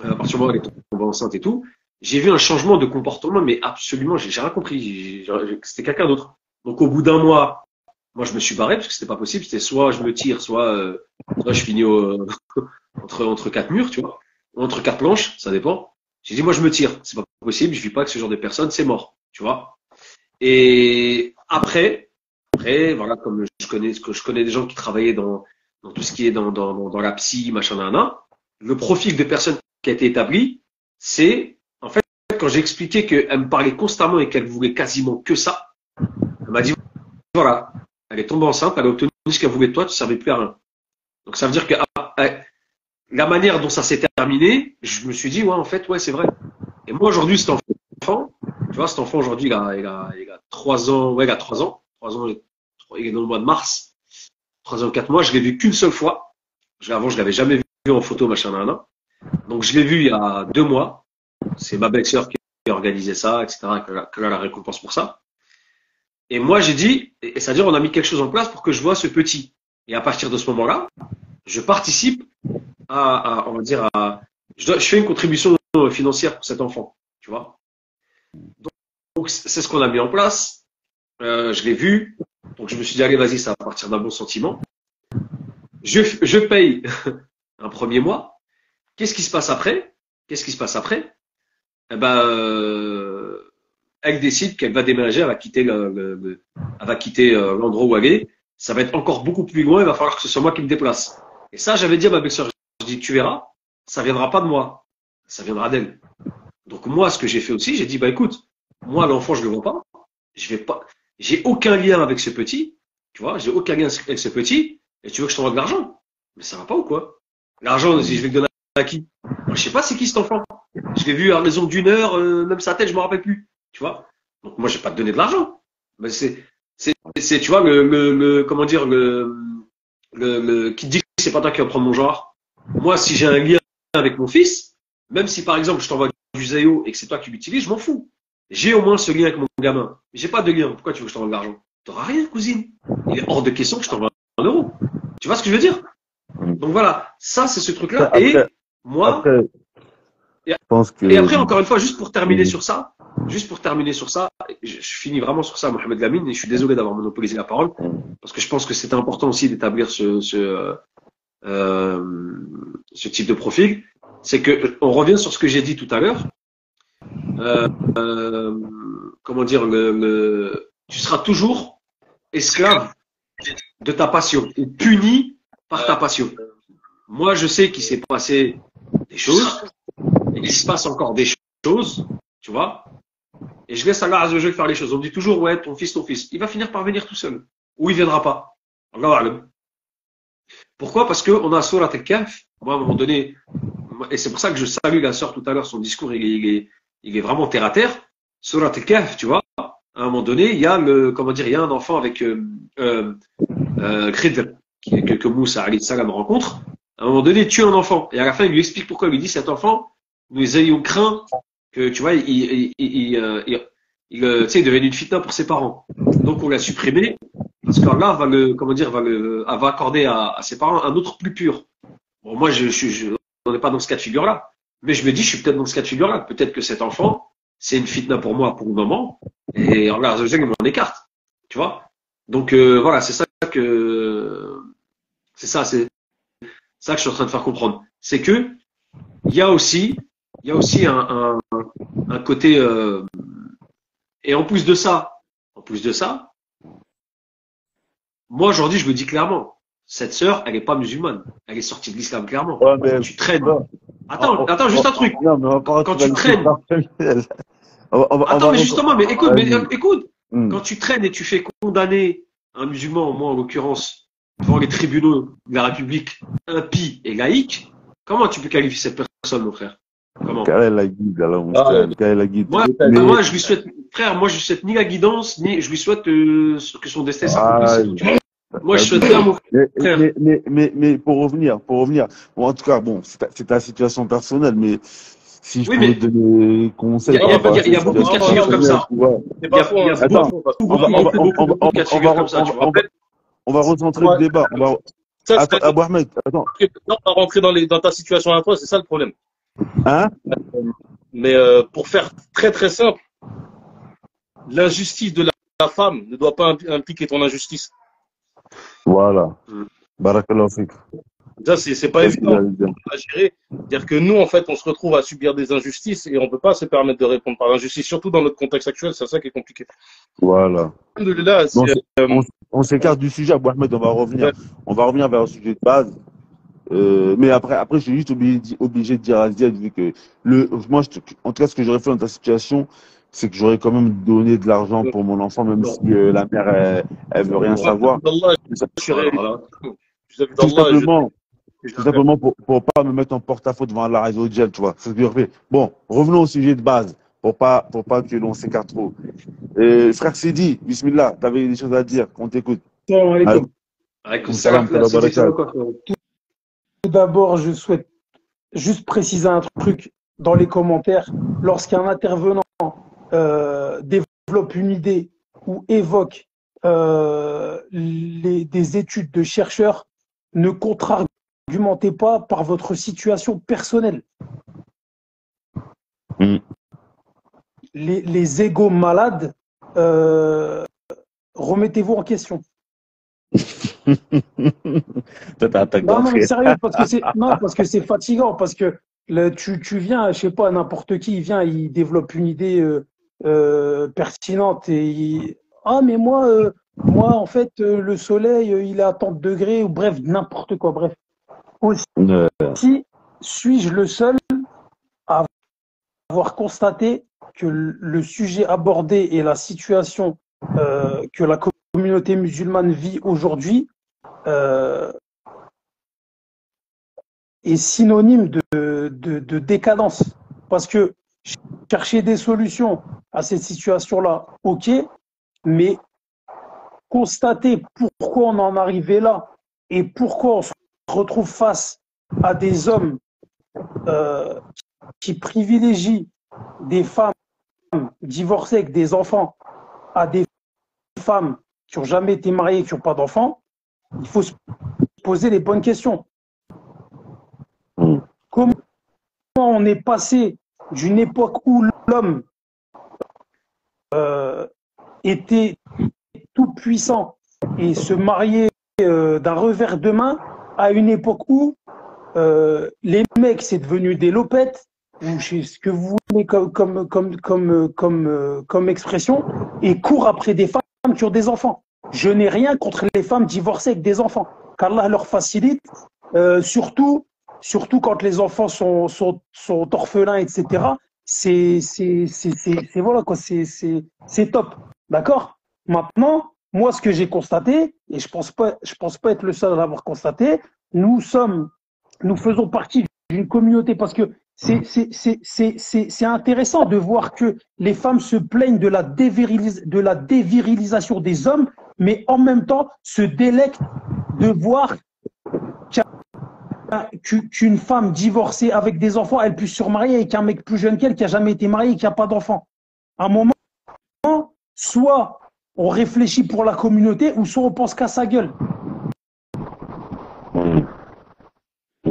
à partir du moment où elle est tombée enceinte et tout, j'ai vu un changement de comportement, mais absolument, j'ai rien compris. C'était quelqu'un d'autre. Donc, au bout d'un mois, moi, je me suis barré parce que c'était pas possible. C'était soit je me tire, soit je finis entre 4 murs, tu vois, ou entre 4 planches, ça dépend. J'ai dit, moi, je me tire. C'est pas possible. Je vis pas avec ce genre de personnes. C'est mort, tu vois. Et après, voilà, comme je connais des gens qui travaillaient dans tout ce qui est dans la psy, machin, le profil de personne qui a été établi, c'est, en fait, quand j'ai expliqué qu'elle me parlait constamment et qu'elle voulait quasiment que ça, elle m'a dit, voilà, elle est tombée enceinte, elle a obtenu ce qu'elle voulait de toi, tu ne servais plus à rien. Donc ça veut dire que la manière dont ça s'est terminé, je me suis dit, ouais, en fait, ouais, c'est vrai. Et moi, aujourd'hui, cet enfant, tu vois, cet enfant, aujourd'hui, il a 3 ans, ouais, il a 3 ans. 3 ans, il est dans le mois de mars. 3 ans, 4 mois, je l'ai vu qu'une seule fois. Avant, je l'avais jamais vu en photo, machin, Donc, je l'ai vu il y a 2 mois. C'est ma belle-sœur qui a organisé ça, etc., qu'elle a la récompense pour ça. Et moi, j'ai dit, et c'est-à-dire, on a mis quelque chose en place pour que je vois ce petit. Et à partir de ce moment-là, je participe on va dire, je fais une contribution financière pour cet enfant, tu vois. Donc c'est ce qu'on a mis en place. Je l'ai vu. Donc, je me suis dit, allez, vas-y, ça va partir d'un bon sentiment. Je paye un premier mois. Qu'est-ce qui se passe après? Eh ben, elle décide qu'elle va déménager, elle va quitter l'endroit où elle est. Ça va être encore beaucoup plus loin, il va falloir que ce soit moi qui me déplace. Et ça, j'avais dit à ma belle-sœur, je dis, tu verras, ça viendra pas de moi, ça viendra d'elle. Donc moi, ce que j'ai fait aussi, j'ai dit, bah écoute, moi, l'enfant, je le vois pas, j'ai aucun lien avec ce petit, tu vois, j'ai aucun lien avec ce petit, et tu veux que je t'envoie de l'argent? Mais ça va pas ou quoi? L'argent, si je vais le donner à qui? Moi, je sais pas c'est qui cet enfant. Je l'ai vu à raison d'une heure, même sa tête, je me rappelle plus, tu vois. Donc moi, je vais pas te donner de l'argent. Mais tu vois, comment dire, qui te dit que c'est pas toi qui vas prendre mon genre. Moi, si j'ai un lien avec mon fils, même si par exemple je t'envoie du Zayo et que c'est toi qui l'utilises, je m'en fous. J'ai au moins ce lien avec mon gamin. J'ai pas de lien. Pourquoi tu veux que je t'envoie de l'argent? T'auras rien, cousine. Il est hors de question que je t'envoie 1 euro. Tu vois ce que je veux dire? Donc voilà, ça c'est ce truc-là. Et moi, je pense que... et après encore une fois, juste pour terminer sur ça, je finis vraiment sur ça, Mohamed Lamine, et je suis désolé d'avoir monopolisé la parole, parce que je pense que c'était important aussi d'établir ce type de profil. C'est que on revient sur ce que j'ai dit tout à l'heure. Comment dire, tu seras toujours esclave de ta passion et puni par ta passion. Moi, je sais qu'il s'est passé des choses et qu'il se passe encore des choses, tu vois. Et je laisse Allah Azza wa Jalla faire les choses. On me dit toujours, ouais, ton fils. Il va finir par venir tout seul. Ou il viendra pas. Allahu A'lam. Pourquoi? Parce qu'on a Surat Al-Kahf. Moi, à un moment donné, et c'est pour ça que je salue la sœur tout à l'heure, son discours, il est vraiment terre à terre. Surat Al-Kahf, tu vois. À un moment donné, il y a il y a un enfant avec Khidr, que Moussa alayhi salam rencontre. À un moment donné, il tue un enfant. Et à la fin, il lui explique pourquoi. Il lui dit, cet enfant, nous ayons craint que, tu vois, il devienne une fitna pour ses parents. Donc, on l'a supprimé. Parce qu'Allah va accorder à ses parents un autre plus pur. Bon, moi, on n'est pas dans ce cas de figure-là. Mais je me dis, je suis peut-être dans ce cas de figure-là. Peut-être que cet enfant, c'est une fitna pour moi, pour le moment. Et Allah, il m'en écarte. Tu vois? Donc, voilà, c'est ça que je suis en train de faire comprendre. C'est que, il y a aussi un côté, et en plus de ça, moi, aujourd'hui, je me dis clairement, cette sœur, elle n'est pas musulmane. Elle est sortie de l'islam, clairement. Ouais, mais Quand tu traînes. non. Attends, juste un truc. Non, mais on va pas Quand rentrer tu dans traînes. Attends, mais justement, mais écoute. Quand tu traînes et tu fais condamner un musulman, moi en l'occurrence, devant les tribunaux de la République impie et laïque, comment tu peux qualifier cette personne, mon frère? Comment? Quelle est la guide, alors, mon frère? Quelle est la guide? Moi, je lui souhaite, frère, moi, je lui souhaite ni la guidance, ni je lui souhaite que son destin s'accomplisse. Moi, je souhaite rien, mon frère. Mais pour revenir, bon, en tout cas, bon, c'est ta situation personnelle, mais si je pouvais te donner conseil, il y a beaucoup de cas de figure comme ça. C'est pas faux. Beaucoup de cas de figure comme ça, tu vois. On va recentrer le débat. Attends, Abou Ahmed, attends. On va rentrer dans ta situation à toi, c'est ça le problème. Hein? Mais pour faire très très simple, l'injustice de la femme ne doit pas impliquer ton injustice. Voilà. Barakallahu fik. Ça, c'est pas évident à gérer. C'est-à-dire que nous, en fait, on se retrouve à subir des injustices et on peut pas se permettre de répondre par l'injustice, surtout dans notre contexte actuel, c'est ça qui est compliqué. Voilà. Alhamdoulilah, on s'écarte du sujet, Abou Ahmed, on va revenir vers le sujet de base. Mais après, je suis juste obligé de dire à Ziad, vu que moi, en tout cas, ce que j'aurais fait dans ta situation, c'est que j'aurais quand même donné de l'argent pour mon enfant, même si la mère, elle veut rien savoir. Tout simplement pour pas me mettre en porte-à-faux devant Allah Azza wa Jal, tu vois. C'est ce que j'ai fait. Bon, revenons au sujet de base, pour pas que l'on s'écarte trop. Frère Sidi, bismillah, t'avais des choses à dire, on t'écoute. Salam. Tout d'abord, je souhaite juste préciser un truc dans les commentaires. Lorsqu'un intervenant développe une idée ou évoque des études de chercheurs, ne contre-argumentez pas par votre situation personnelle. Les égos malades, remettez-vous en question. Non, mais sérieux, parce que c'est fatigant, parce que tu viens, je sais pas, n'importe qui, il vient, il développe une idée pertinente et mais moi, en fait, le soleil, il est à tant de degrés, ou bref, n'importe quoi, bref. Aussi, suis-je le seul à avoir constaté que le sujet abordé et la situation que la communauté musulmane vit aujourd'hui est synonyme de décadence. Parce que chercher des solutions à cette situation-là, ok, mais constater pourquoi on en est arrivé là et pourquoi on se retrouve face à des hommes qui privilégient des femmes divorcées avec des enfants à des femmes qui n'ont jamais été mariées et qui n'ont pas d'enfants, il faut se poser les bonnes questions. Comment on est passé d'une époque où l'homme était tout puissant et se mariait d'un revers de main à une époque où les mecs, c'est devenu des lopettes, ou je sais ce que vous voulez comme expression, et courent après des femmes qui ont des enfants. Je n'ai rien contre les femmes divorcées avec des enfants, qu'Allah leur facilite, surtout quand les enfants sont orphelins, etc. Voilà quoi, c'est top, d'accord? Maintenant, moi, ce que j'ai constaté, et je pense pas être le seul à l'avoir constaté, nous faisons partie d'une communauté parce que c'est intéressant de voir que les femmes se plaignent de la dévirilisation des hommes, mais en même temps se délectent de voir qu'une femme divorcée avec des enfants, elle puisse se remarier avec un mec plus jeune qu'elle qui n'a jamais été marié et qui n'a pas d'enfant. À un moment, soit on réfléchit pour la communauté ou soit on pense qu'à sa gueule.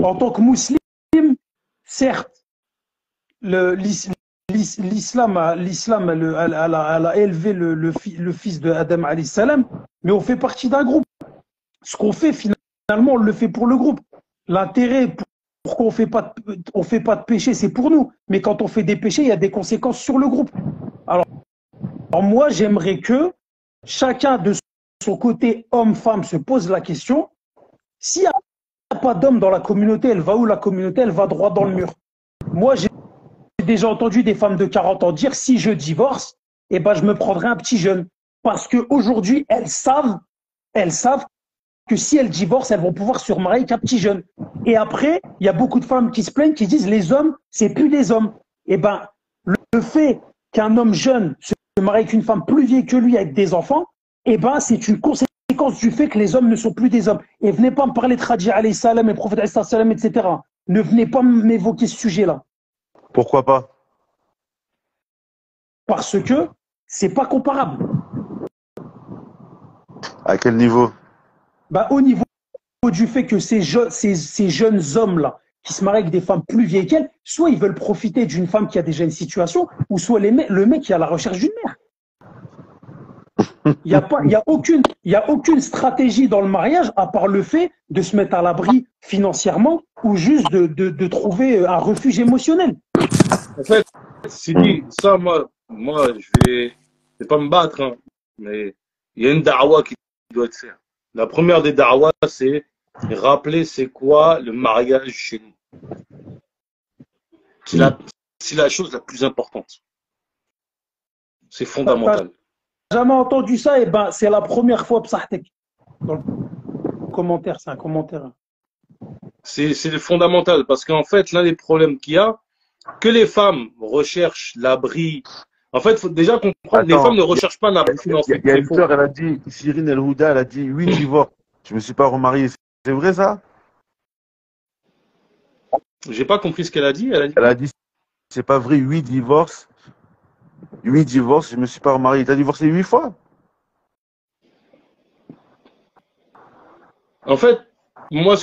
En tant que musulman, certes, l'islam a élevé le fils de Adam alayhi salam, mais on fait partie d'un groupe. Ce qu'on fait finalement, on le fait pour le groupe. L'intérêt pourquoi on fait pas de péché, c'est pour nous. Mais quand on fait des péchés, il y a des conséquences sur le groupe. Alors moi, j'aimerais que chacun de son côté, homme-femme, se pose la question. S'il n'y a pas d'homme dans la communauté, elle va où la communauté? Elle va droit dans le mur. Moi, j'ai déjà entendu des femmes de 40 ans dire si je divorce, eh ben, je me prendrai un petit jeune. Parce qu'aujourd'hui, elles savent que si elles divorcent, elles vont pouvoir se remarier avec un petit jeune. Et après, il y a beaucoup de femmes qui se plaignent, qui disent les hommes, c'est plus des hommes. Eh ben, le fait qu'un homme jeune se marie avec une femme plus vieille que lui avec des enfants, eh ben, c'est une conséquence du fait que les hommes ne sont plus des hommes. Et venez pas me parler de Khadija alayhi salam et prophète alayhi salam, etc. Ne venez pas m'évoquer ce sujet-là. Pourquoi pas? Parce que c'est pas comparable. À quel niveau? Bah, au niveau du fait que ces jeunes hommes-là, qui se marient avec des femmes plus vieilles qu'elles, soit ils veulent profiter d'une femme qui a déjà une situation, ou soit le mec qui est à la recherche d'une mère. Il n'y a aucune stratégie dans le mariage à part le fait de se mettre à l'abri financièrement ou juste de trouver un refuge émotionnel. En fait, Sidi, ça, moi, je vais pas me battre, hein, mais il y a une da'wa qui doit être faite. La première des da'wa, c'est rappeler c'est quoi le mariage chez nous. C'est la chose la plus importante. C'est fondamental. Jamais entendu ça, et ben c'est la première fois Psahtek. Dans le commentaire, c'est un commentaire. C'est fondamental parce qu'en fait, l'un des problèmes qu'il y a, que les femmes recherchent l'abri. En fait, il faut déjà comprendre, les femmes ne recherchent pas un abri financier. Il y a une sœur, elle a dit, Cyrine El Houda, elle a dit 8 divorces. Je me suis pas remarié. C'est vrai ça? J'ai pas compris ce qu'elle a dit. Elle a dit c'est pas vrai, 8 divorces. 8 divorces, je me suis pas remarié. T'as divorcé 8 fois? En fait, moi,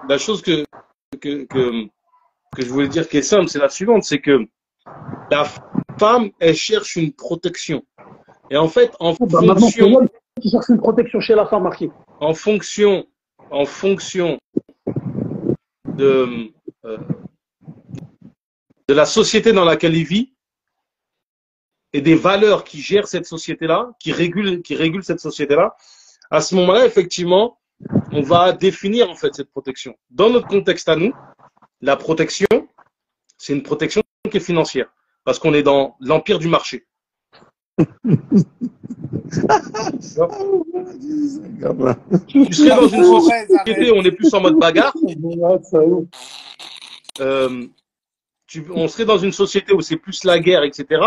la chose que je voulais dire qui est simple, c'est la suivante, c'est que la femme, elle cherche une protection. Et en fait, en fonction... Qui cherche une protection chez la femme, marquée. En fonction de la société dans laquelle il vit et des valeurs qui gèrent cette société-là, qui régulent cette société-là, à ce moment-là, effectivement, on va définir en fait cette protection. Dans notre contexte à nous, la protection, c'est une protection qui est financière, parce qu'on est dans l'empire du marché. Tu serais dans une société où on est plus en mode bagarre. On serait dans une société où c'est plus la guerre, etc.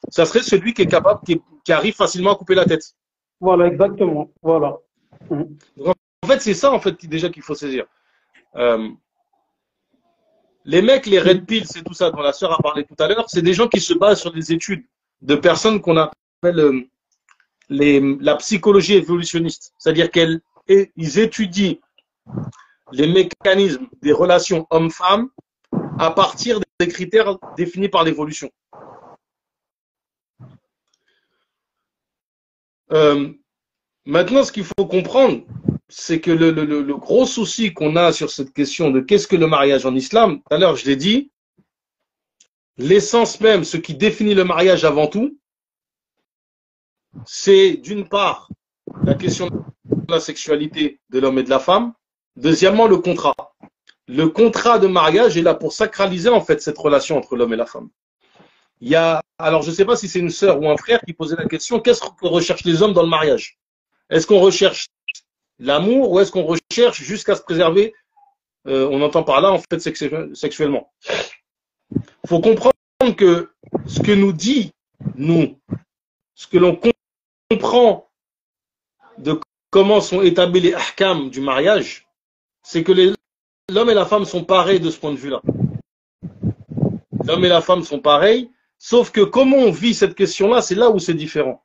Ça serait celui qui est capable, qui arrive facilement à couper la tête. Voilà, exactement. Voilà. Donc, en fait, c'est ça en fait déjà qu'il faut saisir. Les mecs, les red pills, c'est tout ça dont la sœur a parlé tout à l'heure, c'est des gens qui se basent sur des études de personnes qu'on appelle la psychologie évolutionniste. C'est-à-dire qu'ils étudient les mécanismes des relations hommes-femmes à partir des critères définis par l'évolution. Euh, Maintenant, ce qu'il faut comprendre, c'est que le gros souci qu'on a sur cette question de qu'est-ce que le mariage en islam, tout à l'heure je l'ai dit, l'essence même, ce qui définit le mariage avant tout, c'est d'une part la question de la sexualité de l'homme et de la femme, deuxièmement le contrat. Le contrat de mariage est là pour sacraliser en fait cette relation entre l'homme et la femme. Il y a, alors je ne sais pas si c'est une sœur ou un frère qui posait la question, qu'est-ce que recherchent les hommes dans le mariage? Est-ce qu'on recherche l'amour ou est-ce qu'on recherche jusqu'à se préserver, on entend par là en fait sexuellement. Il faut comprendre que ce que nous dit, nous, ce que l'on comprend de comment sont établis les ahkam du mariage, c'est que l'homme et la femme sont pareils de ce point de vue-là. L'homme et la femme sont pareils, sauf que comment on vit cette question-là, c'est là où c'est différent.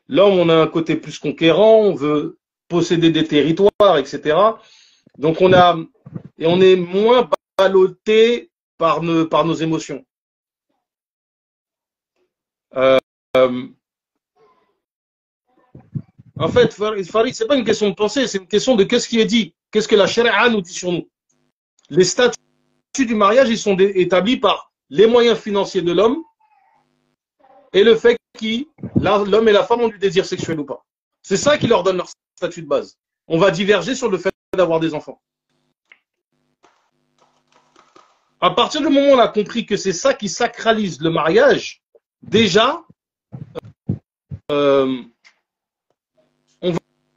L'homme, on a un côté plus conquérant, on veut posséder des territoires, etc. Donc on est moins ballotté par nos émotions. En fait, Farid, c'est pas une question de pensée, c'est une question de qu'est-ce qui est dit, qu'est-ce que la charia nous dit sur nous. Les statuts du mariage, ils sont établis par les moyens financiers de l'homme et le fait que l'homme et la femme ont du désir sexuel ou pas. C'est ça qui leur donne leur statut de base. On va diverger sur le fait d'avoir des enfants. À partir du moment où on a compris que c'est ça qui sacralise le mariage, déjà, on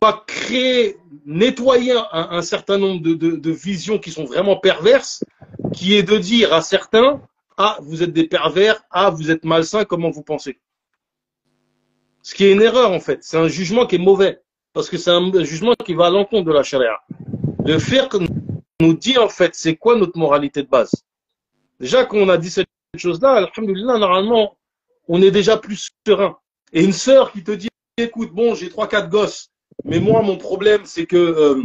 va créer, nettoyer un certain nombre de visions qui sont vraiment perverses, qui est de dire à certains, ah, vous êtes des pervers, ah, vous êtes malsains, comment vous pensez? Ce qui est une erreur en fait, c'est un jugement qui est mauvais, parce que c'est un jugement qui va à l'encontre de la charia. Le fiqh nous dit en fait, c'est quoi notre moralité de base? Déjà qu'on a dit cette chose-là, alhamdoulilah, normalement, on est déjà plus serein. Et une sœur qui te dit, écoute, bon, j'ai 3-4 gosses, mais moi, mon problème, c'est que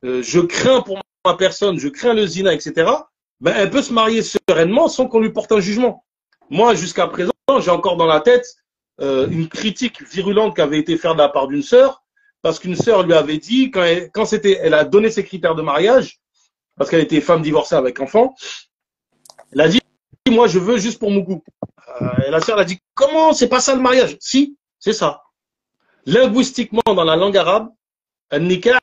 je crains pour ma personne, je crains le zina, etc. Ben, elle peut se marier sereinement sans qu'on lui porte un jugement. Moi, jusqu'à présent, j'ai encore dans la tête une critique virulente qui avait été faite de la part d'une sœur, parce qu'une sœur lui avait dit, quand elle a donné ses critères de mariage, parce qu'elle était femme divorcée avec enfant, elle a dit, moi, je veux juste pour mon goût. Et la sœur a dit, comment, c'est pas ça le mariage? Si, c'est ça. Linguistiquement, dans la langue arabe, un nikah,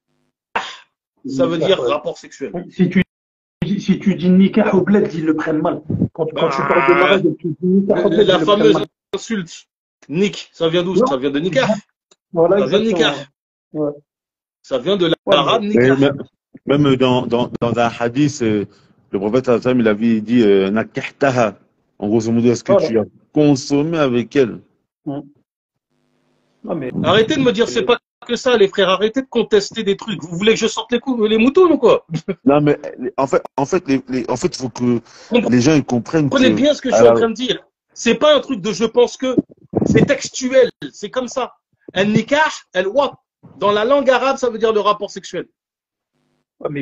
ça veut dire rapport sexuel. Si tu dis nikah au bled, ils le prennent mal. Quand tu parles de mariage, tu dis nikah au bled, la fameuse insulte, nik, ça vient d'où? Ça vient de nikah. Voilà, ça vient de nikah. Ouais. Ça vient de l'arabe nikah. Même dans un hadith, le prophète il avait dit nakahtaha. En grosso modo, est-ce que tu as consommé avec elle? Non, mais... Arrêtez de me dire c'est pas que ça, les frères. Arrêtez de contester des trucs. Vous voulez que je sorte les moutons ou quoi? Non, mais en fait, il faut que les gens ils comprennent. Comprenez bien ce que je suis en train de dire. C'est pas un truc de je pense que. C'est textuel. C'est comme ça. Un nikah, el-waq. Dans la langue arabe, ça veut dire le rapport sexuel. Mais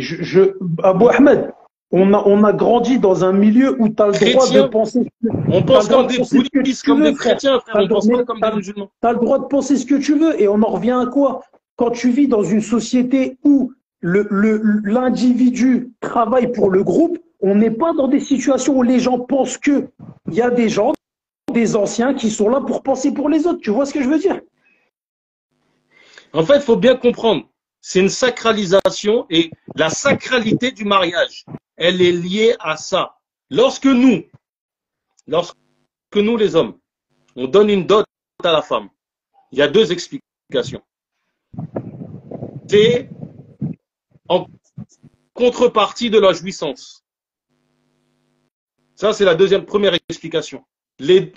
Abou Ahmed, on a grandi dans un milieu où tu as le droit de penser. On pense comme des bouddhistes, comme des chrétiens, frère. On pense pas comme des musulmans. Tu as le droit de penser ce que tu veux et on en revient à quoi? Quand tu vis dans une société où l'individu travaille pour le groupe, on n'est pas dans des situations où les gens pensent que il y a des gens, des anciens qui sont là pour penser pour les autres. Tu vois ce que je veux dire? En fait, il faut bien comprendre. C'est une sacralisation et la sacralité du mariage, elle est liée à ça. Lorsque nous, les hommes, on donne une dot à la femme, il y a deux explications. C'est en contrepartie de la jouissance. Ça, c'est la première explication. Les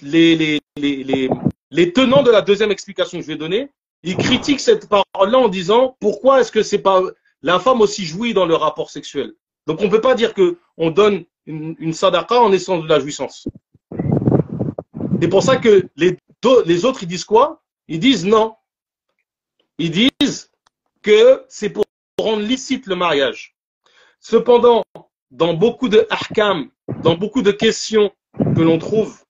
tenants de la deuxième explication que je vais donner, ils critiquent cette parole-là en disant pourquoi est-ce que c'est pas la femme aussi jouit dans le rapport sexuel. Donc on peut pas dire que on donne une sadaqa en essence de la jouissance. C'est pour ça que les autres ils disent quoi? Ils disent non. Ils disent que c'est pour rendre licite le mariage. Cependant, dans beaucoup de ahkam, dans beaucoup de questions que l'on trouve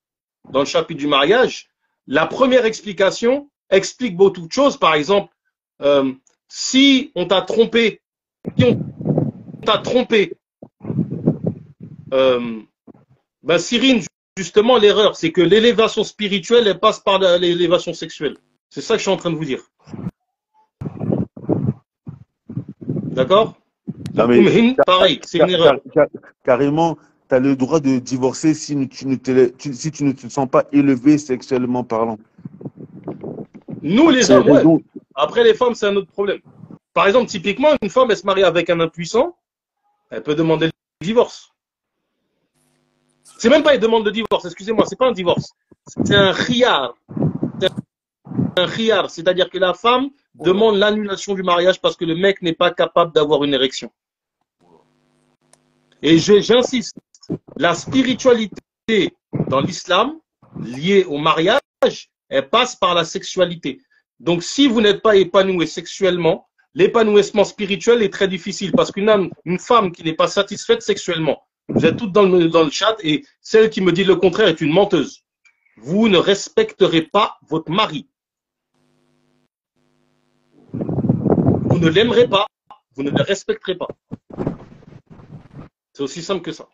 dans le chapitre du mariage, la première explication, explique beaucoup de choses. Par exemple, si on t'a trompé, Cyrine, justement, l'erreur, c'est que l'élévation spirituelle, elle passe par l'élévation sexuelle. C'est ça que je suis en train de vous dire. D'accord? Pareil, c'est une erreur. Carrément, tu as le droit de divorcer si tu ne te sens pas élevé sexuellement parlant. Nous, les hommes, ouais. Après, les femmes, c'est un autre problème. Par exemple, typiquement, une femme, elle se marie avec un impuissant, elle peut demander le divorce. C'est même pas une demande de divorce, excusez-moi, c'est pas un divorce. C'est un khiyar. Un khiyar, c'est-à-dire que la femme demande l'annulation du mariage parce que le mec n'est pas capable d'avoir une érection. Et j'insiste, la spiritualité dans l'islam, liée au mariage, elle passe par la sexualité. Donc, si vous n'êtes pas épanoui sexuellement, l'épanouissement spirituel est très difficile parce qu'une femme qui n'est pas satisfaite sexuellement, vous êtes toutes dans le chat et celle qui me dit le contraire est une menteuse. Vous ne respecterez pas votre mari. Vous ne l'aimerez pas, vous ne le respecterez pas. C'est aussi simple que ça.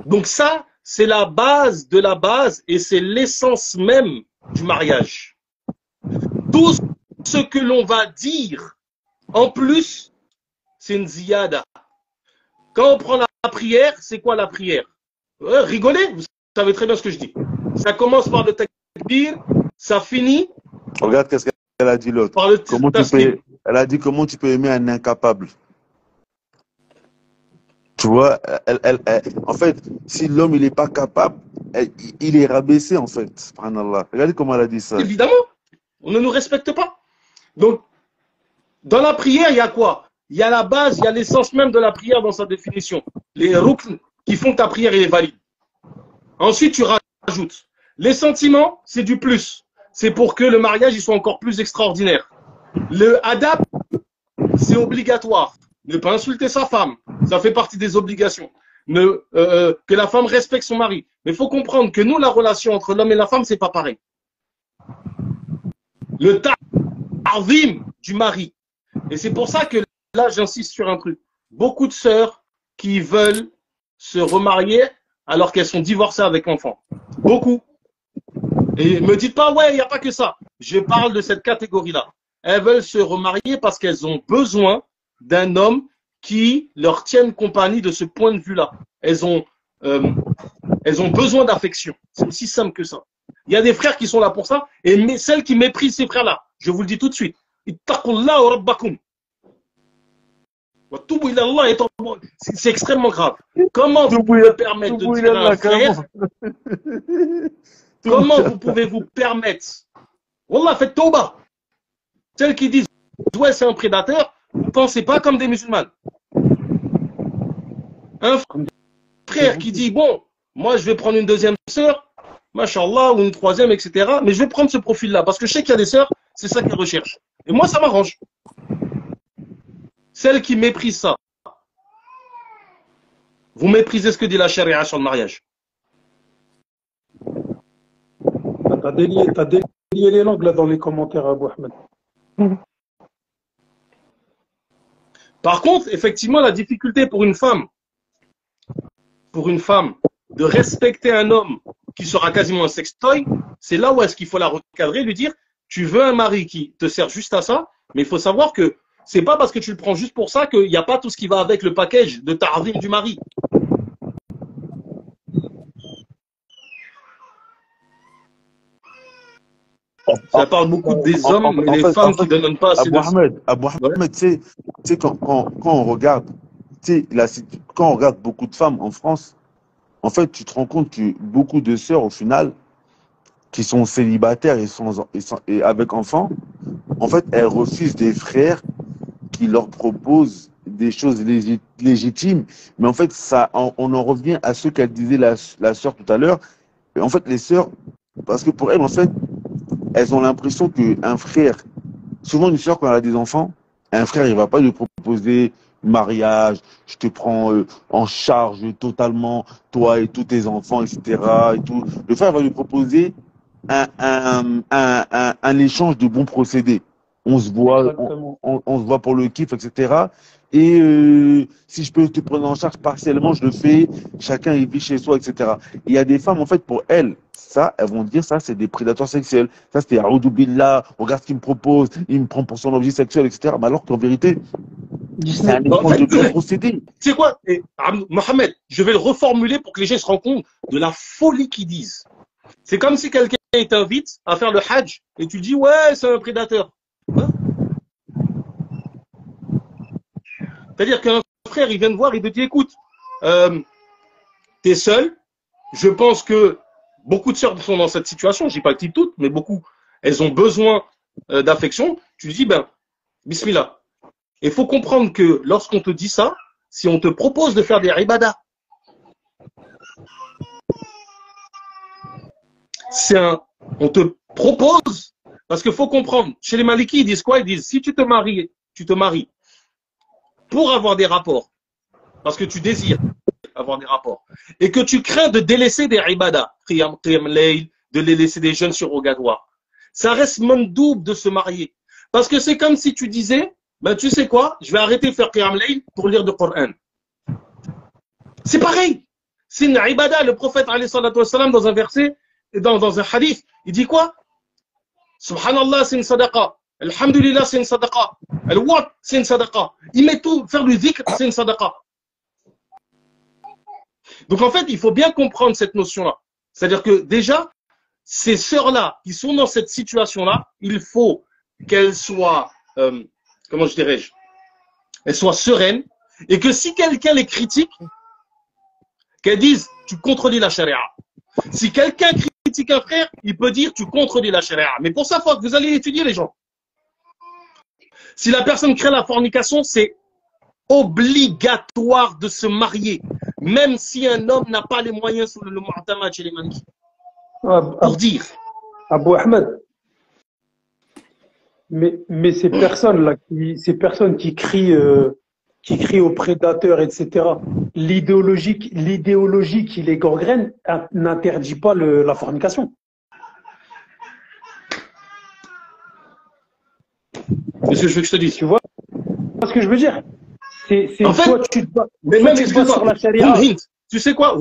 Donc ça, c'est la base de la base et c'est l'essence même du mariage. Tout ce que l'on va dire, en plus, c'est une ziyada. Quand on prend la prière, c'est quoi la prière? Rigolez, vous savez très bien ce que je dis. Ça commence par le takbir, ça finit. Regarde qu'est-ce qu'elle a dit l'autre. Elle a dit comment tu peux aimer un incapable. Tu vois, en fait, si l'homme il n'est pas capable, il est rabaissé en fait. Subhanallah. Regardez comment elle a dit ça. Évidemment, on ne nous respecte pas. Donc, dans la prière, il y a quoi? Il y a la base, il y a l'essence même de la prière dans sa définition. Les rukn qui font que ta prière est valide. Ensuite, tu rajoutes. Les sentiments, c'est du plus. C'est pour que le mariage il soit encore plus extraordinaire. Le adab, c'est obligatoire. Ne pas insulter sa femme, ça fait partie des obligations. Que la femme respecte son mari. Mais il faut comprendre que nous, la relation entre l'homme et la femme, c'est pas pareil. Le ta'zim du mari. Et c'est pour ça que là, j'insiste sur un truc. Beaucoup de sœurs qui veulent se remarier alors qu'elles sont divorcées avec enfant. Beaucoup. Et me dites pas, ouais, il n'y a pas que ça. Je parle de cette catégorie-là. Elles veulent se remarier parce qu'elles ont besoin d'un homme qui leur tienne compagnie de ce point de vue-là. Elles ont besoin d'affection. C'est aussi simple que ça. Il y a des frères qui sont là pour ça, et celles qui méprisent ces frères-là, je vous le dis tout de suite. Ittaqullah wa rabbakum. C'est extrêmement grave. Comment vous pouvez vous permettre de dire à un frère, comment vous pouvez vous permettre, Wallah, faites tauba. Celles qui disent, ouais, c'est un prédateur, vous ne pensez pas comme des musulmanes. Un frère qui dit, bon, moi je vais prendre une deuxième sœur, machallah, ou une troisième, etc. Mais je vais prendre ce profil-là, parce que je sais qu'il y a des sœurs, c'est ça qu'elles recherchent. Et moi, ça m'arrange. Celles qui méprisent ça, vous méprisez ce que dit la charia sur le mariage. T'as délié les langues là dans les commentaires, Abou Ahmed. Par contre, effectivement, la difficulté pour une femme de respecter un homme qui sera quasiment un sextoy, c'est là où est-ce qu'il faut la recadrer, lui dire, tu veux un mari qui te sert juste à ça, mais il faut savoir que c'est pas parce que tu le prends juste pour ça qu'il n'y a pas tout ce qui va avec le package de ta'zim du mari. Ça parle beaucoup des hommes, mais les femmes qui ne donnent pas assez de... Abou Ahmed, tu sais, quand on regarde, quand on regarde beaucoup de femmes en France, en fait, tu te rends compte que beaucoup de sœurs, au final, qui sont célibataires et avec enfants, en fait, elles refusent des frères qui leur proposent des choses légitimes. Mais en fait, on en revient à ce qu'elle disait la sœur tout à l'heure. En fait, les sœurs, parce que pour elles, en fait, elles ont l'impression qu'un frère, souvent une sœur, quand elle a des enfants, un frère, il ne va pas lui proposer mariage, je te prends en charge totalement, toi et tous tes enfants, etc. Et tout. Le frère va lui proposer un échange de bons procédés. On se voit, on se voit pour le kiff, etc. Et si je peux te prendre en charge partiellement, je le fais. Chacun il vit chez soi, etc. Il y a des femmes, en fait, pour elles, ça, elles vont dire ça, c'est des prédateurs sexuels. Ça, c'est Aoudou Billah, regarde ce qu'il me propose, il me prend pour son objet sexuel, etc. Mais alors qu'en vérité, c'est un échange de bons procédés. Tu sais quoi, Mohamed, je vais le reformuler pour que les gens se rendent compte de la folie qu'ils disent. C'est comme si quelqu'un t'invite à faire le hajj et tu dis ouais, c'est un prédateur. Hein? C'est-à-dire qu'un frère, il vient te voir, il te dit écoute, t'es seul. Je pense que beaucoup de sœurs sont dans cette situation. Je dis pas que toutes, mais beaucoup. Elles ont besoin d'affection. Tu lui dis ben, bismillah. Il faut comprendre que lorsqu'on te dit ça, si on te propose de faire des ibadah, on te propose, parce qu'il faut comprendre, chez les Malikis, ils disent quoi? Ils disent, si tu te maries pour avoir des rapports, parce que tu désires avoir des rapports, et que tu crains de délaisser des ibadah, qiyam layl, de les laisser des jeunes surrogatoires, ça reste mandoub de se marier. Parce que c'est comme si tu disais, ben tu sais quoi, je vais arrêter de faire qiyam layl pour lire le Coran. C'est pareil. C'est une ibadah. Le prophète, alayhi salatu wassalam, dans un verset, dans un hadith, il dit quoi? Subhanallah, c'est une sadaqa. Alhamdulillah, c'est une sadaqa. Al-Wat, c'est une sadaqa. Il met tout, faire du dhikr, c'est une sadaqa. Donc en fait, il faut bien comprendre cette notion-là. C'est-à-dire que déjà, ces sœurs-là qui sont dans cette situation-là, il faut qu'elles soient, comment je dirais-je, elles soient sereines, et que si quelqu'un les critique, qu'elles disent tu contredis la charia. Si quelqu'un critique un frère, il peut dire tu contredis la charia. Mais pour ça, faut que vous allez étudier les gens. Si la personne crée la fornication, c'est obligatoire de se marier, même si un homme n'a pas les moyens sur le mu'tamad chez les Malikis. Pour dire. Abou Ahmed. Mais ces personnes-là, ces personnes qui crient aux prédateurs, etc., l'idéologie qui les gangrène n'interdit pas la fornication. C'est ce que je veux que je te dise. Tu vois ce que je veux dire? En fait, tu te bats sur la charia. Tu sais quoi,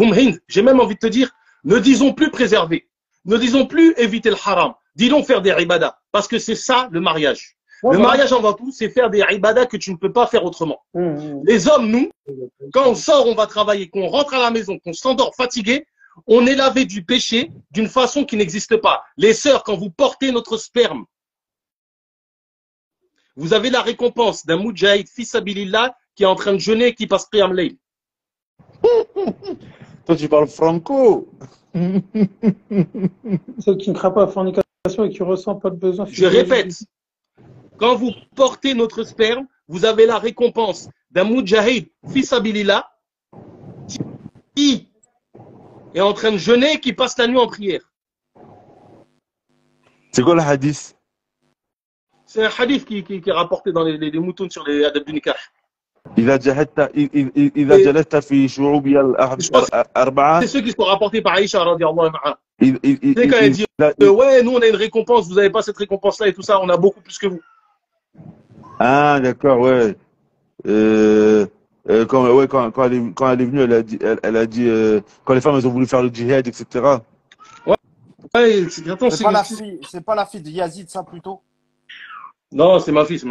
j'ai même envie de te dire, ne disons plus préserver, ne disons plus éviter le haram, disons faire des ibadah, parce que c'est ça le mariage. Le mariage avant tout, c'est faire des ibadah que tu ne peux pas faire autrement. Les hommes, nous, quand on sort, on va travailler, qu'on rentre à la maison, qu'on s'endort fatigué, on est lavé du péché d'une façon qui n'existe pas. Les sœurs, quand vous portez notre sperme, vous avez la récompense d'un moudjahid fils abilillah qui est en train de jeûner et qui passe qiyam layl. Toi, tu parles franco. Celle qui ne craint pas la fornication et qui ne ressent pas de besoin. Je répète, quand vous portez notre sperme, vous avez la récompense d'un moudjahid fils abilillah qui est en train de jeûner et qui passe la nuit en prière. C'est quoi le hadith? C'est un hadith qui est rapporté dans les moutons sur les adab du nikah. إذا جلست في شعوبها الأربعة. C'est ceux qui sont rapportés par Aïcha radiallahu anha. C'est quand elle dit ouais, nous on a une récompense, vous n'avez pas cette récompense-là et tout ça, on a beaucoup plus que vous. Ah d'accord, ouais. Quand elle est venue, elle a dit quand les femmes elles ont voulu faire le djihad, etc. Ouais, c'est pas la fille de Yazid, ça plutôt? Non, c'est ma fille.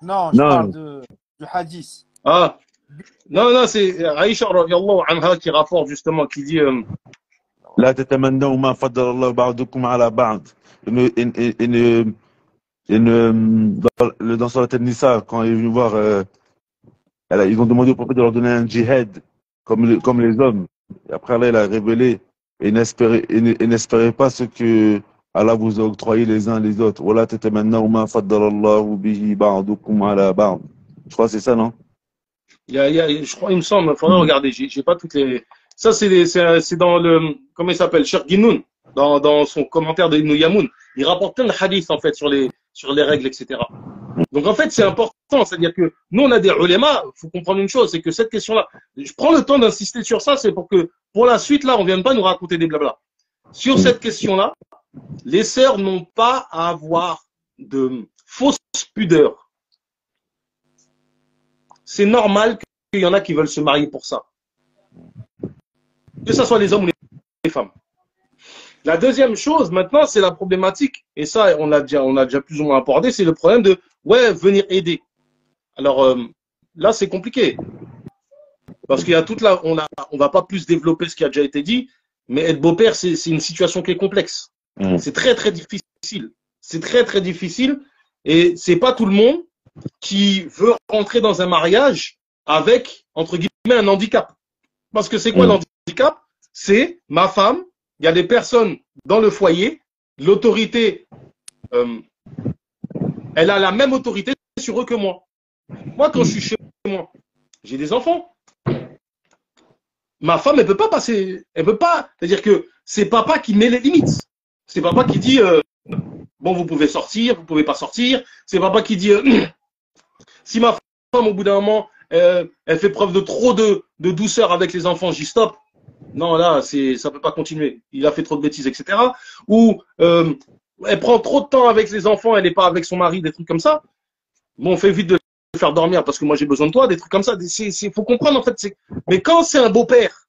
Non, je parle du hadith. Ah, non, c'est Aïcha radiallahu anha qui rapporte justement, qui dit لا تتمنوا ما فضل الله بعضكم على بعض. Dans Surat An-Nisa, quand il est venu voir, ils ont demandé au prophète de leur donner un djihad comme les hommes. Et après, là, il a révélé et n'espérez pas ce que Allah vous a octroyé les uns les autres. ولا تتمنوا ما فضل الله به بعضكم على بعض. Je crois que c'est ça, non? Je crois, il me semble, il faudrait regarder, j'ai pas toutes les... Ça, c'est dans le... Comment il s'appelle? Cheikh Guinoun, dans son commentaire de Ibn Yamoun. Il rapporte plein de hadiths, en fait, sur les règles, etc. Donc, en fait, c'est important. C'est-à-dire que nous, on a des ulémas. Il faut comprendre une chose, c'est que cette question-là, je prends le temps d'insister sur ça, c'est pour que, pour la suite, là, on ne vienne pas nous raconter des blabla. Sur cette question-là, les sœurs n'ont pas à avoir de fausses pudeurs. C'est normal qu'il y en a qui veulent se marier pour ça. Que ce soit les hommes ou les femmes. La deuxième chose, maintenant, c'est la problématique. Et ça, on a déjà plus ou moins abordé, c'est le problème de, ouais, venir aider. Alors, là, c'est compliqué. Parce qu'il y a toute la, on va pas plus développer ce qui a déjà été dit, mais être beau-père, c'est une situation qui est complexe. C'est très, très difficile. C'est très, très difficile. Et c'est pas tout le monde qui veut rentrer dans un mariage avec, entre guillemets, un handicap. Parce que c'est quoi l'handicap? C'est ma femme, il y a des personnes dans le foyer, l'autorité, elle a la même autorité sur eux que moi. Moi, quand je suis chez moi, j'ai des enfants. Ma femme, elle peut pas passer, elle peut pas, c'est-à-dire que c'est papa qui met les limites. C'est papa qui dit, bon, vous pouvez sortir, vous pouvez pas sortir. C'est papa qui dit, si ma femme, au bout d'un moment, elle fait preuve de trop de douceur avec les enfants, j'y stop. Non, là, ça peut pas continuer. Il a fait trop de bêtises, etc. Ou elle prend trop de temps avec les enfants, elle n'est pas avec son mari, des trucs comme ça. Bon, on fait vite de le faire dormir parce que moi j'ai besoin de toi, des trucs comme ça. Faut comprendre en fait. Mais quand c'est un beau-père,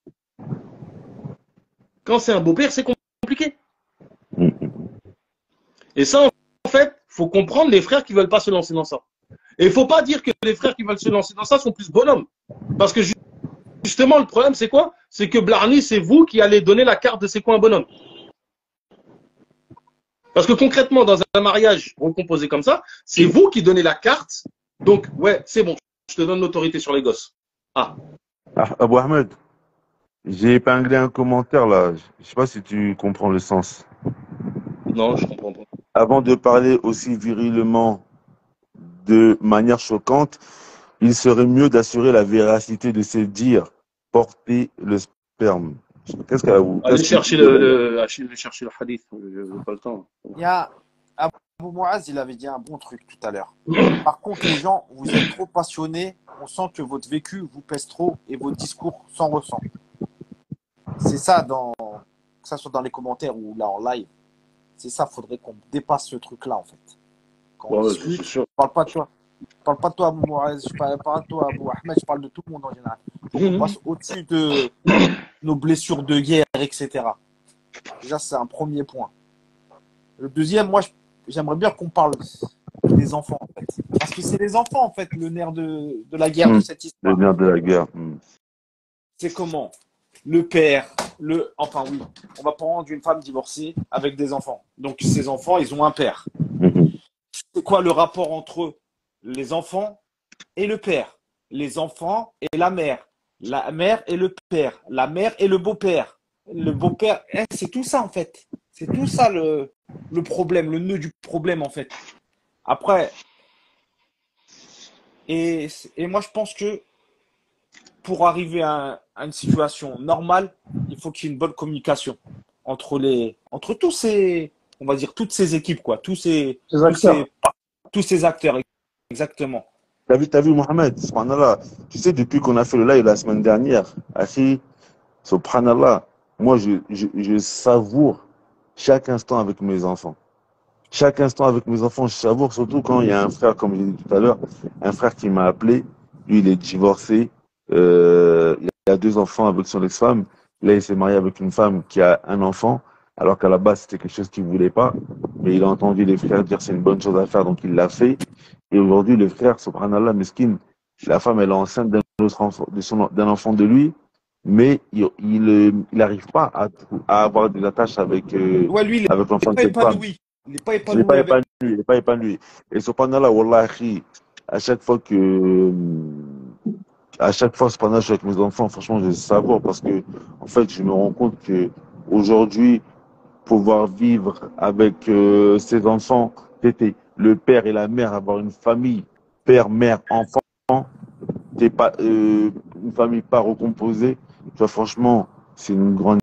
c'est compliqué. Et ça, en fait, faut comprendre les frères qui veulent pas se lancer dans ça. Et il faut pas dire que les frères qui veulent se lancer dans ça sont plus bonhommes. Parce que justement, le problème, c'est quoi? C'est que Blarney, c'est vous qui allez donner la carte de c'est quoi un bonhomme. Parce que concrètement, dans un mariage recomposé comme ça, c'est vous qui donnez la carte. Donc, ouais, c'est bon, je te donne l'autorité sur les gosses. Ah. Abou Ahmed, j'ai épinglé un commentaire là. Je sais pas si tu comprends le sens. Non, je comprends pas. Avant de parler aussi virilement de manière choquante, il serait mieux d'assurer la véracité de ces dires. Porter le sperme. Qu'est-ce qu'elle a vous Allez chercher le hadith, je n'ai pas le temps. Il y a Abou Mouaz, il avait dit un bon truc tout à l'heure. Par contre, les gens, vous êtes trop passionnés, on sent que votre vécu vous pèse trop et votre discours s'en ressent. C'est ça, que ça soit dans les commentaires ou là en live, c'est ça, faudrait qu'on dépasse ce truc-là en fait. Quand on discute, je parle pas de toi. Je parle pas de toi, Abou Mouaz, je parle pas de toi, Abou Ahmed, je parle de tout le monde en général. Donc on passe au-dessus de nos blessures de guerre, etc. Déjà, c'est un premier point. Le deuxième, moi, j'aimerais bien qu'on parle des enfants, en fait. Parce que c'est les enfants, en fait, le nerf de la guerre de cette histoire. Le nerf de la guerre. C'est comment le père, enfin oui, on va prendre une femme divorcée avec des enfants. Donc, ces enfants, ils ont un père. C'est quoi le rapport entre les enfants et le père? Les enfants et la mère et le père, la mère et le beau-père. Le beau-père, c'est tout ça en fait. C'est tout ça le problème, le nœud du problème en fait. Après, et moi je pense que pour arriver à une situation normale, il faut qu'il y ait une bonne communication entre tous ces, on va dire toutes ces équipes quoi, tous ces acteurs, exactement. T'as vu, Mohamed, subhanallah, tu sais, depuis qu'on a fait le live la semaine dernière, Achi, subhanallah, moi, je savoure chaque instant avec mes enfants. Chaque instant avec mes enfants, je savoure, surtout quand il y a un frère, comme j'ai dit tout à l'heure, un frère qui m'a appelé, lui, il est divorcé, il a 2 enfants avec son ex-femme, là, il s'est marié avec une femme qui a un enfant, alors qu'à la base, c'était quelque chose qu'il ne voulait pas, mais il a entendu les frères dire c'est une bonne chose à faire, donc il l'a fait. Et aujourd'hui, le frère, subhanallah, mesquine, la femme, elle est enceinte d'un enfant de lui, mais il n'arrive pas à avoir des attaches avec, ouais, lui, avec l'enfant de cette femme. Il n'est pas épanoui. Il n'est pas épanoui. Et subhanallah, wallahi, à chaque fois, subhanallah, je suis avec mes enfants, franchement, je savoure parce que, en fait, je me rends compte que aujourd'hui, pouvoir vivre avec ses enfants, c'était le père et la mère, avoir une famille, père, mère, enfant, c'est pas une famille pas recomposée. Tu vois, franchement, c'est une grande